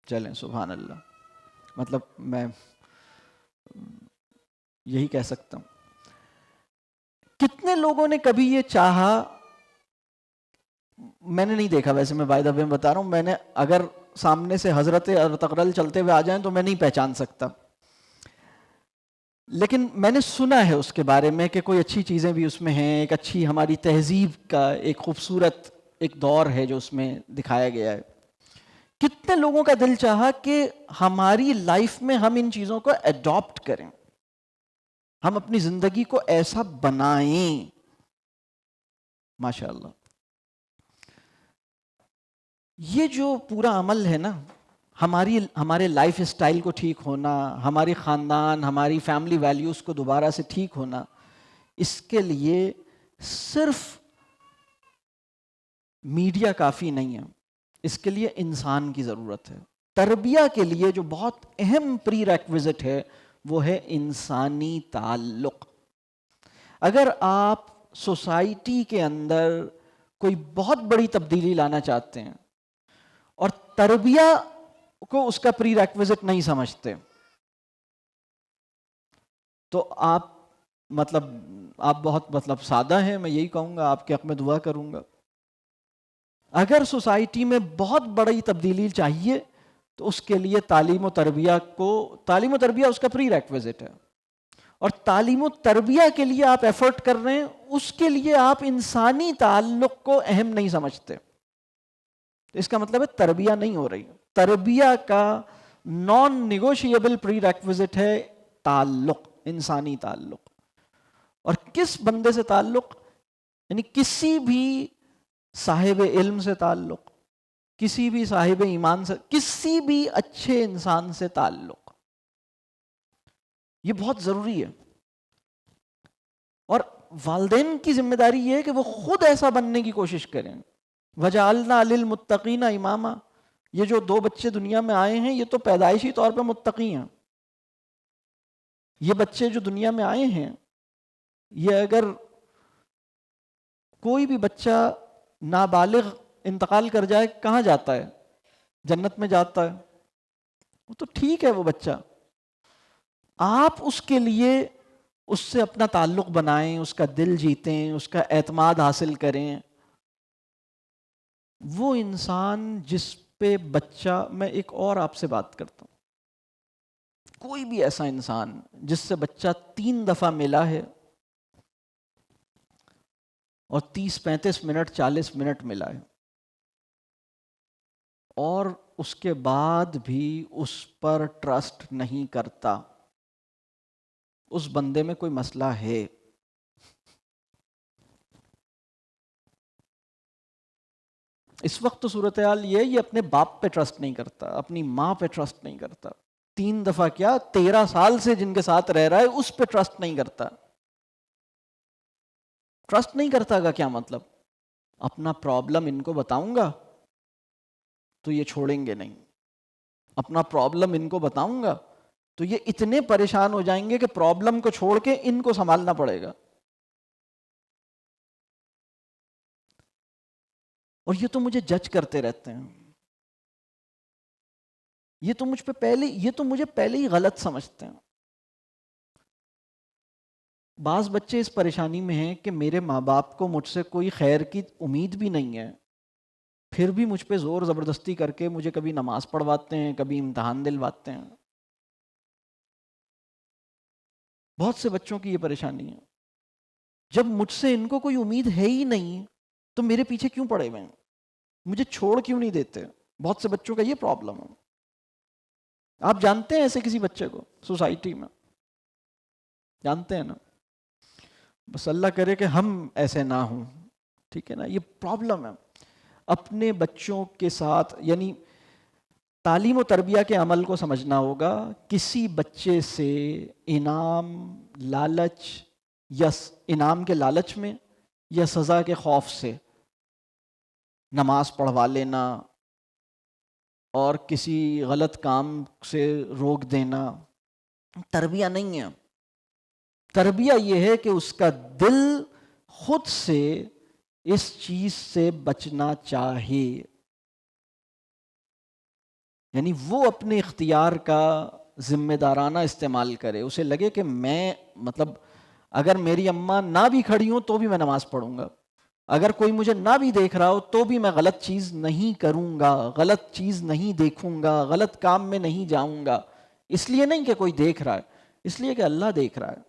چلیں سبحان اللہ، مطلب میں یہی کہہ سکتا ہوں. کتنے لوگوں نے کبھی یہ چاہا، میں نے نہیں دیکھا ویسے، میں بائی دا وے بتا رہا ہوں، میں نے اگر سامنے سے حضرت ارطغرل چلتے ہوئے آ جائیں تو میں نہیں پہچان سکتا، لیکن میں نے سنا ہے اس کے بارے میں کہ کوئی اچھی چیزیں بھی اس میں ہیں، ایک اچھی ہماری تہذیب کا ایک خوبصورت ایک دور ہے جو اس میں دکھایا گیا ہے. کتنے لوگوں کا دل چاہا کہ ہماری لائف میں ہم ان چیزوں کو اڈاپٹ کریں، ہم اپنی زندگی کو ایسا بنائیں. ماشاء اللہ. یہ جو پورا عمل ہے نا، ہمارے لائف اسٹائل کو ٹھیک ہونا، ہماری خاندان، ہماری فیملی ویلیوز کو دوبارہ سے ٹھیک ہونا، اس کے لیے صرف میڈیا کافی نہیں ہے، اس کے لیے انسان کی ضرورت ہے. تربیہ کے لیے جو بہت اہم پری ریکویزٹ ہے وہ ہے انسانی تعلق. اگر آپ سوسائٹی کے اندر کوئی بہت بڑی تبدیلی لانا چاہتے ہیں اور تربیہ کو اس کا پری ریکویزٹ نہیں سمجھتے تو آپ بہت سادہ ہیں، میں یہی کہوں گا، آپ کے حق میں دعا کروں گا. اگر سوسائٹی میں بہت بڑی تبدیلی چاہیے تو اس کے لیے تعلیم و تربیہ اس کا پری ریکویزٹ ہے، اور تعلیم و تربیہ کے لیے آپ ایفرٹ کر رہے ہیں، اس کے لیے آپ انسانی تعلق کو اہم نہیں سمجھتے. اس کا مطلب ہے تربیہ نہیں ہو رہی. تربیہ کا نان نیگوشیبل پری ریکویزٹ ہے تعلق، انسانی تعلق. اور کس بندے سے تعلق؟ یعنی کسی بھی صاحب علم سے تعلق، کسی بھی صاحب ایمان سے، کسی بھی اچھے انسان سے تعلق. یہ بہت ضروری ہے. اور والدین کی ذمہ داری یہ ہے کہ وہ خود ایسا بننے کی کوشش کریں. وَجَعَلْنَا لِلْمُتَّقِينَ إِمَامًا. یہ جو 2 بچے دنیا میں آئے ہیں یہ تو پیدائشی طور پہ متقی ہیں. یہ بچے جو دنیا میں آئے ہیں، یہ اگر کوئی بھی بچہ نابالغ انتقال کر جائے کہاں جاتا ہے؟ جنت میں جاتا ہے. وہ تو ٹھیک ہے وہ بچہ، آپ اس کے لیے اس سے اپنا تعلق بنائیں، اس کا دل جیتیں، اس کا اعتماد حاصل کریں. وہ انسان جس پہ بچہ، میں ایک اور آپ سے بات کرتا ہوں، کوئی بھی ایسا انسان جس سے بچہ 3 دفعہ ملا ہے اور 30-35 منٹ 40 منٹ ملا ہے، اور اس کے بعد بھی اس پر ٹرسٹ نہیں کرتا، اس بندے میں کوئی مسئلہ ہے۔ اس وقت تو صورتحال یہ اپنے باپ پہ ٹرسٹ نہیں کرتا، اپنی ماں پہ ٹرسٹ نہیں کرتا، 3 دفعہ کیا 13 سال سے جن کے ساتھ رہ رہا ہے اس پہ ٹرسٹ نہیں کرتا۔ ٹرسٹ نہیں کرتا کا کیا مطلب؟ اپنا پرابلم ان کو بتاؤں گا تو یہ چھوڑیں گے نہیں، اپنا پرابلم ان کو بتاؤں گا تو یہ اتنے پریشان ہو جائیں گے کہ پرابلم کو چھوڑ کے ان کو سنبھالنا پڑے گا۔ اور یہ تو مجھے جج کرتے رہتے ہیں، یہ تو مجھے پہلے ہی غلط سمجھتے ہیں۔ بعض بچے اس پریشانی میں ہیں کہ میرے ماں باپ کو مجھ سے کوئی خیر کی امید بھی نہیں ہے، پھر بھی مجھ پہ زور زبردستی کر کے مجھے کبھی نماز پڑھواتے ہیں، کبھی امتحان دلواتے ہیں۔ بہت سے بچوں کی یہ پریشانی ہے، جب مجھ سے ان کو کوئی امید ہے ہی نہیں تو میرے پیچھے کیوں پڑے ہوئے ہیں، مجھے چھوڑ کیوں نہیں دیتے؟ بہت سے بچوں کا یہ پرابلم ہے۔ آپ جانتے ہیں ایسے کسی بچے کو سوسائٹی میں؟ جانتے ہیں نا؟ بس اللہ کرے کہ ہم ایسے نہ ہوں، ٹھیک ہے نا؟ یہ پرابلم ہے اپنے بچوں کے ساتھ۔ یعنی تعلیم و تربیہ کے عمل کو سمجھنا ہوگا۔ کسی بچے سے انعام، لالچ یا انعام کے لالچ میں یا سزا کے خوف سے نماز پڑھوا لینا اور کسی غلط کام سے روک دینا تربیہ نہیں ہے۔ تربیہ یہ ہے کہ اس کا دل خود سے اس چیز سے بچنا چاہے، یعنی وہ اپنے اختیار کا ذمہ دارانہ استعمال کرے، اسے لگے کہ میں اگر میری اماں نہ بھی کھڑی ہوں تو بھی میں نماز پڑھوں گا، اگر کوئی مجھے نہ بھی دیکھ رہا ہو تو بھی میں غلط چیز نہیں کروں گا، غلط چیز نہیں دیکھوں گا، غلط کام میں نہیں جاؤں گا۔ اس لیے نہیں کہ کوئی دیکھ رہا ہے، اس لیے کہ اللہ دیکھ رہا ہے۔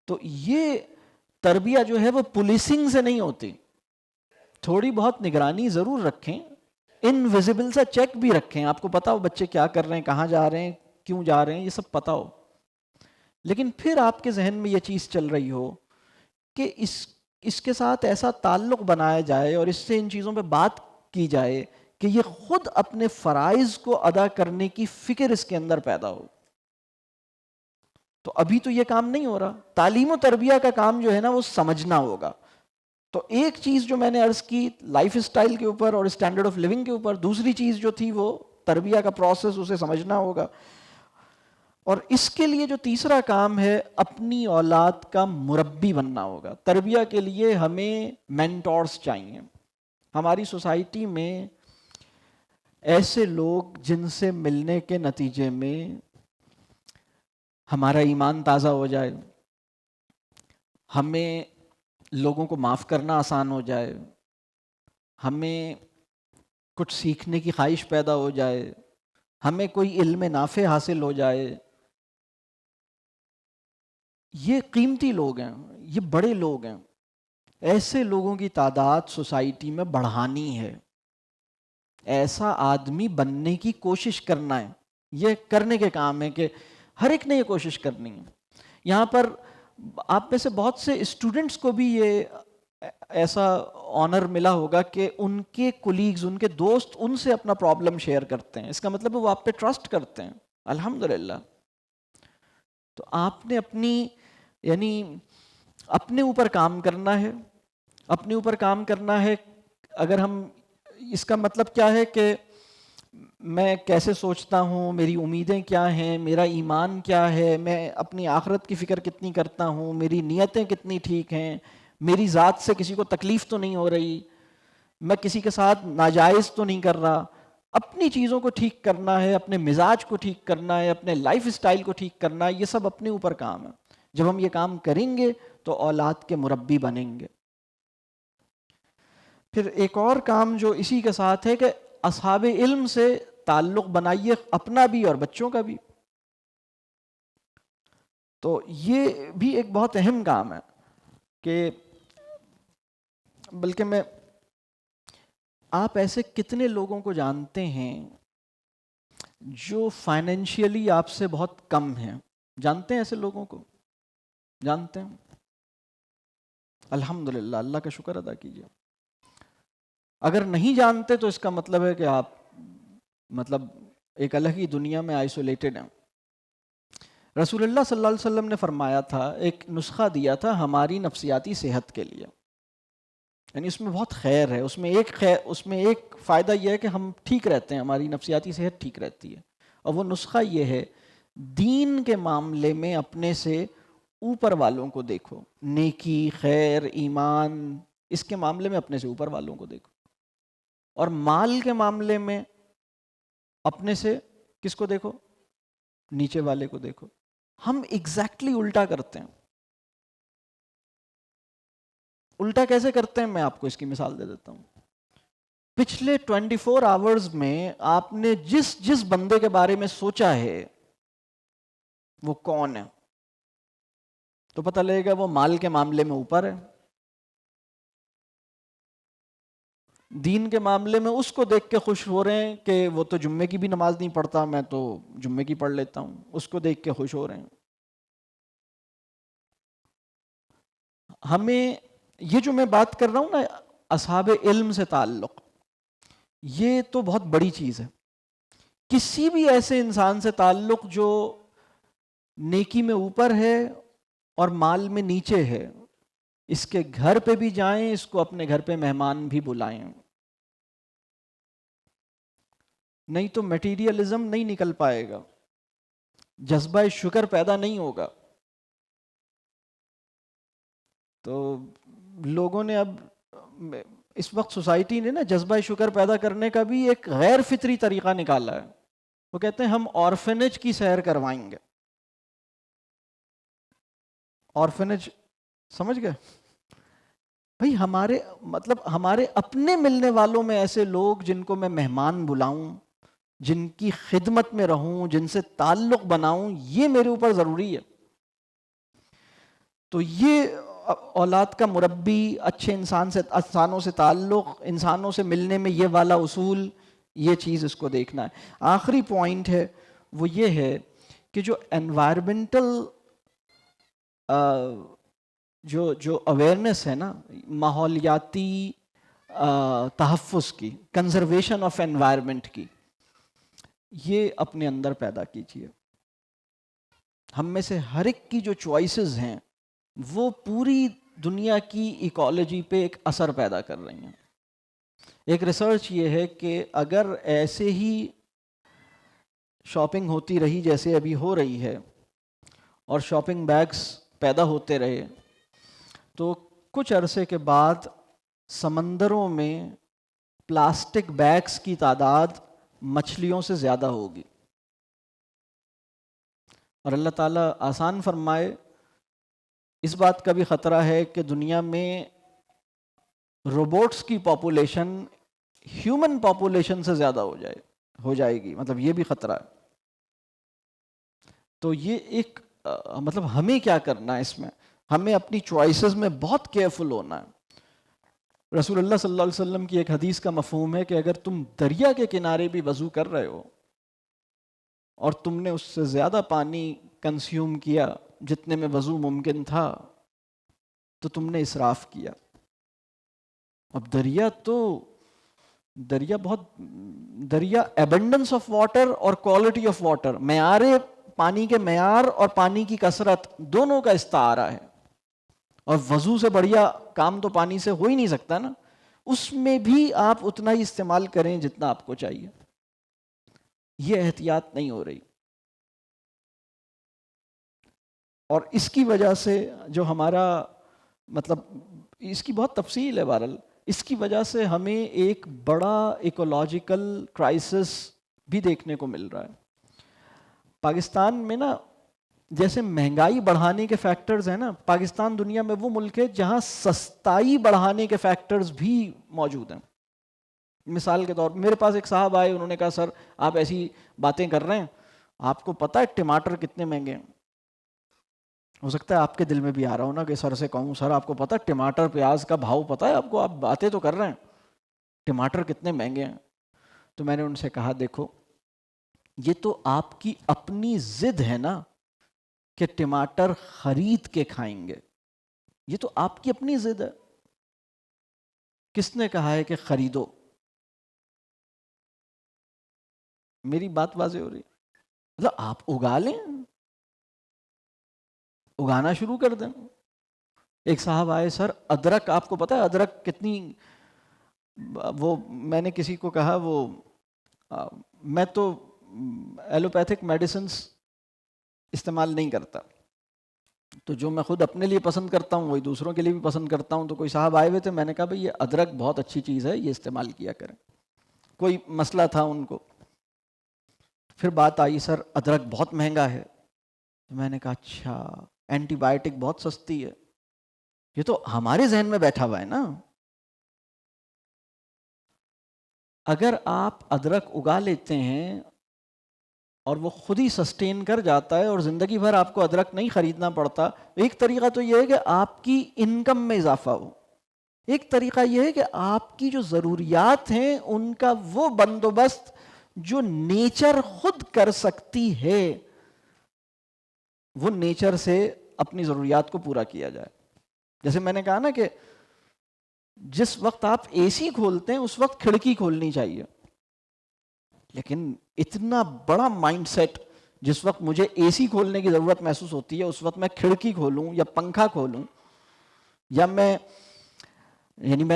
تو یہ تربیہ جو ہے وہ پولیسنگ سے نہیں ہوتی، تھوڑی بہت نگرانی ضرور رکھیں، انویزیبل سا چیک بھی رکھیں، آپ کو پتا ہو بچے کیا کر رہے ہیں، کہاں جا رہے ہیں، کیوں جا رہے ہیں، یہ سب پتا ہو۔ لیکن پھر آپ کے ذہن میں یہ چیز چل رہی ہو کہ اس کے ساتھ ایسا تعلق بنایا جائے اور اس سے ان چیزوں پہ بات کی جائے کہ یہ خود اپنے فرائض کو ادا کرنے کی فکر اس کے اندر پیدا ہو۔ تو ابھی تو یہ کام نہیں ہو رہا۔ تعلیم و تربیہ کا کام جو ہے نا وہ سمجھنا ہوگا۔ تو ایک چیز جو میں نے عرض کی لائف اسٹائل کے اوپر اور اسٹینڈرڈ آف لیونگ کے اوپر، دوسری چیز جو تھی وہ تربیہ کا پروسیس، اسے سمجھنا ہوگا۔ اور اس کے لیے جو تیسرا کام ہے اپنی اولاد کا مربی بننا ہوگا۔ تربیہ کے لیے ہمیں مینٹورز چاہیے۔ ہماری سوسائٹی میں ایسے لوگ جن سے ملنے کے نتیجے میں ہمارا ایمان تازہ ہو جائے، ہمیں لوگوں کو معاف کرنا آسان ہو جائے، ہمیں کچھ سیکھنے کی خواہش پیدا ہو جائے، ہمیں کوئی علم نافع حاصل ہو جائے، یہ قیمتی لوگ ہیں، یہ بڑے لوگ ہیں۔ ایسے لوگوں کی تعداد سوسائٹی میں بڑھانی ہے، ایسا آدمی بننے کی کوشش کرنا ہے۔ یہ کرنے کے کام ہے کہ ہر ایک نے یہ کوشش کرنی ہے۔ یہاں پر آپ میں سے بہت سے اسٹوڈنٹس کو بھی یہ ایسا آنر ملا ہوگا کہ ان کے کولیگز، ان کے دوست ان سے اپنا پرابلم شیئر کرتے ہیں، اس کا مطلب ہے وہ آپ پہ ٹرسٹ کرتے ہیں۔ الحمدللہ۔ تو آپ نے اپنے اوپر کام کرنا ہے، اپنے اوپر کام کرنا ہے۔ اگر ہم اس کا مطلب کیا ہے کہ میں کیسے سوچتا ہوں، میری امیدیں کیا ہیں، میرا ایمان کیا ہے، میں اپنی آخرت کی فکر کتنی کرتا ہوں، میری نیتیں کتنی ٹھیک ہیں، میری ذات سے کسی کو تکلیف تو نہیں ہو رہی، میں کسی کے ساتھ ناجائز تو نہیں کر رہا۔ اپنی چیزوں کو ٹھیک کرنا ہے، اپنے مزاج کو ٹھیک کرنا ہے، اپنے لائف اسٹائل کو ٹھیک کرنا ہے، یہ سب اپنے اوپر کام ہے۔ جب ہم یہ کام کریں گے تو اولاد کے مربی بنیں گے۔ پھر ایک اور کام جو اسی کے ساتھ ہے کہ اصحاب علم سے تعلق بنائیے، اپنا بھی اور بچوں کا بھی۔ تو یہ بھی ایک بہت اہم کام ہے کہ بلکہ میں آپ ایسے کتنے لوگوں کو جانتے ہیں جو فائنینشیلی آپ سے بہت کم ہیں؟ جانتے ہیں ایسے لوگوں کو؟ جانتے ہیں؟ الحمدللہ، اللہ کا شکر ادا کیجیے۔ اگر نہیں جانتے تو اس کا مطلب ہے کہ آپ مطلب ایک الگ ہی دنیا میں آئسولیٹڈ ہیں۔ رسول اللہ صلی اللہ علیہ وسلم نے فرمایا تھا، ایک نسخہ دیا تھا ہماری نفسیاتی صحت کے لیے، یعنی اس میں بہت خیر ہے، اس میں ایک فائدہ یہ ہے کہ ہم ٹھیک رہتے ہیں، ہماری نفسیاتی صحت ٹھیک رہتی ہے، اور وہ نسخہ یہ ہے، دین کے معاملے میں اپنے سے اوپر والوں کو دیکھو، نیکی، خیر، ایمان، اس کے معاملے میں اپنے سے اوپر والوں کو دیکھو، اور مال کے معاملے میں اپنے سے کس کو دیکھو؟ نیچے والے کو دیکھو۔ ہم ایگزیکٹلی الٹا کرتے ہیں۔ الٹا کیسے کرتے ہیں؟ میں آپ کو اس کی مثال دے دیتا ہوں۔ پچھلے 24 آورز میں آپ نے جس بندے کے بارے میں سوچا ہے وہ کون ہے، تو پتہ لگے گا وہ مال کے معاملے میں اوپر ہے۔ دین کے معاملے میں اس کو دیکھ کے خوش ہو رہے ہیں کہ وہ تو جمعے کی بھی نماز نہیں پڑھتا، میں تو جمعے کی پڑھ لیتا ہوں، اس کو دیکھ کے خوش ہو رہے ہیں۔ ہمیں یہ جو میں بات کر رہا ہوں نا، اصحاب علم سے تعلق، یہ تو بہت بڑی چیز ہے۔ کسی بھی ایسے انسان سے تعلق جو نیکی میں اوپر ہے اور مال میں نیچے ہے، اس کے گھر پہ بھی جائیں، اس کو اپنے گھر پہ مہمان بھی بلائیں، نہیں تو میٹیریلزم نہیں نکل پائے گا، جذبہ شکر پیدا نہیں ہوگا۔ تو لوگوں نے اب اس وقت سوسائٹی نے نا جذبہ شکر پیدا کرنے کا بھی ایک غیر فطری طریقہ نکالا ہے۔ وہ کہتے ہیں ہم آرفنیج کی سیر کروائیں گے۔ آرفنیج سمجھ گئے؟ بھئی ہمارے اپنے ملنے والوں میں ایسے لوگ جن کو میں مہمان بلاؤں، جن کی خدمت میں رہوں، جن سے تعلق بناؤں، یہ میرے اوپر ضروری ہے۔ تو یہ اولاد کا مربی، اچھے انسانوں سے تعلق، انسانوں سے ملنے میں یہ والا اصول، یہ چیز اس کو دیکھنا ہے۔ آخری پوائنٹ ہے وہ یہ ہے کہ جو انوائرمنٹل جو اویئرنیس ہے نا، ماحولیاتی تحفظ کی، کنزرویشن آف انوائرمنٹ کی، یہ اپنے اندر پیدا کیجیے۔ ہم میں سے ہر ایک کی جو چوائسز ہیں وہ پوری دنیا کی ایکالوجی پہ ایک اثر پیدا کر رہی ہیں۔ ایک ریسرچ یہ ہے کہ اگر ایسے ہی شاپنگ ہوتی رہی جیسے ابھی ہو رہی ہے، اور شاپنگ بیگز پیدا ہوتے رہے، تو کچھ عرصے کے بعد سمندروں میں پلاسٹک بیگز کی تعداد مچھلیوں سے زیادہ ہوگی۔ اور اللہ تعالیٰ آسان فرمائے، اس بات کا بھی خطرہ ہے کہ دنیا میں روبوٹس کی پاپولیشن ہیومن پاپولیشن سے زیادہ ہو جائے گی، مطلب یہ بھی خطرہ ہے۔ تو یہ ایک ہمیں کیا کرنا ہے اس میں؟ ہمیں اپنی چوائسز میں بہت کیئرفل ہونا ہے۔ رسول اللہ صلی اللہ علیہ وسلم کی ایک حدیث کا مفہوم ہے کہ اگر تم دریا کے کنارے بھی وضو کر رہے ہو اور تم نے اس سے زیادہ پانی کنزیوم کیا جتنے میں وضو ممکن تھا، تو تم نے اسراف کیا۔ اب دریا ایبنڈنس آف واٹر اور کوالٹی آف واٹر، پانی کے معیار اور پانی کی کثرت دونوں کا استعارہ ہے، اور وضو سے بڑھیا کام تو پانی سے ہو ہی نہیں سکتا نا، اس میں بھی آپ اتنا ہی استعمال کریں جتنا آپ کو چاہیے۔ یہ احتیاط نہیں ہو رہی، اور اس کی وجہ سے جو ہمارا اس کی بہت تفصیل ہے، بہرحال اس کی وجہ سے ہمیں ایک بڑا ایکولوجیکل کرائسس بھی دیکھنے کو مل رہا ہے۔ پاکستان میں نا جیسے مہنگائی بڑھانے کے فیکٹرز ہیں نا، پاکستان دنیا میں وہ ملک ہے جہاں سستائی بڑھانے کے فیکٹرز بھی موجود ہیں۔ مثال کے طور پر میرے پاس ایک صاحب آئے، انہوں نے کہا سر آپ ایسی باتیں کر رہے ہیں، آپ کو پتہ ہے ٹماٹر کتنے مہنگے ہیں؟ ہو سکتا ہے آپ کے دل میں بھی آ رہا ہو نا کہ سر سے کہوں سر آپ کو پتہ ہے ٹماٹر پیاز کا بھاؤ پتہ ہے آپ کو؟ آپ باتیں تو کر رہے ہیں، ٹماٹر کتنے مہنگے ہیں. تو میں نے ان سے کہا دیکھو یہ تو آپ کی اپنی ضد ہے نا کہ ٹماٹر خرید کے کھائیں گے، یہ تو آپ کی اپنی ضد ہے. کس نے کہا ہے کہ خریدو؟ میری بات واضح ہو رہی ہے؟ مطلب آپ اگا لیں، اگانا شروع کر دیں. ایک صاحب آئے، سر ادرک آپ کو پتہ ہے ادرک کتنی، وہ میں نے کسی کو کہا وہ میں تو ایلوپیتھک میڈیسنس استعمال نہیں کرتا، تو جو میں خود اپنے لیے پسند کرتا ہوں وہی دوسروں کے لیے بھی پسند کرتا ہوں. تو کوئی صاحب آئے ہوئے تھے، میں نے کہا بھئی یہ ادرک بہت اچھی چیز ہے، یہ استعمال کیا کریں. کوئی مسئلہ تھا ان کو. پھر بات آئی سر ادرک بہت مہنگا ہے. میں نے کہا اچھا، اینٹی بائیوٹک بہت سستی ہے. یہ تو ہمارے ذہن میں بیٹھا ہوا ہے نا. اگر آپ ادرک اگا لیتے ہیں اور وہ خود ہی سسٹین کر جاتا ہے اور زندگی بھر آپ کو ادرک نہیں خریدنا پڑتا، ایک طریقہ تو یہ ہے کہ آپ کی انکم میں اضافہ ہو. ایک طریقہ یہ ہے کہ آپ کی جو ضروریات ہیں ان کا وہ بندوبست جو نیچر خود کر سکتی ہے، وہ نیچر سے اپنی ضروریات کو پورا کیا جائے. جیسے میں نے کہا نا کہ جس وقت آپ اے سی کھولتے ہیں اس وقت کھڑکی کھولنی چاہیے، لیکن اتنا بڑا مائنڈ سیٹ، جس وقت مجھے اے سی کھولنے کی ضرورت محسوس ہوتی ہے اس وقت میں کھڑکی کھولوں یا پنکھا کھولوں، یا میں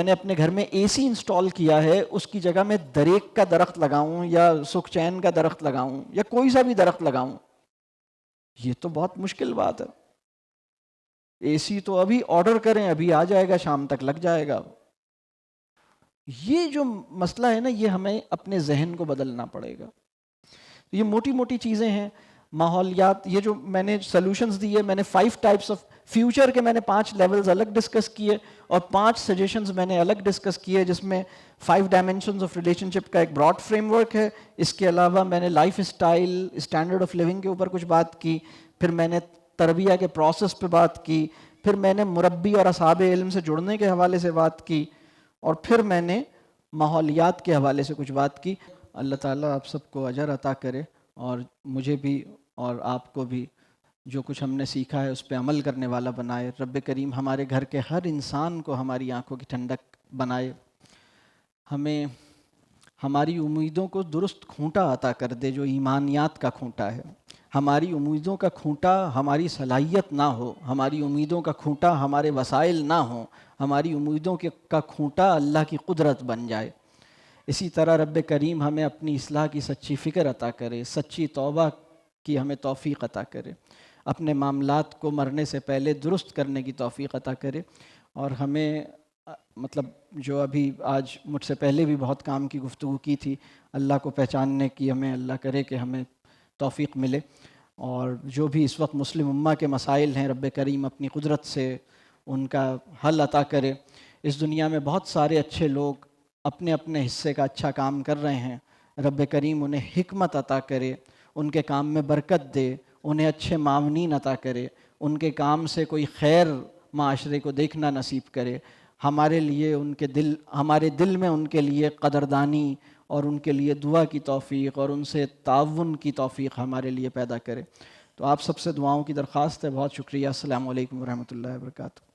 نے اپنے گھر میں اے سی انسٹال کیا ہے اس کی جگہ میں دریک کا درخت لگاؤں یا سکھ چین کا درخت لگاؤں یا کوئی سا بھی درخت لگاؤں، یہ تو بہت مشکل بات ہے. اے سی تو ابھی آرڈر کریں ابھی آ جائے گا، شام تک لگ جائے گا. یہ جو مسئلہ ہے نا، یہ ہمیں اپنے ذہن کو بدلنا پڑے گا. یہ موٹی موٹی چیزیں ہیں. ماحولیات، یہ جو میں نے سلوشنز دیے، میں نے 5 ٹائپس آف فیوچر کے میں نے 5 لیولز الگ ڈسکس کیے اور 5 سجیشنز میں نے الگ ڈسکس کیے، جس میں 5 ڈائمینشنز آف ریلیشن شپ کا ایک براڈ فریم ورک ہے. اس کے علاوہ میں نے lifestyle, standard of living کے اوپر کچھ بات کی، پھر میں نے تربیہ کے پروسیس پہ بات کی، پھر میں نے مربی اور اصحاب علم سے جڑنے کے حوالے سے بات کی، اور پھر میں نے ماحولیات کے حوالے سے کچھ بات کی. اللہ تعالیٰ آپ سب کو اجر عطا کرے، اور مجھے بھی اور آپ کو بھی جو کچھ ہم نے سیکھا ہے اس پہ عمل کرنے والا بنائے. رب کریم ہمارے گھر کے ہر انسان کو ہماری آنکھوں کی ٹھنڈک بنائے، ہمیں ہماری امیدوں کو درست کھونٹا عطا کر دے جو ایمانیات کا کھونٹا ہے. ہماری امیدوں کا کھونٹا ہماری صلاحیت نہ ہو، ہماری امیدوں کا کھونٹا ہمارے وسائل نہ ہوں، ہماری امیدوں کا کھونٹا اللہ کی قدرت بن جائے. اسی طرح رب کریم ہمیں اپنی اصلاح کی سچی فکر عطا کرے، سچی توبہ کی ہمیں توفیق عطا کرے، اپنے معاملات کو مرنے سے پہلے درست کرنے کی توفیق عطا کرے. اور ہمیں مطلب جو ابھی آج مجھ سے پہلے بھی بہت کام کی گفتگو کی تھی، اللہ کو پہچاننے کی ہمیں اللہ کرے کہ ہمیں توفیق ملے. اور جو بھی اس وقت مسلم امہ کے مسائل ہیں، رب کریم اپنی قدرت سے ان کا حل عطا کرے. اس دنیا میں بہت سارے اچھے لوگ اپنے اپنے حصے کا اچھا کام کر رہے ہیں، رب کریم انہیں حکمت عطا کرے، ان کے کام میں برکت دے، انہیں اچھے معاونین عطا کرے، ان کے کام سے کوئی خیر معاشرے کو دیکھنا نصیب کرے. ہمارے لیے ہمارے دل میں ان کے لیے قدردانی اور ان کے لیے دعا کی توفیق اور ان سے تعاون کی توفیق ہمارے لیے پیدا کرے. تو آپ سب سے دعاؤں کی درخواست ہے. بہت شکریہ. السلام علیکم ورحمۃ اللہ وبرکاتہ.